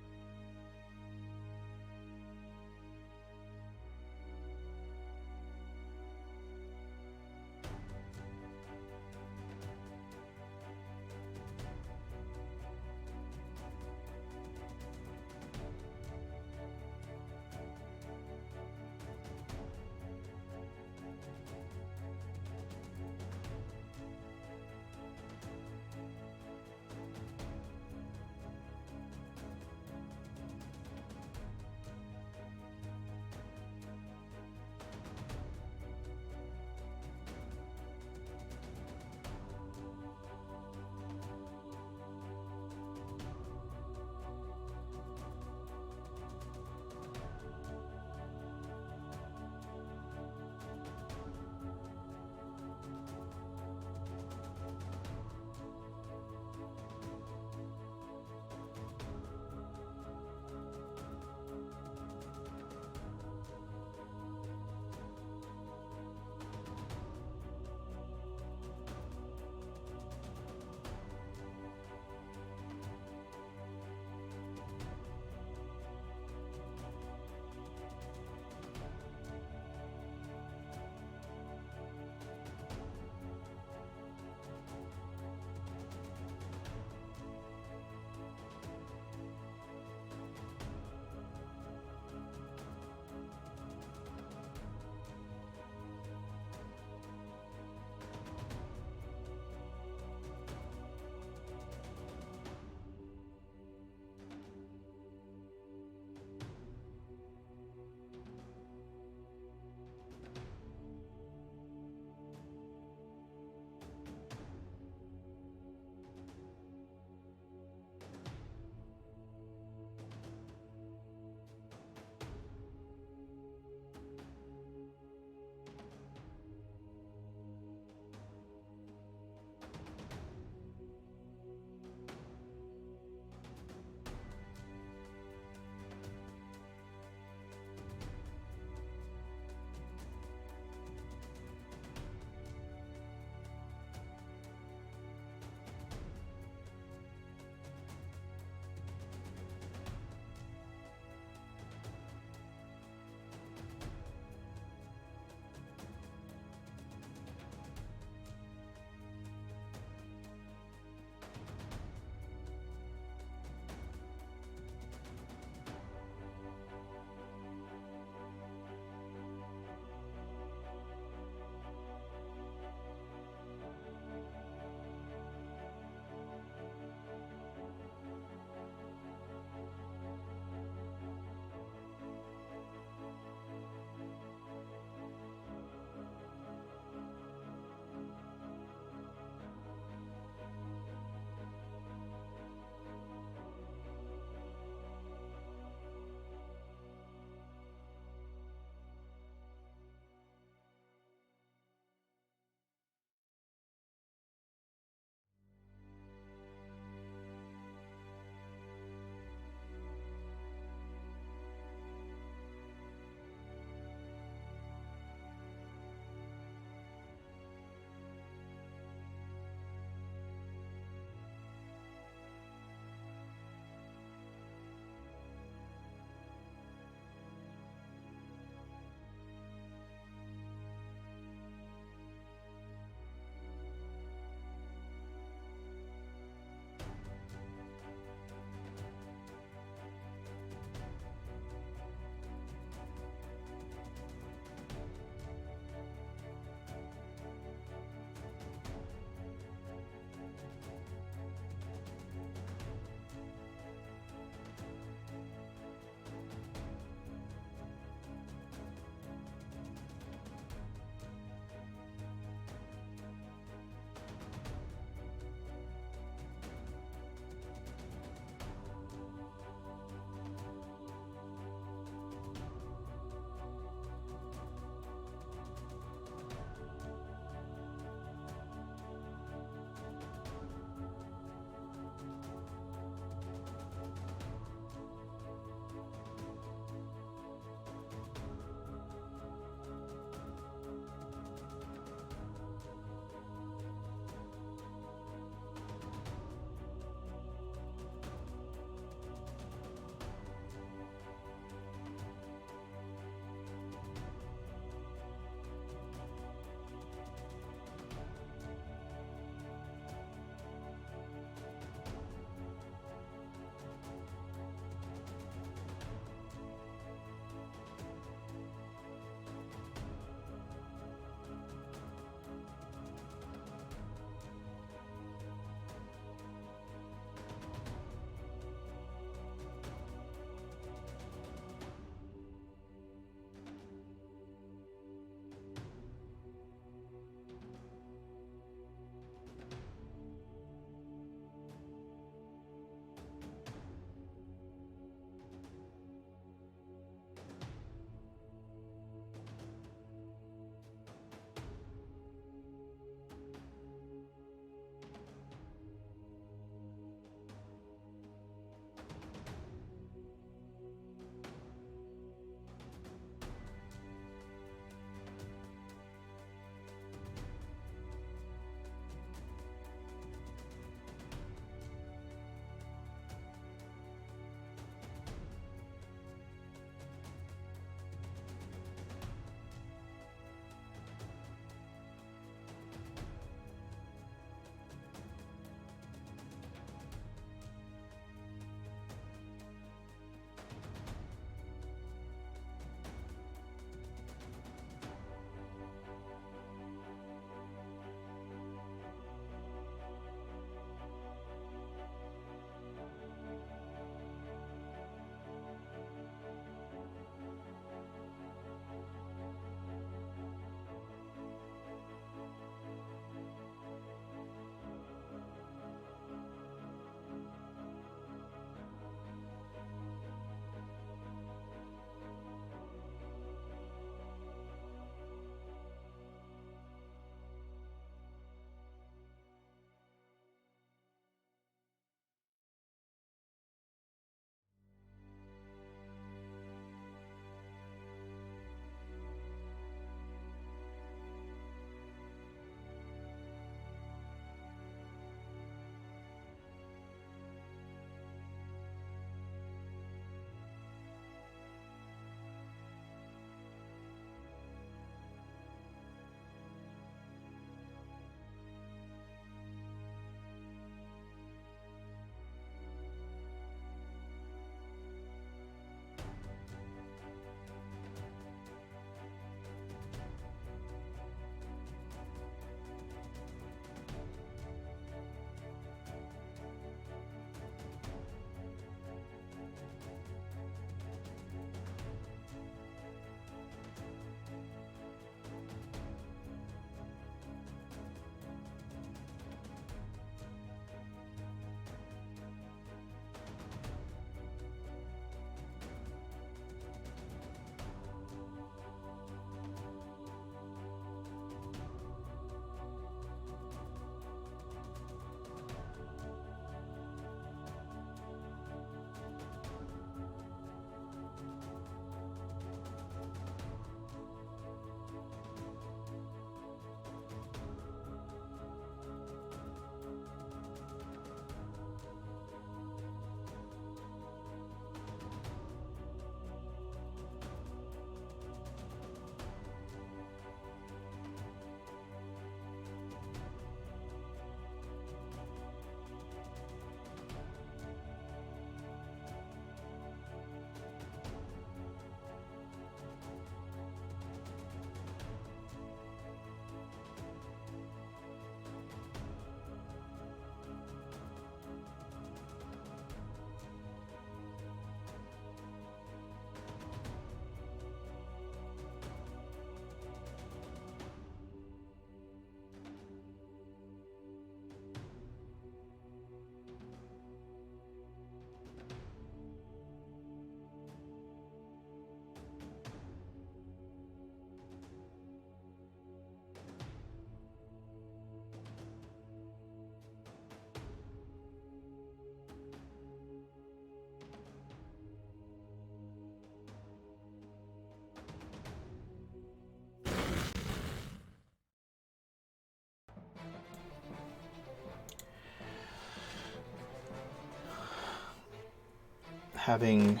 having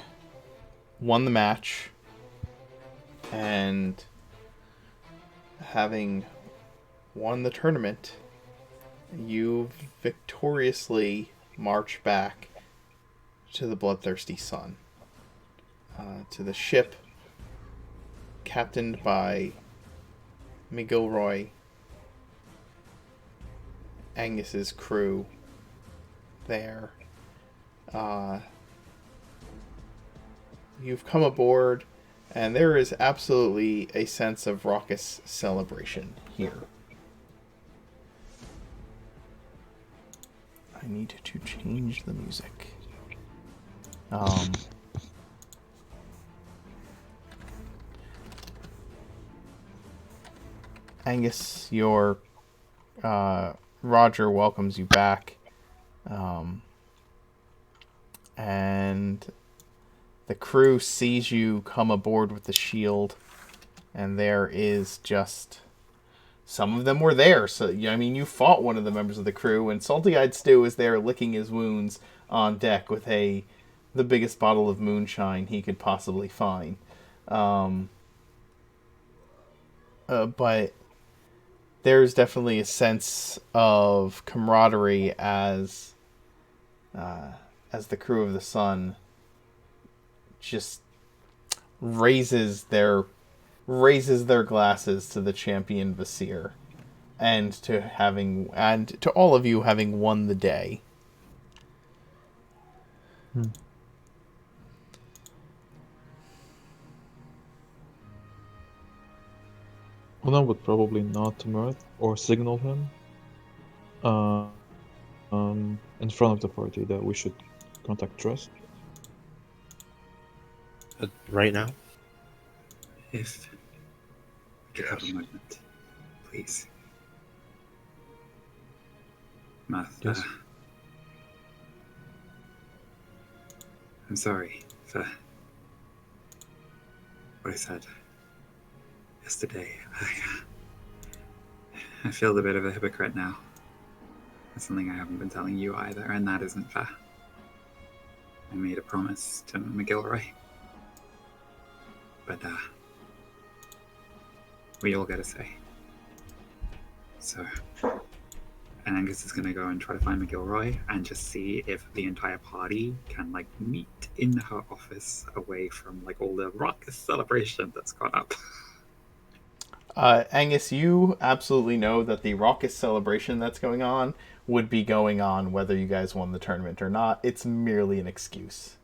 won the match and having won the tournament, you victoriously march back to the Bloodthirsty Sun, to the ship captained by McGilroy, Angus's crew there. You've come aboard, and there is absolutely a sense of raucous celebration here. I need to change the music. Angus, your Roger welcomes you back, and the crew sees you come aboard with the shield, and there is just... Some of them were there, so I mean, you fought one of the members of the crew, and Salty-Eyed Stew is there licking his wounds on deck with the biggest bottle of moonshine he could possibly find. But there's definitely a sense of camaraderie as the crew of the Sun just raises their glasses to the champion Vasir, and to all of you having won the day. Well, I would probably nod to Mirth or signal him in front of the party that we should contact Trust. Right now? If we could have a moment, please. Math, Yes. I'm sorry for what I said yesterday. I feel a bit of a hypocrite now. That's something I haven't been telling you either, and that isn't fair. I made a promise to McGilroy. But, we all get a say. So, and Angus is going to go and try to find McGilroy and just see if the entire party can, like, meet in her office away from, like, all the raucous celebration that's gone up. Angus, you absolutely know that the raucous celebration that's going on would be going on whether you guys won the tournament or not. It's merely an excuse.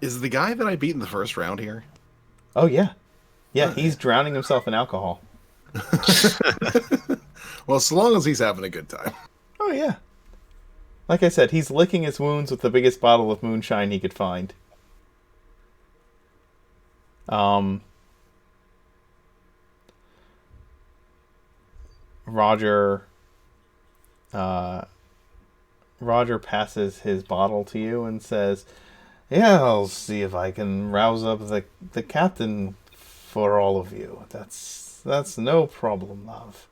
Is the guy that I beat in the first round here? Oh, yeah. Yeah, he's drowning himself in alcohol. Well, so long as he's having a good time. Oh, yeah. Like I said, he's licking his wounds with the biggest bottle of moonshine he could find. Roger passes his bottle to you and says, "Yeah, I'll see if I can rouse up the captain for all of you. That's no problem, love."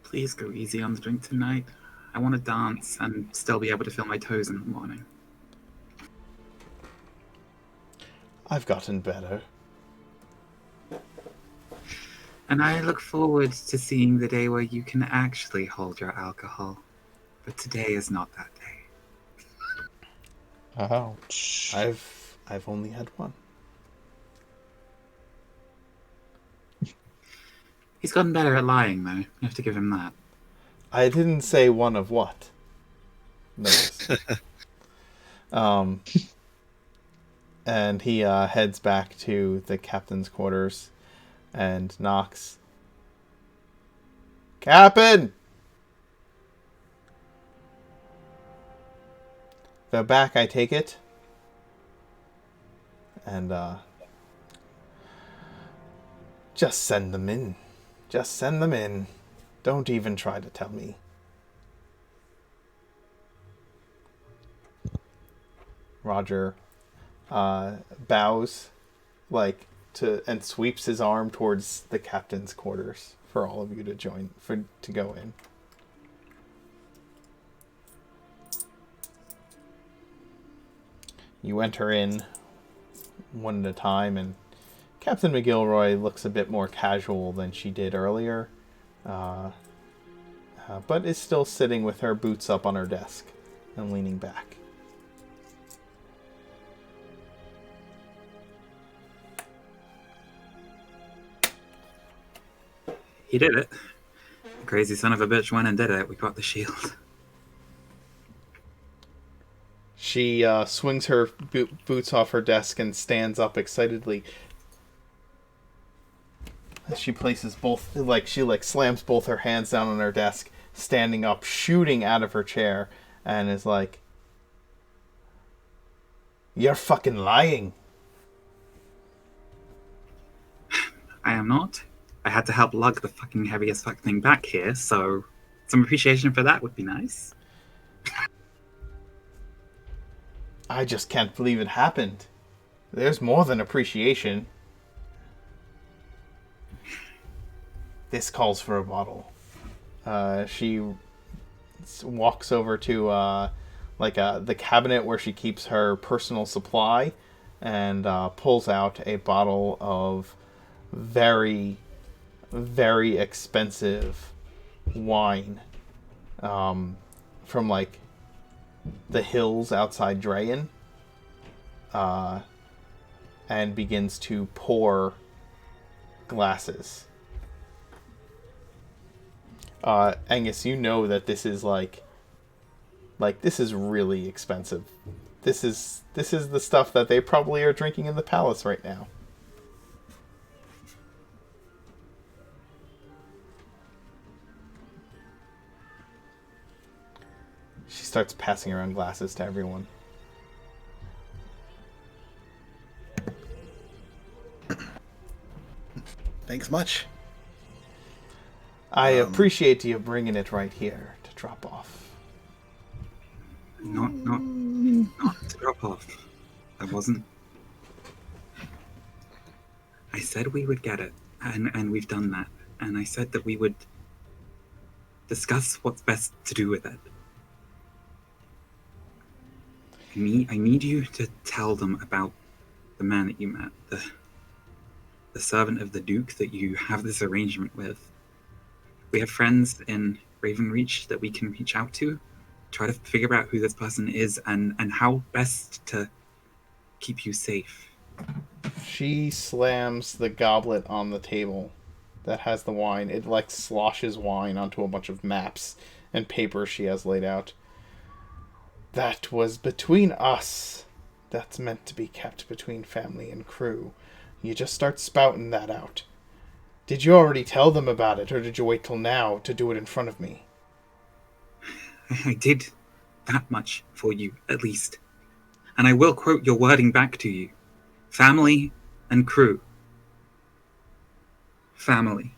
Please go easy on the drink tonight. I want to dance and still be able to feel my toes in the morning. I've gotten better. And I look forward to seeing the day where you can actually hold your alcohol. But today is not that day. Ouch. I've only had one. He's gotten better at lying, though. You have to give him that. I didn't say one of what. Notice. And he heads back to the captain's quarters and knocks. "Captain! They're back, I take it?" And, just send them in. Just send them in. Don't even try to tell me. Roger bows and sweeps his arm towards the captain's quarters for all of you to to go in. You enter in one at a time, and Captain McGilroy looks a bit more casual than she did earlier, but is still sitting with her boots up on her desk and leaning back. He did it. The crazy son of a bitch went and did it. We got the shield. She swings her boots off her desk and stands up excitedly. She places both, she slams both her hands down on her desk, standing up, shooting out of her chair, and is like, "You're fucking lying." I am not. I had to help lug the fucking heaviest fuck thing back here, so some appreciation for that would be nice. I just can't believe it happened. There's more than appreciation. This calls for a bottle. She walks over to the cabinet where she keeps her personal supply and pulls out a bottle of very, very expensive wine from the hills outside Drayen, and begins to pour glasses. Angus, you know that this is this is really expensive. This is the stuff that they probably are drinking in the palace right now. She starts passing around glasses to everyone. Thanks much. I appreciate you bringing it right here to drop off. Not to drop off. I wasn't. I said we would get it, and we've done that. And I said that we would discuss what's best to do with it. I need you to tell them about the man that you met, the servant of the Duke that you have this arrangement with. We have friends in Ravenreach that we can reach out to, try to figure out who this person is and how best to keep you safe. She slams the goblet on the table that has the wine. It sloshes wine onto a bunch of maps and paper she has laid out. That was between us. That's meant to be kept between family and crew. You just start spouting that out. Did you already tell them about it, or did you wait till now to do it in front of me? I did that much for you, at least. And I will quote your wording back to you. Family and crew. Family.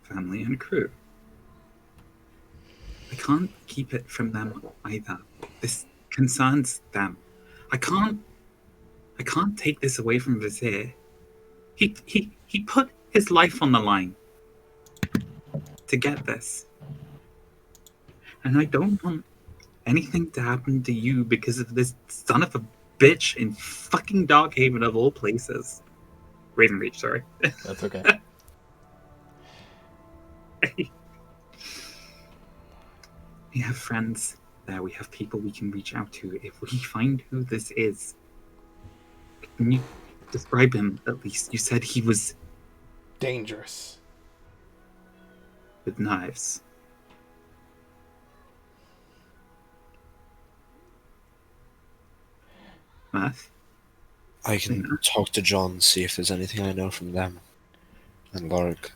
Family and crew. I can't keep it from them either. This concerns them. I can't take this away from Vizier. He put his life on the line to get this. And I don't want anything to happen to you because of this son of a bitch in fucking Darkhaven of all places. Ravenreach, sorry. That's okay. We have friends there. We have people we can reach out to. If we find who this is, can you describe him at least? You said he was dangerous. With knives. Math? I can talk to John, see if there's anything I know from them. And Lorg.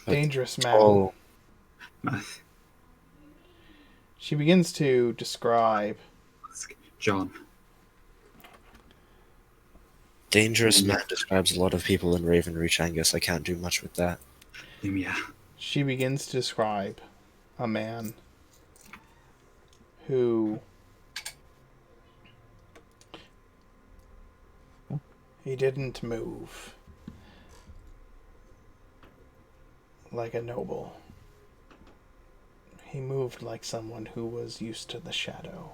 Dangerous man. Oh. Math. She begins to describe John. Dangerous man describes a lot of people in Ravenreach, Angus. I can't do much with that. Yeah. She begins to describe a man who he didn't move. like a noble. He moved like someone who was used to the shadow.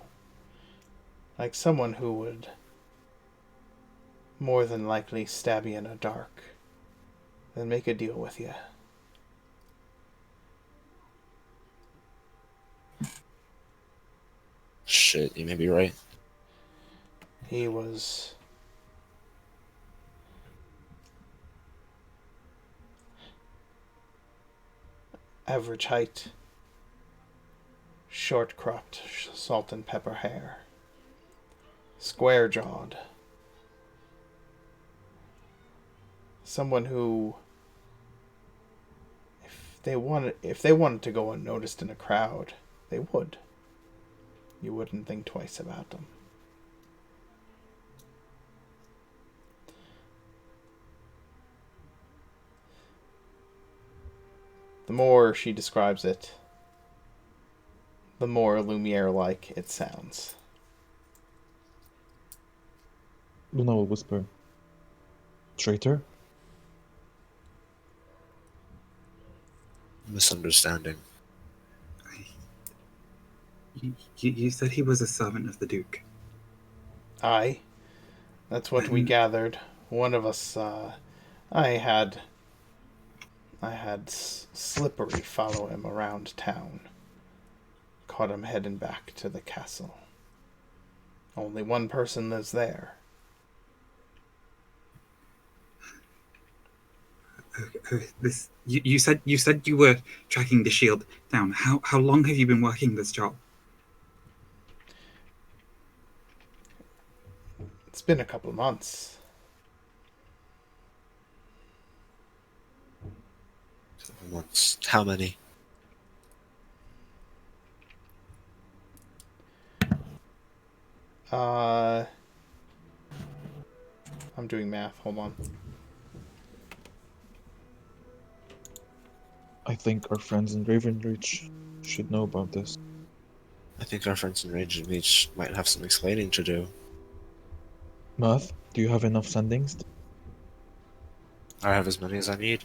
Like someone who would more than likely stab you in the dark, then make a deal with you. Shit, you may be right. He was average height, short cropped salt and pepper hair, square jawed. Someone who, if they wanted to go unnoticed in a crowd, they would. You wouldn't think twice about them. The more she describes it, the more Lumiere-like it sounds. Luna will whisper, "Traitor?" Misunderstanding. You said he was a servant of the Duke. Aye. That's what we gathered. One of us, I had Slippery follow him around town. Caught him heading back to the castle. Only one person lives there. You said you were tracking the shield down. How long have you been working this job? It's been a couple of months. Once. How many? I'm doing math. Hold on. I think our friends in Ravenreach should know about this. I think our friends in Ranger Beach might have some explaining to do. Math, do you have enough sendings? I have as many as I need.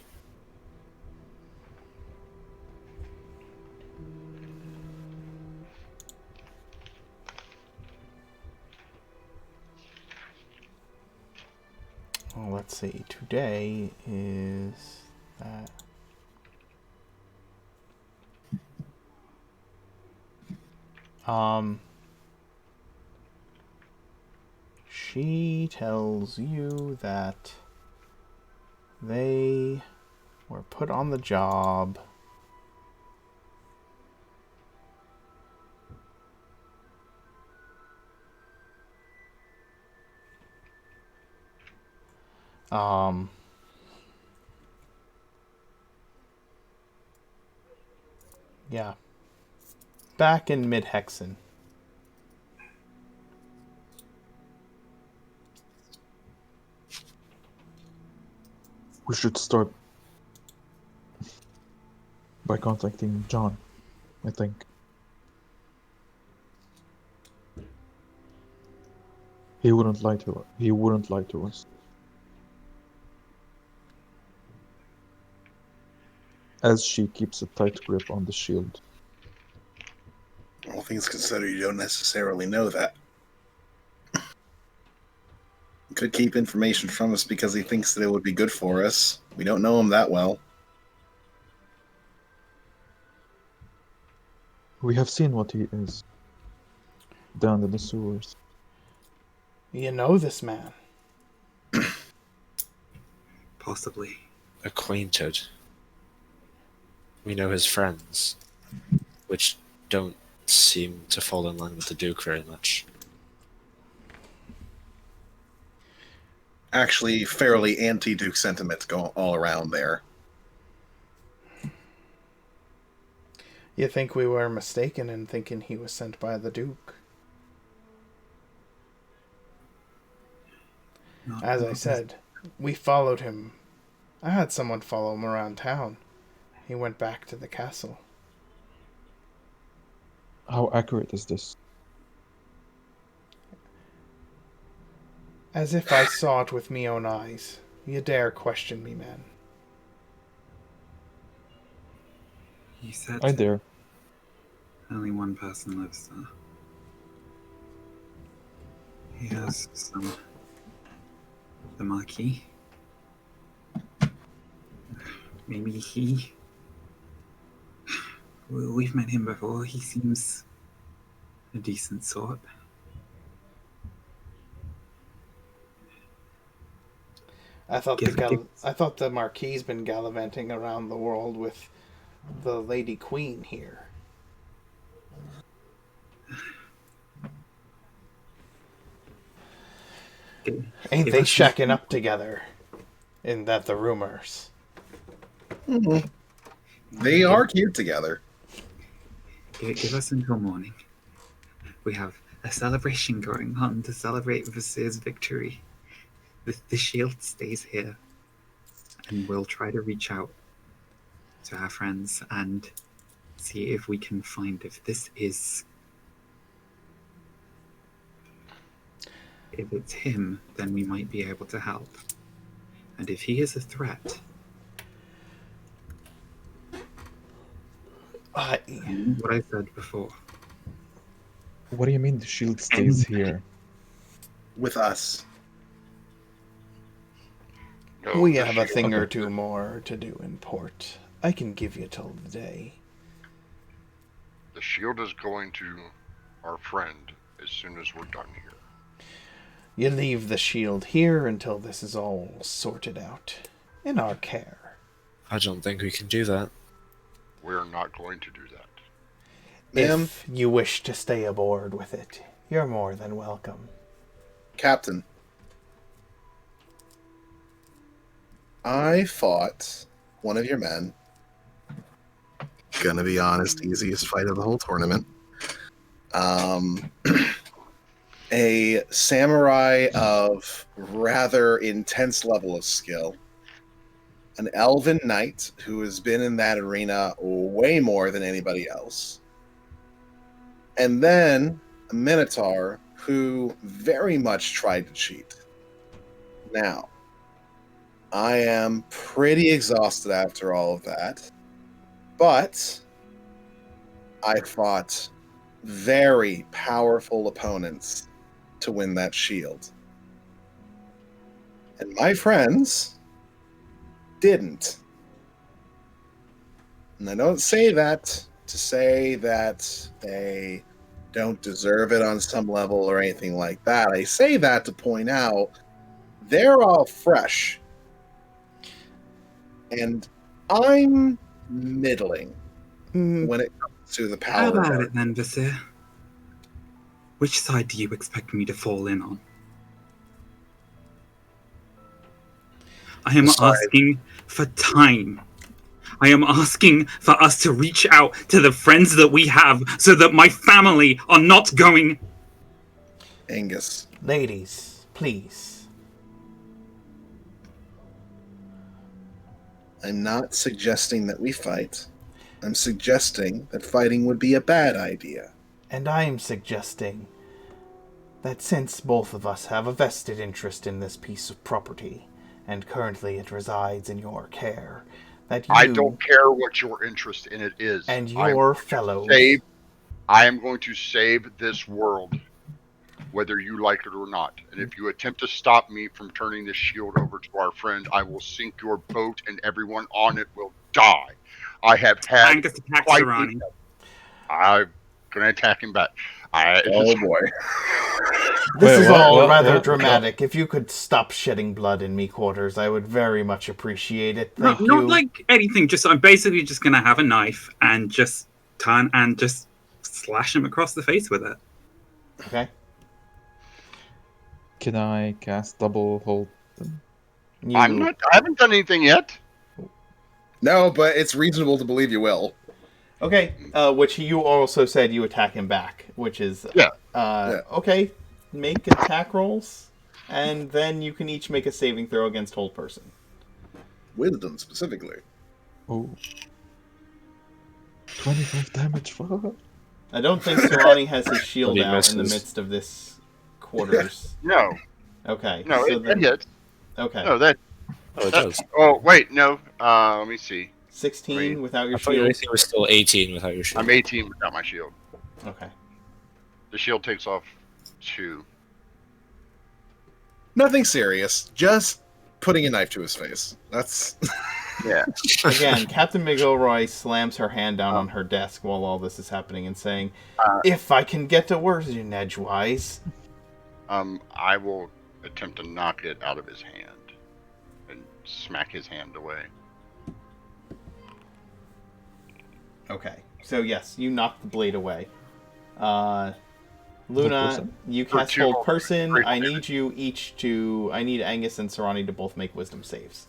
Well, let's see. Today is that. She tells you that they were put on the job yeah, back in Mid-Hexen. We should start by contacting John, I think. He wouldn't lie to us. As she keeps a tight grip on the shield. All things considered, you don't necessarily know that. He could keep information from us because he thinks that it would be good for us. We don't know him that well. We have seen what he is. Down in the sewers. You know this man. Possibly. Acquainted. We know his friends, which don't seem to fall in line with the Duke very much. Actually, fairly anti-Duke sentiments go all around there. You think we were mistaken in thinking he was sent by the Duke? As I said, we followed him. I had someone follow him around town. He went back to the castle. How accurate is this? As if I saw it with me own eyes. You dare question me, man. You said I dare. only one person lives there. He has some. The Marquis. Maybe he. We've met him before. He seems a decent sort. I thought Give- I thought the Marquis's been gallivanting around the world with the Lady Queen here. Ain't give they us shacking up together? In that the rumors. Mhm. They are cute together. Give us until morning. We have a celebration going on to celebrate Visir's victory. The shield stays here, and we'll try to reach out to our friends and see if we can find if this is. If it's him, then we might be able to help. And if he is a threat, what I said before. What do you mean the shield stays Anyway. here? With us. No, We the have a shield- thing or two more to do in port. I can give you till the day. The shield is going to our friend as soon as we're done here. You leave the shield here until this is all sorted out. In our care. I don't think we can do that. We're not going to do that. Ma'am, If you wish to stay aboard with it, you're more than welcome. Captain, I fought one of your men. Gonna be honest, easiest fight of the whole tournament. A samurai of rather intense level of skill. An elven knight who has been in that arena way more than anybody else. And then a minotaur who very much tried to cheat. Now, I am pretty exhausted after all of that, but I fought very powerful opponents to win that shield. And my friends didn't. And I don't say that to say that they don't deserve it on some level or anything like that. I say that to point out they're all fresh. And I'm middling when it comes to the power How of about art. it then, Visir? Which side do you expect me to fall in on? I am Sorry. asking for time. I am asking for us to reach out to the friends that we have so that my family are not going. Angus. Ladies, please. I'm not suggesting that we fight. I'm suggesting that fighting would be a bad idea. And I'm suggesting that since both of us have a vested interest in this piece of property, and currently it resides in your care, that you I don't care what your interest in it is. and your fellows I am going to save this world, whether you like it or not. And if you attempt to stop me from turning this shield over to our friend, I will sink your boat and everyone on it will die. I have had Angus attacks quite Sarani. I'm going to attack him back. Oh boy. This Wait, is what? all What? rather What? dramatic. If you could stop shedding blood in me quarters, I would very much appreciate it. Thank you. Not like anything, just I'm basically just gonna have a knife and just turn and just slash him across the face with it. Okay. Can I cast double hold? I haven't done anything yet. No, but it's reasonable to believe you will. Okay. Which you also said you attack him back, which is Yeah. Okay. Make attack rolls, and then you can each make a saving throw against hold person. Wisdom, specifically. Oh. 25 damage, fuck. I don't think Sarani has his shield But he out in the misses. midst of this quarters. No, Okay. no, so it then, hits. okay. No, that. Oh, it does. Oh, wait, no. Let me see. 16 I mean, without your I thought your shield. AC was still 18 without your shield. I'm 18 without my shield. Okay. The shield takes off 2. Nothing serious. Just putting a knife to his face. That's Yeah. Again, Captain McElroy slams her hand down on her desk while all this is happening and saying, "If I can get a word in edgewise." I will attempt to knock it out of his hand and smack his hand away. Okay. So yes, you knock the blade away. Luna, person? you For cast 2 Hold Person. great I damage. I need Angus and Sarani to both make wisdom saves.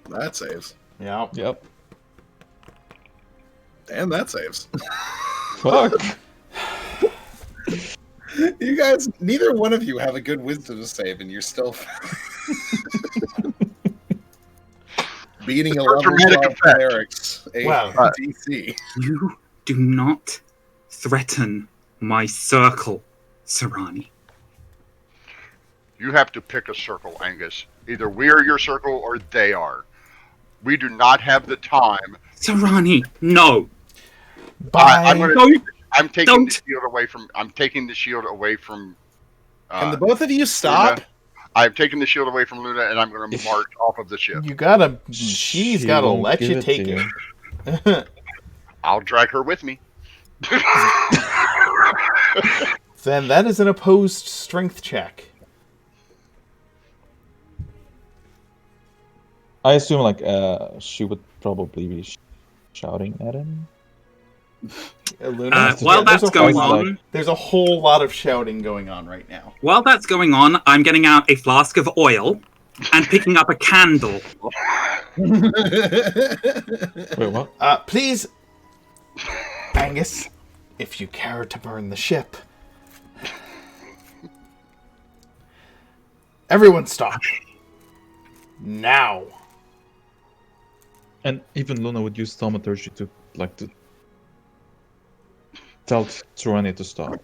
that saves. Yeah. Yep. And that saves. Fuck. You guys, neither one of you have a good wisdom save, and you're still beating a For level dramatic 12 effect. cleric's Wow. DC. You do not threaten my circle, Sarani. You have to pick a circle, Angus. Either we are your circle or they are. We do not have the time. Sarani, no. Bye. I'm taking Don't. the shield away from. I'm taking the shield away from. Can the both of you stop? Luna. I've taken the shield away from Luna, and I'm going to march off of the ship. You gotta. She's She gotta won't let give you it take to it. I'll drag her with me. Then that is an opposed strength check. I assume like she would probably be shouting at him. Luna. While there's that's a going whole- on, There's a whole lot of shouting going on right now. while that's going on, I'm getting out a flask of oil and picking up a candle. Wait, what? Please, Angus, if you care to burn the ship. Everyone stop. Now. And even Luna would use thaumaturgy to tell Tsurani to stop.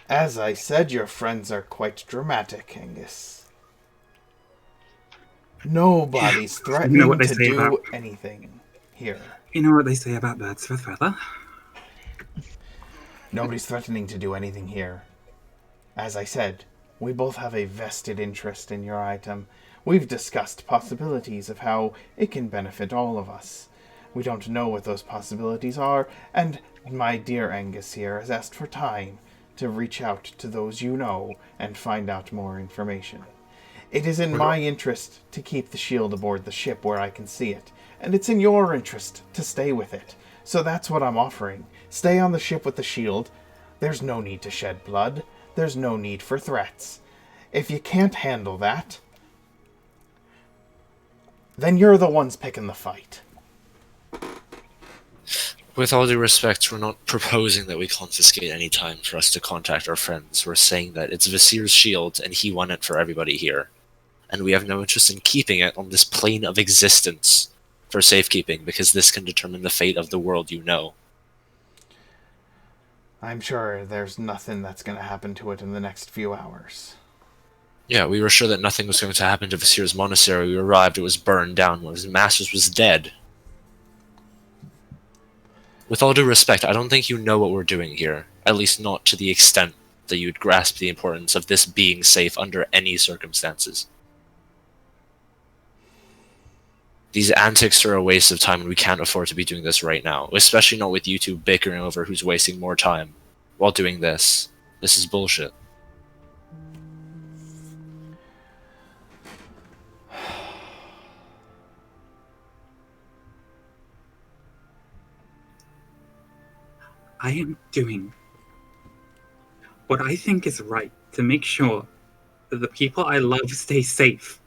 As I said, your friends are quite dramatic, Angus. Nobody's threatening what they to say do about- anything here. You know what they say about birds with feather? Nobody's threatening to do anything here. As I said, we both have a vested interest in your item. We've discussed possibilities of how it can benefit all of us. We don't know what those possibilities are, and my dear Angus here has asked for time to reach out to those you know and find out more information. It is in my interest to keep the shield aboard the ship where I can see it, and it's in your interest to stay with it. So that's what I'm offering. Stay on the ship with the shield. There's no need to shed blood. There's no need for threats. If you can't handle that, then you're the ones picking the fight. With all due respect, we're not proposing that we confiscate any time for us to contact our friends. We're saying that it's Visir's shield and he won it for everybody here. And we have no interest in keeping it on this plane of existence for safekeeping, because this can determine the fate of the world you know. I'm sure there's nothing that's going to happen to it in the next few hours. Yeah, we were sure that nothing was going to happen to Visir's monastery. We arrived, it was burned down. One of his masters was dead. With all due respect, I don't think you know what we're doing here. At least not to the extent that you'd grasp the importance of this being safe under any circumstances. These antics are a waste of time, and we can't afford to be doing this right now. Especially not with you two bickering over who's wasting more time while doing this. This is bullshit. I am doing what I think is right to make sure that the people I love stay safe.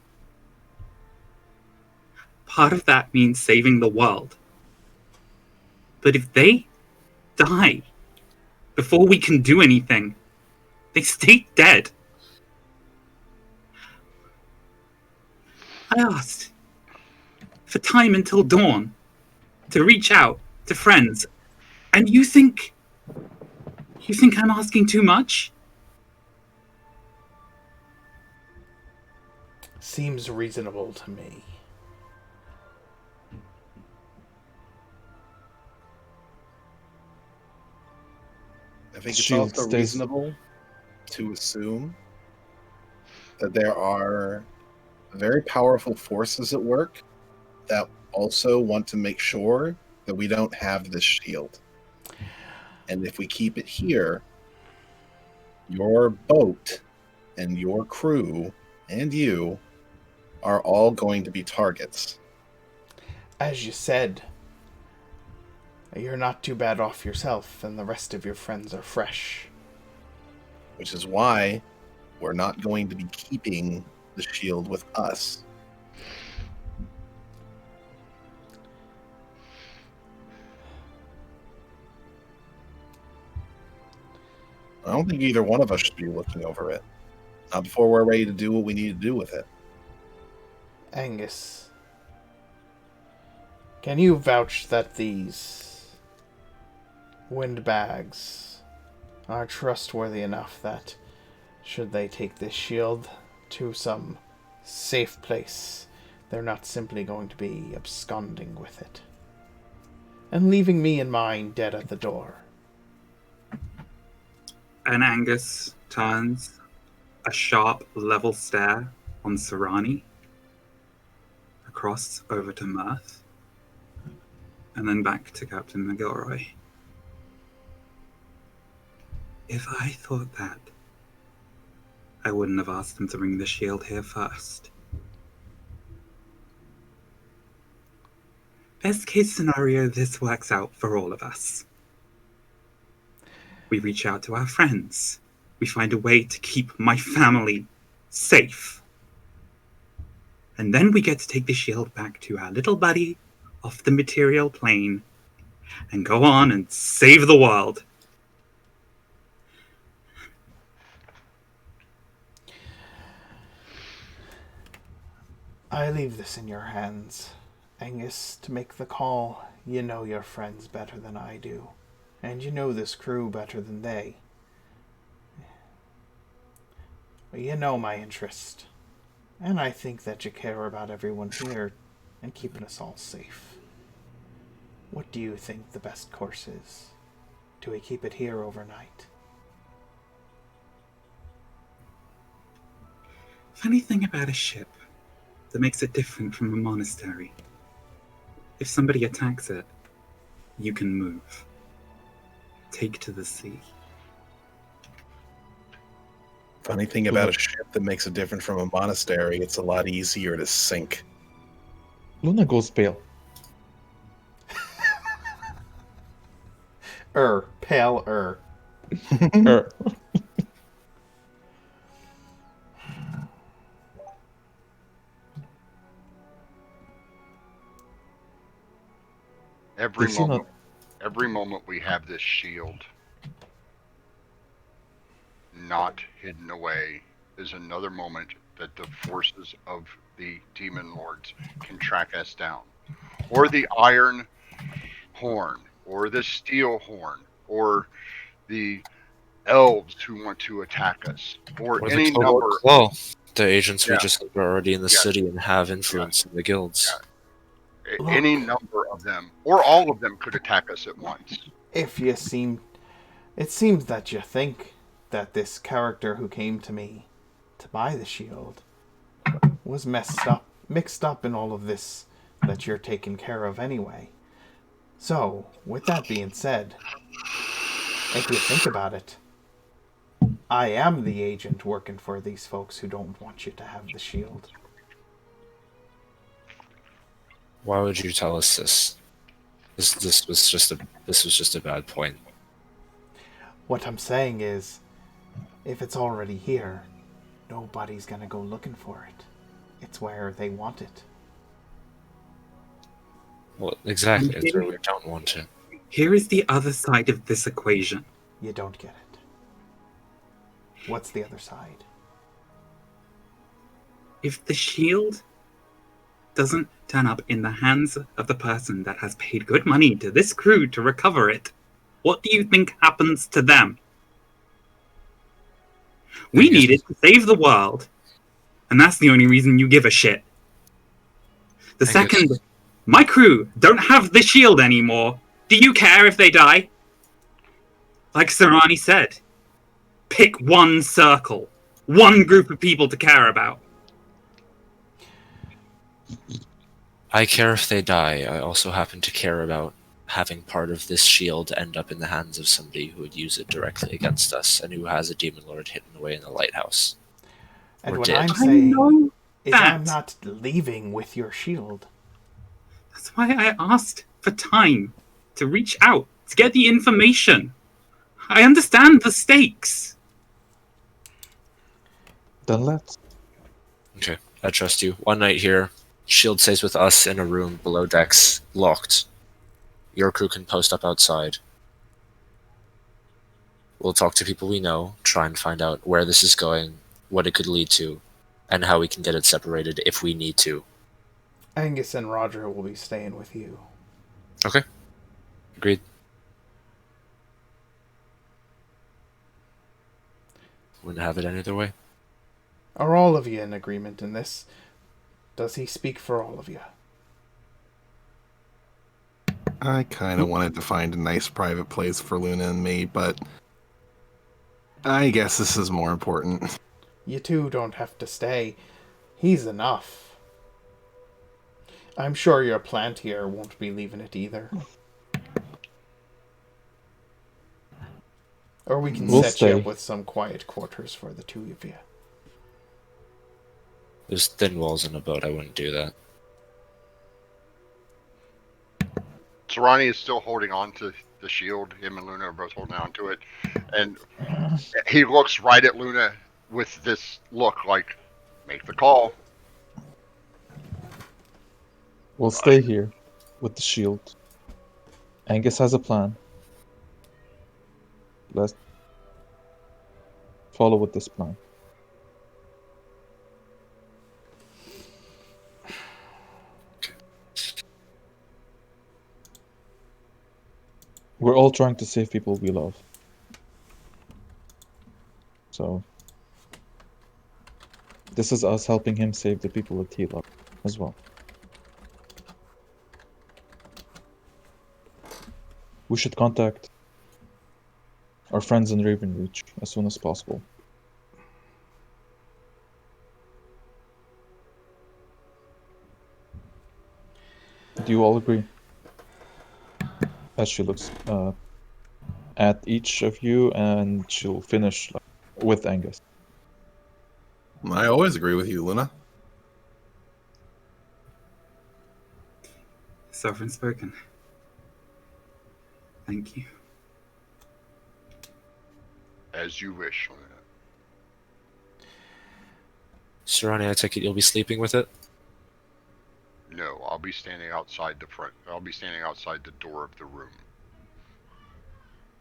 Part of that means saving the world. But if they die before we can do anything, they stay dead. I asked for time until dawn to reach out to friends. And you think I'm asking too much? Seems reasonable to me. I think it's Shield also stays- reasonable to assume that there are very powerful forces at work that also want to make sure that we don't have this shield. And if we keep it here, your boat and your crew and you are all going to be targets. As you said, you're not too bad off yourself, and the rest of your friends are fresh. Which is why we're not going to be keeping the shield with us. I don't think either one of us should be looking over it. Not before we're ready to do what we need to do with it. Angus, can you vouch that these windbags are trustworthy enough that, should they take this shield to some safe place, they're not simply going to be absconding with it and leaving me and mine dead at the door? And Angus turns a sharp, level stare on Sarani, across over to Mirth, and then back to Captain McGilroy. If I thought that, I wouldn't have asked them to bring the shield here first. Best case scenario, this works out for all of us. We reach out to our friends. We find a way to keep my family safe. And then we get to take the shield back to our little buddy off the material plane and go on and save the world. I leave this in your hands, Angus, to make the call. You know your friends better than I do, and you know this crew better than they. But you know my interest, and I think that you care about everyone here and keeping us all safe. What do you think the best course is? Do we keep it here overnight? Funny thing about a ship that makes it different from a monastery. If somebody attacks it, you can move. Take to the sea. Funny thing about a ship that makes it different from a monastery, it's a lot easier to sink. Luna goes pale. Pale. Every moment we have this shield not hidden away is another moment that the forces of the demon lords can track us down, or the iron horn, or the steel horn, or the elves who want to attack us, or any the number. Claw. The agents we Yeah. just are already in the Yeah. city and have influence in the guilds. Look. Any number of them, or all of them, could attack us at once. It seems that you think that this character who came to me to buy the shield was mixed up in all of this that you're taking care of anyway. So, with that being said, if you think about it, I am the agent working for these folks who don't want you to have the shield. Why would you tell us this? This was just a bad point. What I'm saying is, if it's already here, nobody's gonna go looking for it. It's where they want it. Well, exactly. It's where we don't want to. Here is the other side of this equation. You don't get it. What's the other side? If the shield doesn't turn up in the hands of the person that has paid good money to this crew to recover it, what do you think happens to them? We need it to save the world, And that's the only reason you give a shit. The I second guess- my crew don't have the shield anymore, do you care if they die? Like Sarani said, pick one circle, one group of people to care about. I care if they die. I also happen to care about having part of this shield end up in the hands of somebody who would use it directly against us and who has a demon lord hidden away in the lighthouse. And Or what did. I'm I saying know is that. I'm not leaving with your shield. That's why I asked for time to reach out, to get the information. I understand the stakes. Then let's. Okay, I trust you. One night here, shield stays with us in a room below decks, locked. Your crew can post up outside. We'll talk to people we know, try and find out where this is going, what it could lead to, and how we can get it separated if we need to. Angus and Roger will be staying with you. Okay. Agreed. Wouldn't have it any other way. Are all of you in agreement in this? Does he speak for all of you? I kind of wanted to find a nice private place for Luna and me, but I guess this is more important. You two don't have to stay. He's enough. I'm sure your plant here won't be leaving it either. Or we can We'll set stay. you up with some quiet quarters for the two of you. There's thin walls in a boat, I wouldn't do that. Sarani is still holding on to the shield. Him and Luna are both holding on to it. And he looks right at Luna with this look like, make the call. We'll stay here with the shield. Angus has a plan. Let's follow with this plan. We're all trying to save people we love. So, this is us helping him save the people that he loves as well. We should contact our friends in Ravenreach as soon as possible. Do you all agree? As she looks at each of you, and she'll finish with Angus. I always agree with you, Luna. Sovereign spoken. Thank you. As you wish, Luna. Sarani, I take it you'll be sleeping with it? No, I'll be standing outside the front. I'll be standing outside the door of the room.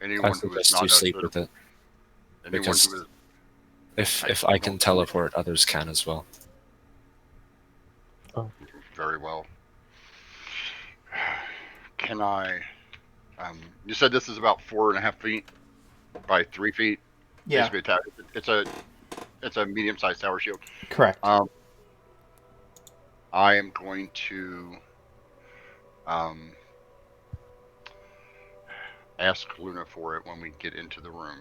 I Anyone who is suggest not you sleep with it. anyone because- who is If I can teleport, others can as well. very well. Can I? You said this is about 4.5 feet by 3 feet. Yeah, Basically, it's a medium-sized tower shield. correct. I am going to ask Luna for it when we get into the room,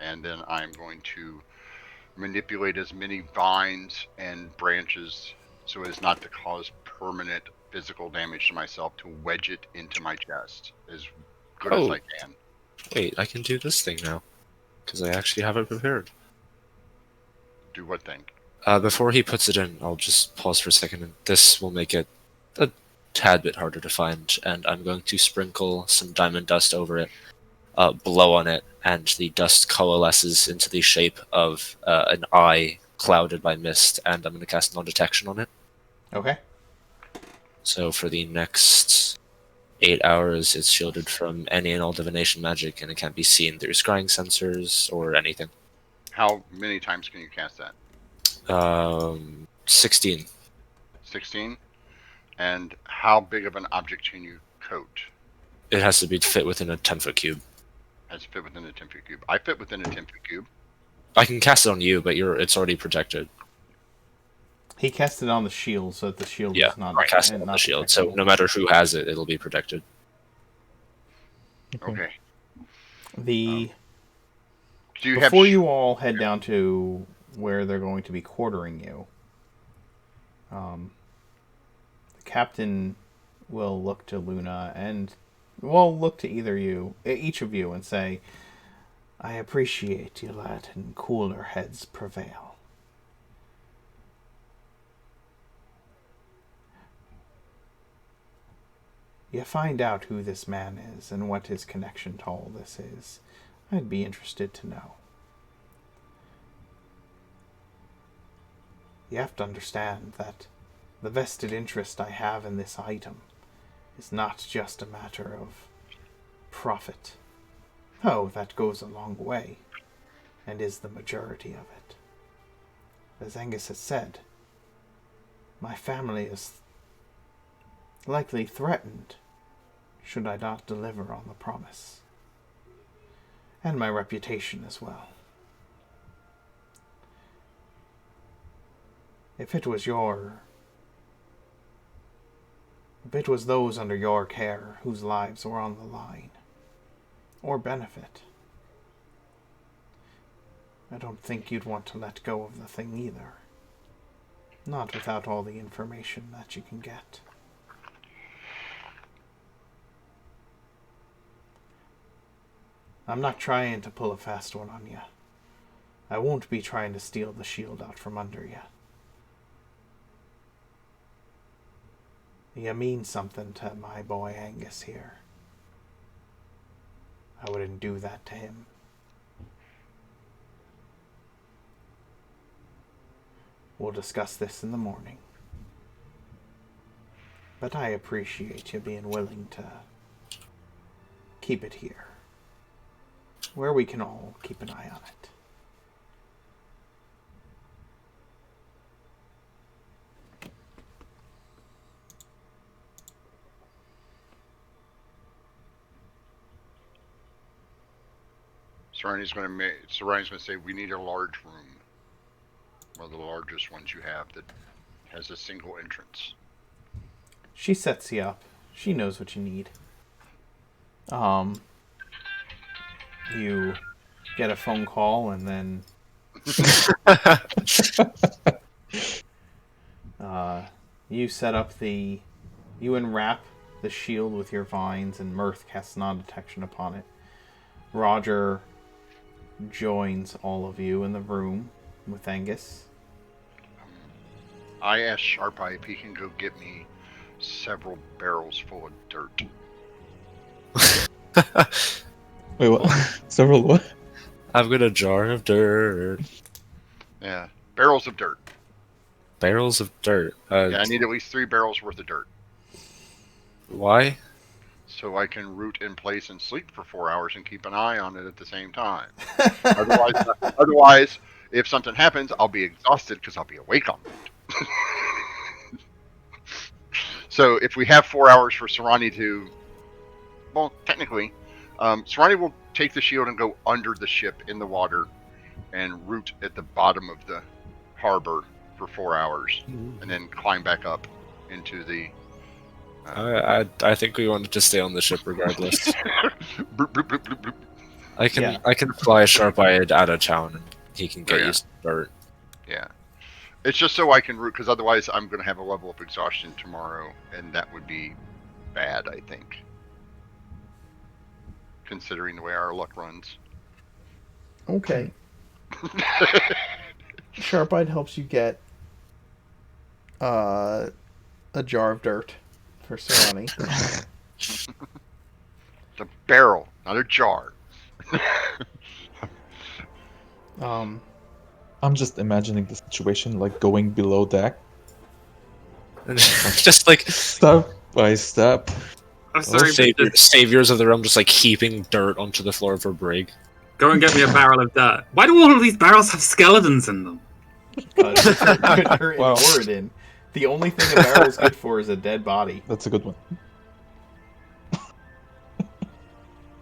and then I'm going to manipulate as many vines and branches so as not to cause permanent physical damage to myself, to wedge it into my chest as good as Oh. I can. Wait, I can do this thing now. Because I actually have it prepared. Do what thing? Before he puts it in, I'll just pause for a second, and this will make it a tad bit harder to find, and I'm going to sprinkle some diamond dust over it, blow on it, and the dust coalesces into the shape of an eye clouded by mist, and I'm going to cast non-detection on it. Okay. So for the next 8 hours, it's shielded from any and all divination magic, and it can't be seen through scrying sensors or anything. How many times can you cast that? 16. 16? And how big of an object can you coat? It has to be fit within a 10-foot cube. Has to fit within a 10-foot cube. I fit within a 10-foot cube. I can cast it on you, but it's already protected. He cast it on the shield, so that the shield Yeah, is not. I cast it and on the not shield, so detectable. no matter who has it, it'll be protected. Okay. The Do you before have? you all head down to where they're going to be quartering you, the captain will look to Luna and will look to each of you, and say, "I appreciate you letting cooler heads prevail. You find out who this man is and what his connection to all this is. I'd be interested to know. You have to understand that the vested interest I have in this item is not just a matter of profit. Oh, that goes a long way, and is the majority of it. As Angus has said, my family is likely threatened should I not deliver on the promise. And my reputation as well. If it was those under your care whose lives were on the line, or benefit, I don't think you'd want to let go of the thing either. Not without all the information that you can get. I'm not trying to pull a fast one on you. I won't be trying to steal the shield out from under you. You mean something to my boy Angus here. I wouldn't do that to him. We'll discuss this in the morning. But I appreciate you being willing to keep it here, where we can all keep an eye on it. Serenity's going to say we need a large room, one of the largest ones you have that has a single entrance. She sets you up. She knows what you need. You get a phone call, and then you set up you unwrap the shield with your vines, and Mirth casts non-detection upon it. Roger joins all of you in the room with Angus. I asked Sharpeye if he can go get me several barrels full of dirt. Wait, what? Several what? I've got a jar of dirt. Yeah, barrels of dirt. Barrels of dirt. Yeah, I need at least 3 barrels worth of dirt. Why? So I can root in place and sleep for 4 hours and keep an eye on it at the same time. Otherwise, if something happens, I'll be exhausted because I'll be awake all night. So if we have 4 hours for Serani to, well, technically, Serani will take the shield and go under the ship in the water and root at the bottom of the harbor for 4 hours, and then climb back up into the. I think we wanted to stay on the ship regardless. Bloop, bloop, bloop, bloop, bloop. I can fly Sharp-Eyed out of town, and he can get yeah. you some dirt. Yeah. It's just so I can root, because otherwise I'm going to have a level of exhaustion tomorrow, and that would be bad, I think. Considering the way our luck runs. Okay. Sharp-Eyed helps you get a jar of dirt for Serani. It's a barrel, not a jar. I'm just imagining the situation like going below deck, Just like step by step. I'm sorry, but saviors of the realm just like heaping dirt onto the floor of a brig. go and get me a barrel of dirt. Why do all of these barrels have skeletons in them? Because it's good dirt and Oridon. The only thing a barrel's good for is a dead body. That's a good one.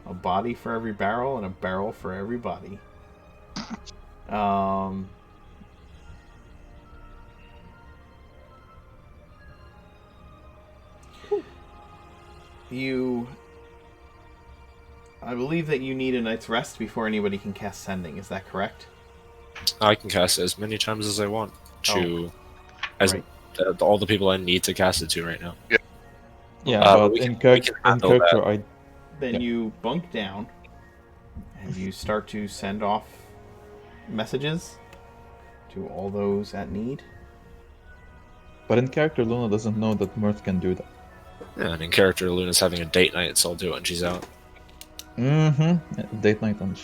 A body for every barrel and a barrel for every body. I believe that you need a night's rest before anybody can cast Sending. Is that correct? I can cast it as many times as I want to, as right. all the people I need to cast it to right now. Yeah, but but we in, can handle character, I Then Yeah. you bunk down, and you start to send off messages to all those at need. but in character, Luna doesn't know that Mirth can do that. Yeah, and in character, Luna's having a date night, so I'll do it when she's out. Mm-hmm. Date night and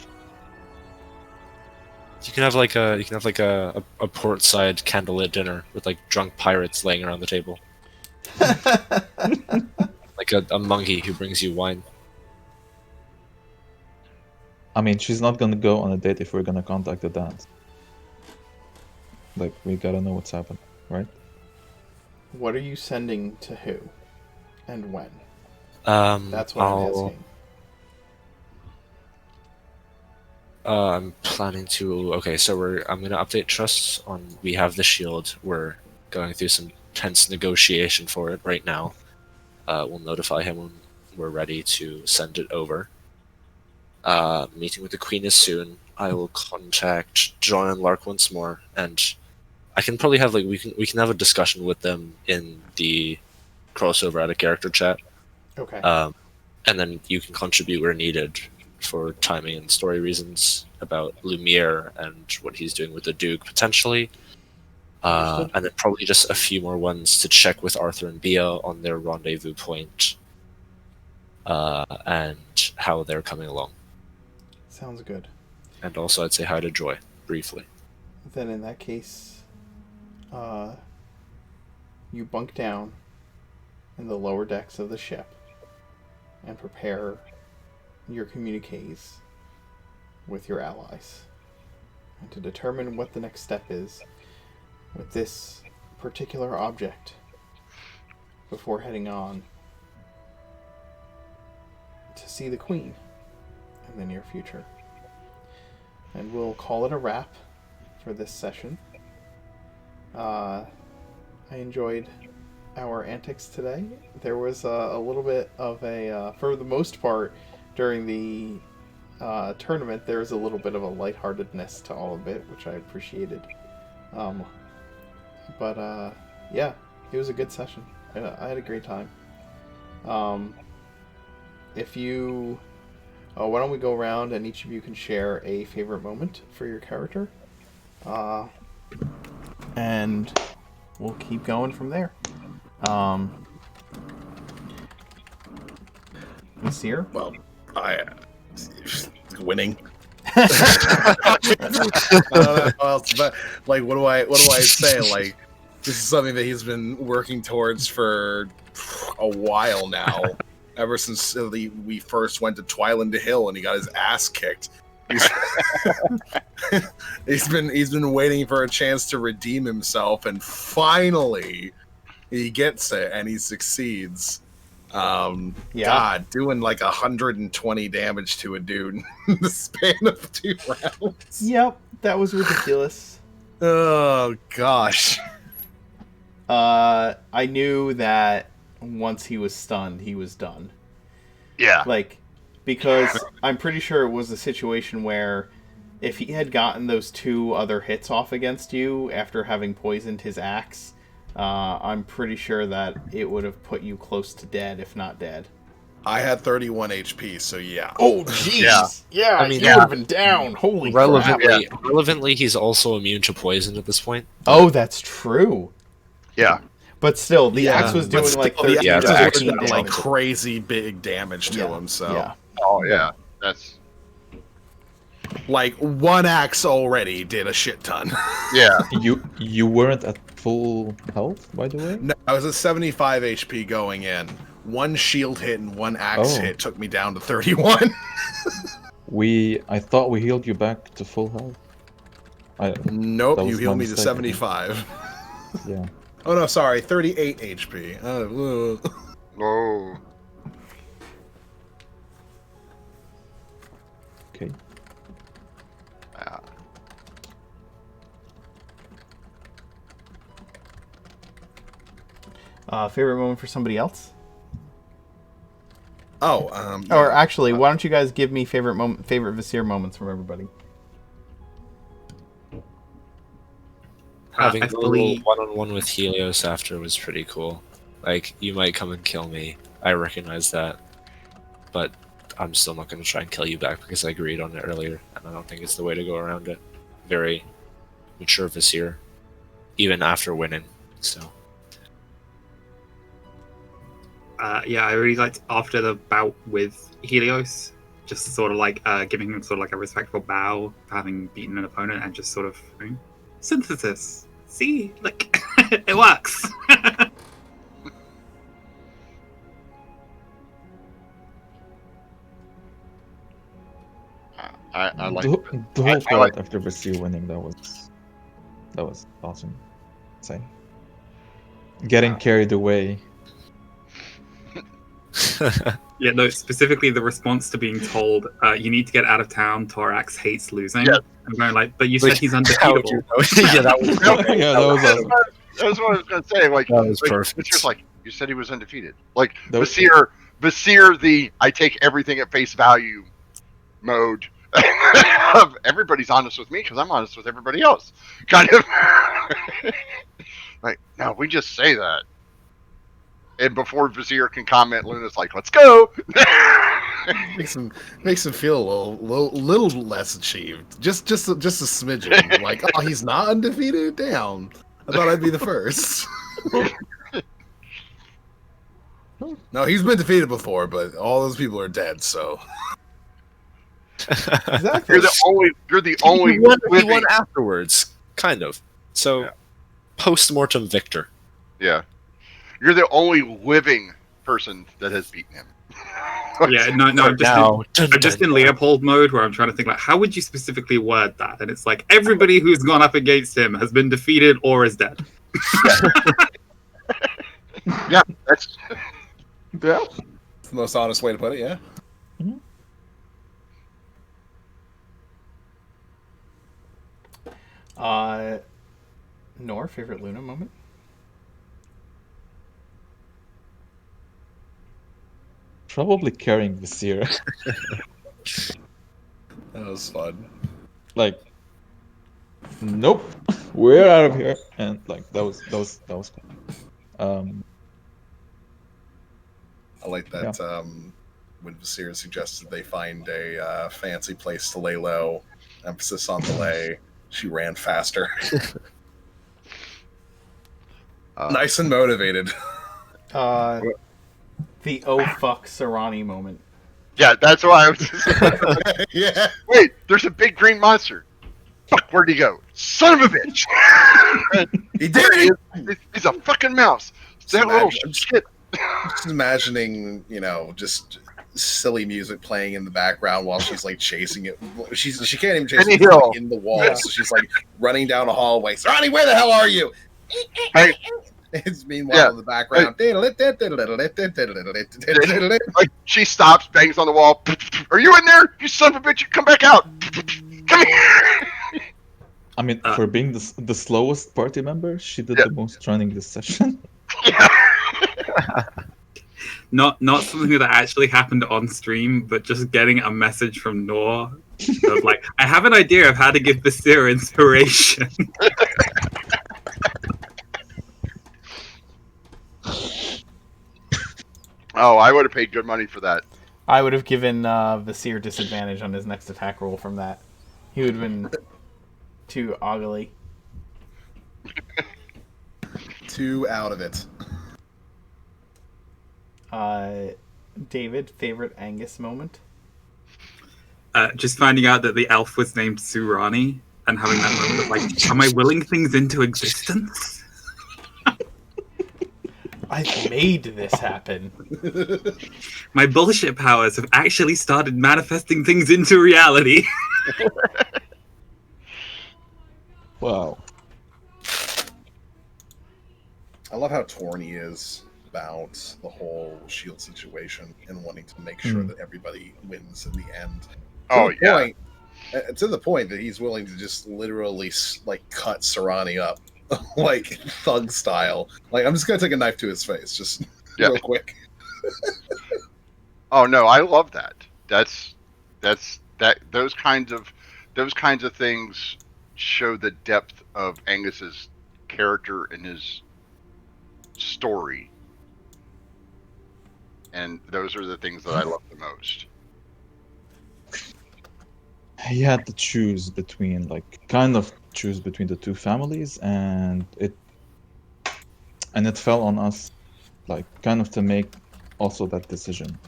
You can have like a portside candlelit dinner with like drunk pirates laying around the table, like a monkey who brings you wine. I mean, she's not gonna go on a date if we're gonna contact the dance. Like, we gotta know what's happening, right? What are you sending to who? And when? That's what I'm asking. I'm planning to. Okay, so I'm gonna update Trust on. We have the shield. We're going through some tense negotiation for it right now. We'll notify him when we're ready to send it over. Meeting with the Queen is soon. I will contact John and Lark once more, and I can probably have we can have a discussion with them in the crossover at a character chat. Okay. And then you can contribute where needed for timing and story reasons about Lumiere and what he's doing with the Duke potentially. And then probably just a few more ones to check with Arthur and Bia on their rendezvous point and how they're coming along. Sounds good. And also I'd say hi to Joy, briefly. Then in that case, you bunk down in the lower decks of the ship and prepare your communiques with your allies, and to determine what the next step is with this particular object before heading on to see the Queen in the near future. And we'll call it a wrap for this session. I enjoyed our antics today. There was a little bit of a, for the most part, during the tournament, there was a little bit of a lightheartedness to all of it, which I appreciated. But yeah, it was a good session. I had a great time. If you... why don't we go around and each of you can share a favorite moment for your character. And we'll keep going from there. Nasir? Well, winning. I don't know how else, but like, what do I say? Like, this is something that he's been working towards for a while now. Ever since we first went to Twyland Hill and he got his ass kicked. He's been waiting for a chance to redeem himself, and finally he gets it and he succeeds. God, doing like 120 damage to a dude in the span of 2 rounds. Yep, that was ridiculous. Oh gosh. I knew that once he was stunned, he was done. Yeah. Like, because I'm pretty sure it was a situation where if he had gotten those 2 other hits off against you after having poisoned his axe, I'm pretty sure that it would have put you close to dead, if not dead. I had 31 HP, so yeah. Oh, jeez! Yeah, I mean, you would have been down. Holy crap. Relevantly, he's also immune to poison at this point. Oh, that's true. Yeah. But still, the axe was doing like 13 the axe to was 14 doing like damage. crazy big damage to him. So Yeah. Oh yeah. That's like 1 axe already did a shit ton. yeah. You weren't at full health, by the way? No, I was at 75 HP going in. 1 shield hit and 1 axe hit took me down to 31. I thought we healed you back to full health. Nope, That you was healed my me to mistake, I think. 75. Yeah. Oh no, sorry, 38 HP. Oh. Okay. Favorite moment for somebody else? Oh, Or yeah. actually, why don't you guys give me favorite Vizier moments from everybody? Having I a little fully one-on-one with Helios after was pretty cool. Like, you might come and kill me. I recognize that. But I'm still not going to try and kill you back because I agreed on it earlier, and I don't think it's the way to go around it. Very mature Vizier, even after winning. So, yeah, I really liked after the bout with Helios, just sort of like giving him sort of like a respectful bow for having beaten an opponent, and just sort of synthesis. See, like it works. I like the whole I crowd like after Vizier winning, that was awesome. Insane. Getting carried away. Yeah, no, specifically the response to being told you need to get out of town. Torax hates losing. Yes. I'm going like, but you said he's How would undefeatable. you know? Yeah, that was Yeah, that was awesome. that's what I was gonna say. Like, That was like, perfect. It's just like you said he was undefeated. Like That was- Vasir, the I take everything at face value mode of everybody's honest with me because I'm honest with everybody else. Kind of like, no, we just say that. And before Vizier can comment, Luna's like, "Let's go." Makes him feel a little less achieved. Just a smidgen. Like, oh, he's not undefeated? Damn. I thought I'd be the first. No, he's been defeated before, but all those people are dead, so Exactly. You're the only he won living. afterwards, kind of. So, Yeah. post-mortem victor. Yeah, you're the only living person that has beaten him. Yeah, no, I'm just Now, I'm just in Leopold mode where I'm trying to think like, how would you specifically word that? And it's like everybody who's gone up against him has been defeated or is dead. Yeah, that's Yeah. it's the most honest way to put it, yeah. Nor, favorite Luna moment? Probably carrying Vizier. That was fun. Like, nope, we're out of here. And like that was cool. I like that when Vasir suggested they find a fancy place to lay low, emphasis on delay, she ran faster. Nice and motivated. The oh fuck Sarani moment. yeah. That's why I was. Just Yeah. Wait, there's a big green monster. Fuck, where'd he go? Son of a bitch! He There did he it! is. He's a fucking mouse. That little shit. Just imagining, just silly music playing in the background while she's like chasing it. She can't even chase Penny it Hill. in the wall, so she's like running down a hallway. Ronnie, where the hell are you? Hey. It's meanwhile Yeah. in the background. Like she stops, bangs on the wall. Are you in there? You son of a bitch! Come back out! Come here! I mean, for being the slowest party member, she did Yeah. the most running this session. Not something that actually happened on stream, but just getting a message from Nor of like, I have an idea of how to give Basira inspiration. Oh, I would have paid good money for that. I would have given Vasir disadvantage on his next attack roll from that. He would have been too ogly. Two out of it. David, favorite Angus moment? Just finding out that the elf was named Surani and having that moment of like, am I willing things into existence? I've made this happen. My bullshit powers have actually started manifesting things into reality. Wow. I love how torn he is about the whole shield situation and wanting to make sure that everybody wins in the end. Oh yeah. To the point that he's willing to just literally like cut Sarani up, like thug style. Like, I'm just gonna take a knife to his face, just Yeah. real quick. Oh no, I love that. That's that those kinds of things show the depth of Angus's character and his story, and those are the things that I love the most. He had to choose between, like, kind of choose between the two families, and it fell on us, like, kind of to make also that decision.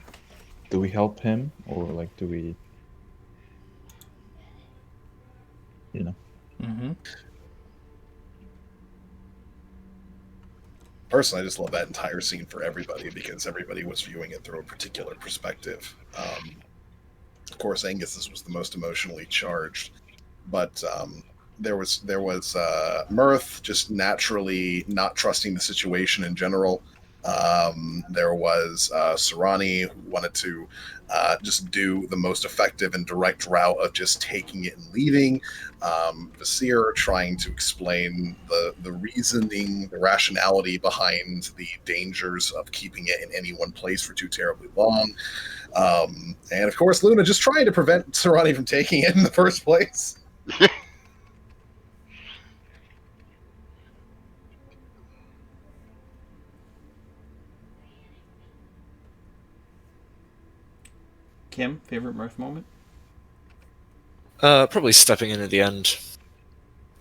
Do we help him, or like do we, you know? Mm-hmm. Personally, I just love that entire scene for everybody because everybody was viewing it through a particular perspective. Of course, Angus's was the most emotionally charged, but there was Mirth just naturally not trusting the situation in general. There was Sarani who wanted to just do the most effective and direct route of just taking it and leaving. Vasir trying to explain the reasoning, the rationality behind the dangers of keeping it in any one place for too terribly long. And of course, Luna just trying to prevent Sarani from taking it in the first place. Kim, favorite Mirth moment? Probably stepping in at the end.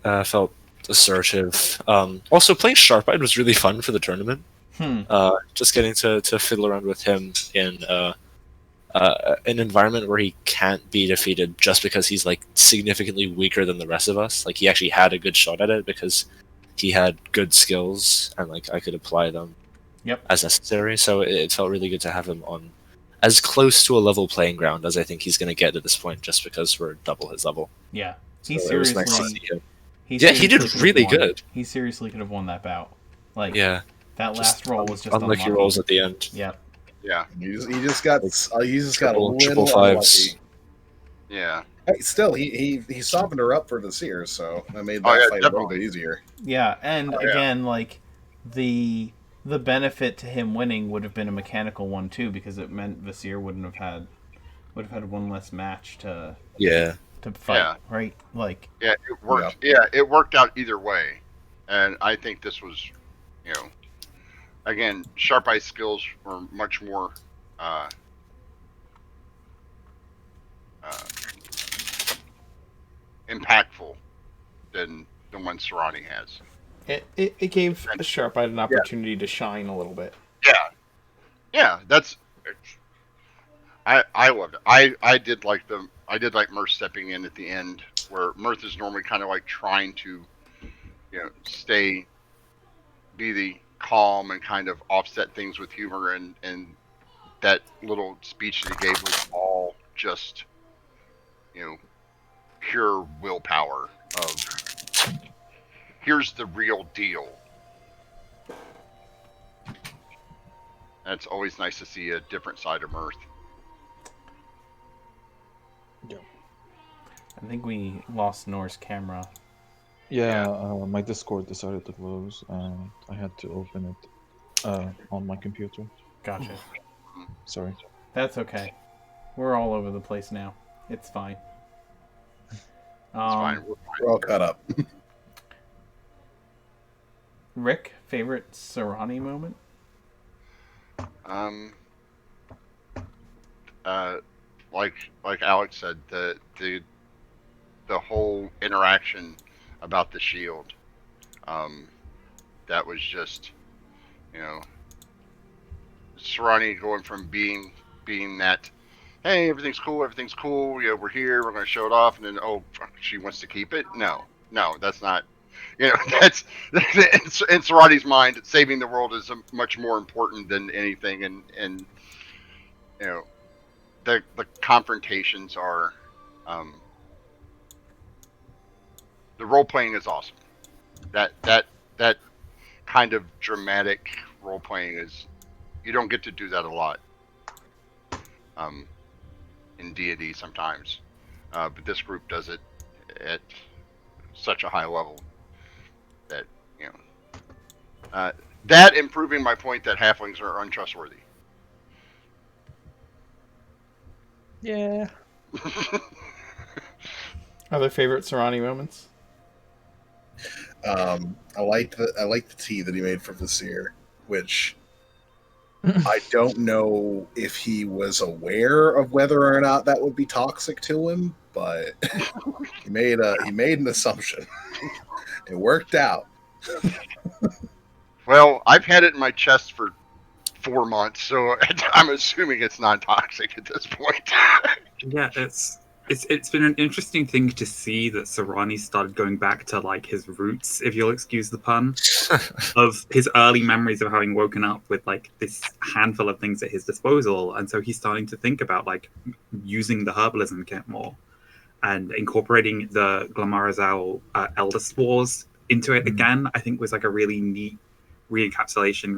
Felt assertive. Also, playing Sharp-Eyed was really fun for the tournament. Hmm. Just getting to fiddle around with him in an environment where he can't be defeated just because he's like significantly weaker than the rest of us. Like he actually had a good shot at it because he had good skills and like I could apply them Yep. as necessary. So it felt really good to have him on as close to a level playing ground as I think he's going to get at this point, just because we're double his level. Yeah. So He it was nice to seriously. see him. He Yeah, he did seriously could have really won. good. He seriously could have won that bout. Like Yeah, that just last roll was just unlucky unlucky. rolls at the end. Yep. Yeah, He just got Triple a little fives. unlucky. yeah. Hey, still, he softened her up for the Seer, so that made Oh that yeah, fight a little bit definitely. easier. Yeah, and Oh, yeah. again, like the benefit to him winning would have been a mechanical one too, because it meant Vasir would have had one less match to Yeah. fight, Yeah. right? Like, Yeah, it worked. Yeah, it worked out either way, and I think this was, you know, again, Sharp Eye skills were much more uh, uh, impactful than the one Serrani has. it gave Sharp-Eyed an opportunity to shine a little bit. Yeah, that's. I loved it. I did like Mirth stepping in at the end, where Mirth is normally kind of like trying to, be the calm and kind of offset things with humor, and that little speech that he gave was all just, pure willpower of here's the real deal. And it's always nice to see a different side of Mirth. I think we lost Nor's camera. Yeah, my Discord decided to close, and I had to open it on my computer. Gotcha. Sorry. That's okay. We're all over the place now. It's fine. It's fine. We're all caught up. Rick, favorite Serrani moment? Like Alex said, the whole interaction about the shield, that was just, Serrani going from being that, hey, everything's cool, we're here, we're going to show it off, and then, oh, she wants to keep it. No, that's not. That's in Serrani's mind. Saving the world is much more important than anything, and the confrontations are, the role playing is awesome. That kind of dramatic role playing is, you don't get to do that a lot, in D&D sometimes, but this group does it at such a high level that that, improving my point that halflings are untrustworthy. Yeah. Other favorite Serrani moments? I like the tea that he made for Vizier, which I don't know if he was aware of whether or not that would be toxic to him, but he made an assumption. It worked out. Well, I've had it in my chest for 4 months, so I'm assuming it's non-toxic at this point. Yeah, it's been an interesting thing to see that Serrani started going back to like his roots, if you'll excuse the pun, of his early memories of having woken up with like this handful of things at his disposal, and so he's starting to think about like using the herbalism kit more and incorporating the Glamarazal elder spores into it again. I think was like a really neat re-encapsulation,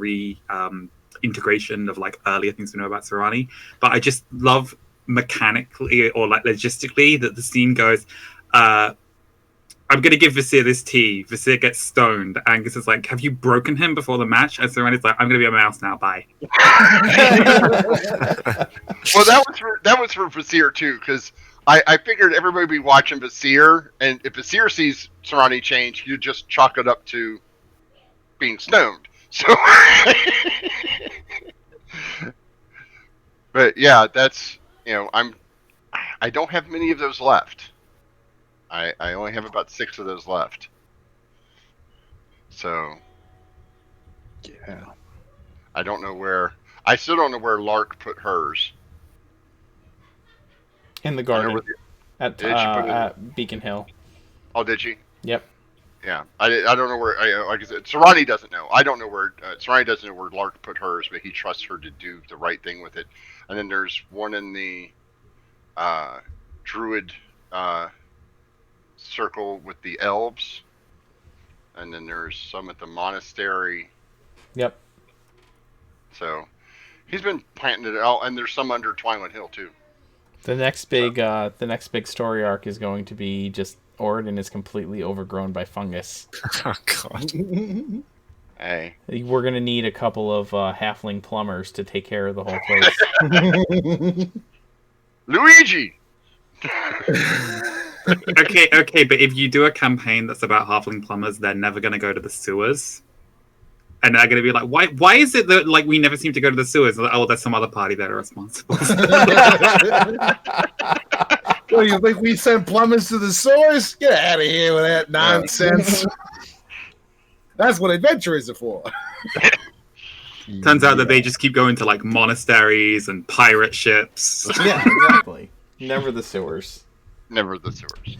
integration of like earlier things we know about Serrani. But I just love mechanically or like logistically that the scene goes, I'm gonna give Vizier this tea. Vizier gets stoned. Angus is like, have you broken him before the match? And Serrani's like, I'm gonna be a mouse now, bye. Well, that was for Vizier too, because I figured everybody would be watching Vizier, and if Vizier sees Serrani change, you just chalk it up to being stoned. So, but yeah, that's I don't have many of those left. I only have about 6 of those left. So Yeah. I don't know where. I still don't know where Lark put hers. In the I know garden where at Did she put it in? at Beacon Hill. Oh, did she? Yep. Yeah, I don't know where. Like I said, Serrani doesn't know. I don't know where. Serrani doesn't know where Lark put hers, but he trusts her to do the right thing with it. And then there's one in the Druid circle with the elves, and then there's some at the monastery. Yep. So he's been planting it out, and there's some under Twinewood Hill too. The next big story arc is going to be just Oregon is completely overgrown by fungus. Oh god. Hey, We're gonna need a couple of halfling plumbers to take care of the whole place. Luigi. Okay, but if you do a campaign that's about halfling plumbers, they're never going to go to the sewers, and they're going to be like, why is it that like we never seem to go to the sewers? Like, oh, there's some other party that are responsible. What, you think we send plumbers to the sewers? Get out of here with that nonsense. That's what adventurers are for. Turns out that they just keep going to like monasteries and pirate ships. Yeah, exactly. Never the sewers. Never the sewers.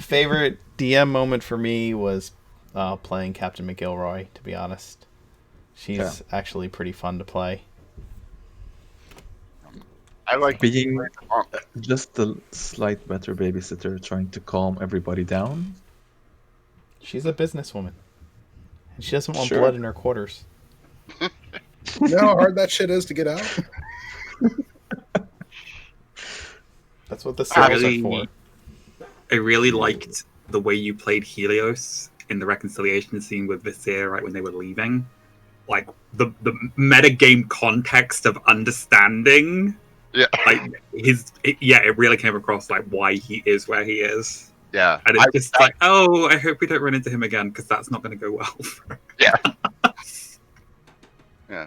Favorite DM moment for me was playing Captain McGilroy, to be honest. She's actually pretty fun to play. I like being just a slight better babysitter, trying to calm everybody down. She's a businesswoman. And she doesn't want Sure. blood in her quarters. You know how hard that shit is to get out? That's what the cells are for. I really liked the way you played Helios in the reconciliation scene with Vizier right when they were leaving. Like the metagame context of understanding. Yeah. Like it really came across like why he is where he is. Yeah. And it's just like, oh, I hope we don't run into him again because that's not going to go well. Yeah. Yeah,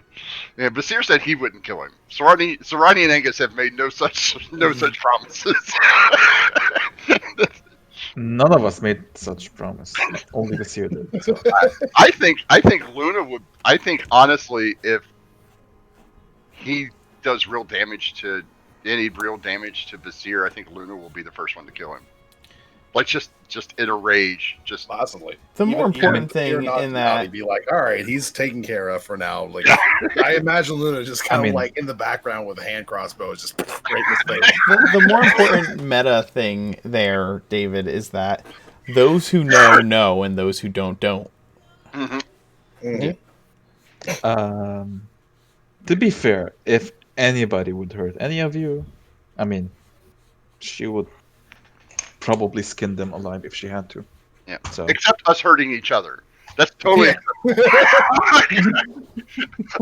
Basir said he wouldn't kill him. Serrani and Angus have made no such promises. None of us made such promise. Only this year did. So. I think Luna would. I think honestly, if he does real damage to Basir, I think Luna will be the first one to kill him. Like just in a rage, just possibly. The more important thing in that, he'd be like, all right, he's taken care of for now. Like, I imagine Luna just kind of like in the background with a hand crossbow, just right in his face. The more important meta thing there, David, is that those who know, and those who don't. Mm-hmm. Mm-hmm. To be fair, if anybody would hurt any of you, I mean, she would probably skin them alive if she had to. Yeah. So. Except us hurting each other. That's totally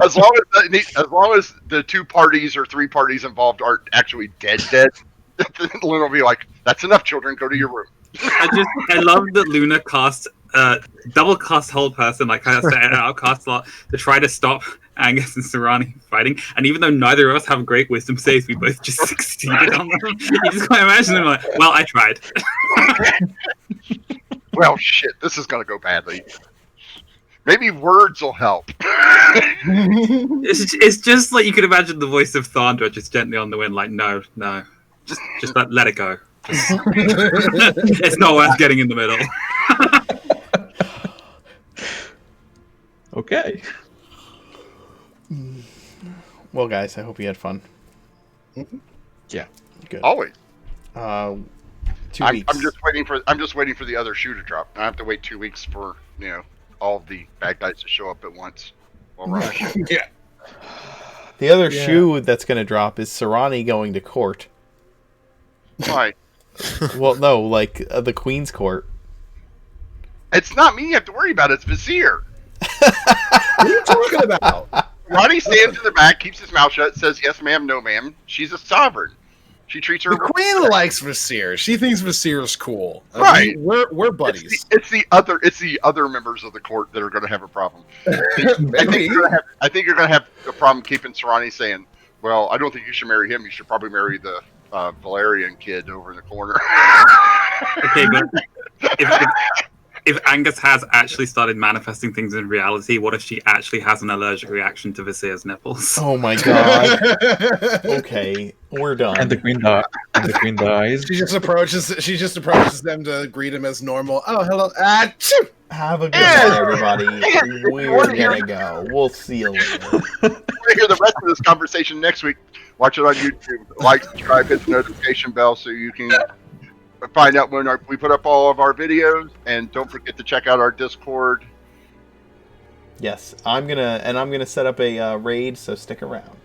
as long as the two parties or three parties involved aren't actually dead, then Luna will be like, "That's enough, children. Go to your room." I love that Luna cast double cast whole person, like has to outcast a lot to try to stop Angus and Serrani fighting. And even though neither of us have great wisdom saves, we both just succeeded on them. You just can't imagine them like, well, I tried. Well, shit, this is gonna go badly. Maybe words will help. It's just like you could imagine the voice of Thondra just gently on the wind, like, no, just let it go. It's not worth getting in the middle. Okay. Well, guys, I hope you had fun. Yeah. Good. Always. 2 weeks. I'm just waiting for the other shoe to drop. I have to wait 2 weeks for all of the bad guys to show up at once. While we're on a show. Yeah. The other shoe that's going to drop is Serrani going to court. Why? Well, no, like the Queen's court. It's not me you have to worry about. It's Vizier. What are you talking about? Ronnie stands in the back, keeps his mouth shut, says yes ma'am, no ma'am. She's a sovereign. She treats her. The Queen likes Vizier. She thinks Vizier's cool. Right. We're buddies. It's the other members of the court that are going to have a problem. I think you're going to have a problem keeping Serrani saying, "Well, I don't think you should marry him. You should probably marry the Valerian kid over in the corner." Okay, but if Angus has actually started manifesting things in reality, what if she actually has an allergic reaction to Vizier's nipples? Oh my god. Okay, we're done. And the queen dies. She just approaches them to greet him as normal. Oh, hello. Achoo! Have a good night, everybody. We're gonna go. We'll see you later. We're going to hear the rest of this conversation next week. Watch it on YouTube. Like, subscribe, hit the notification bell so you can find out when we put up all of our videos, and don't forget to check out our Discord. Yes, I'm gonna set up a raid, so stick around.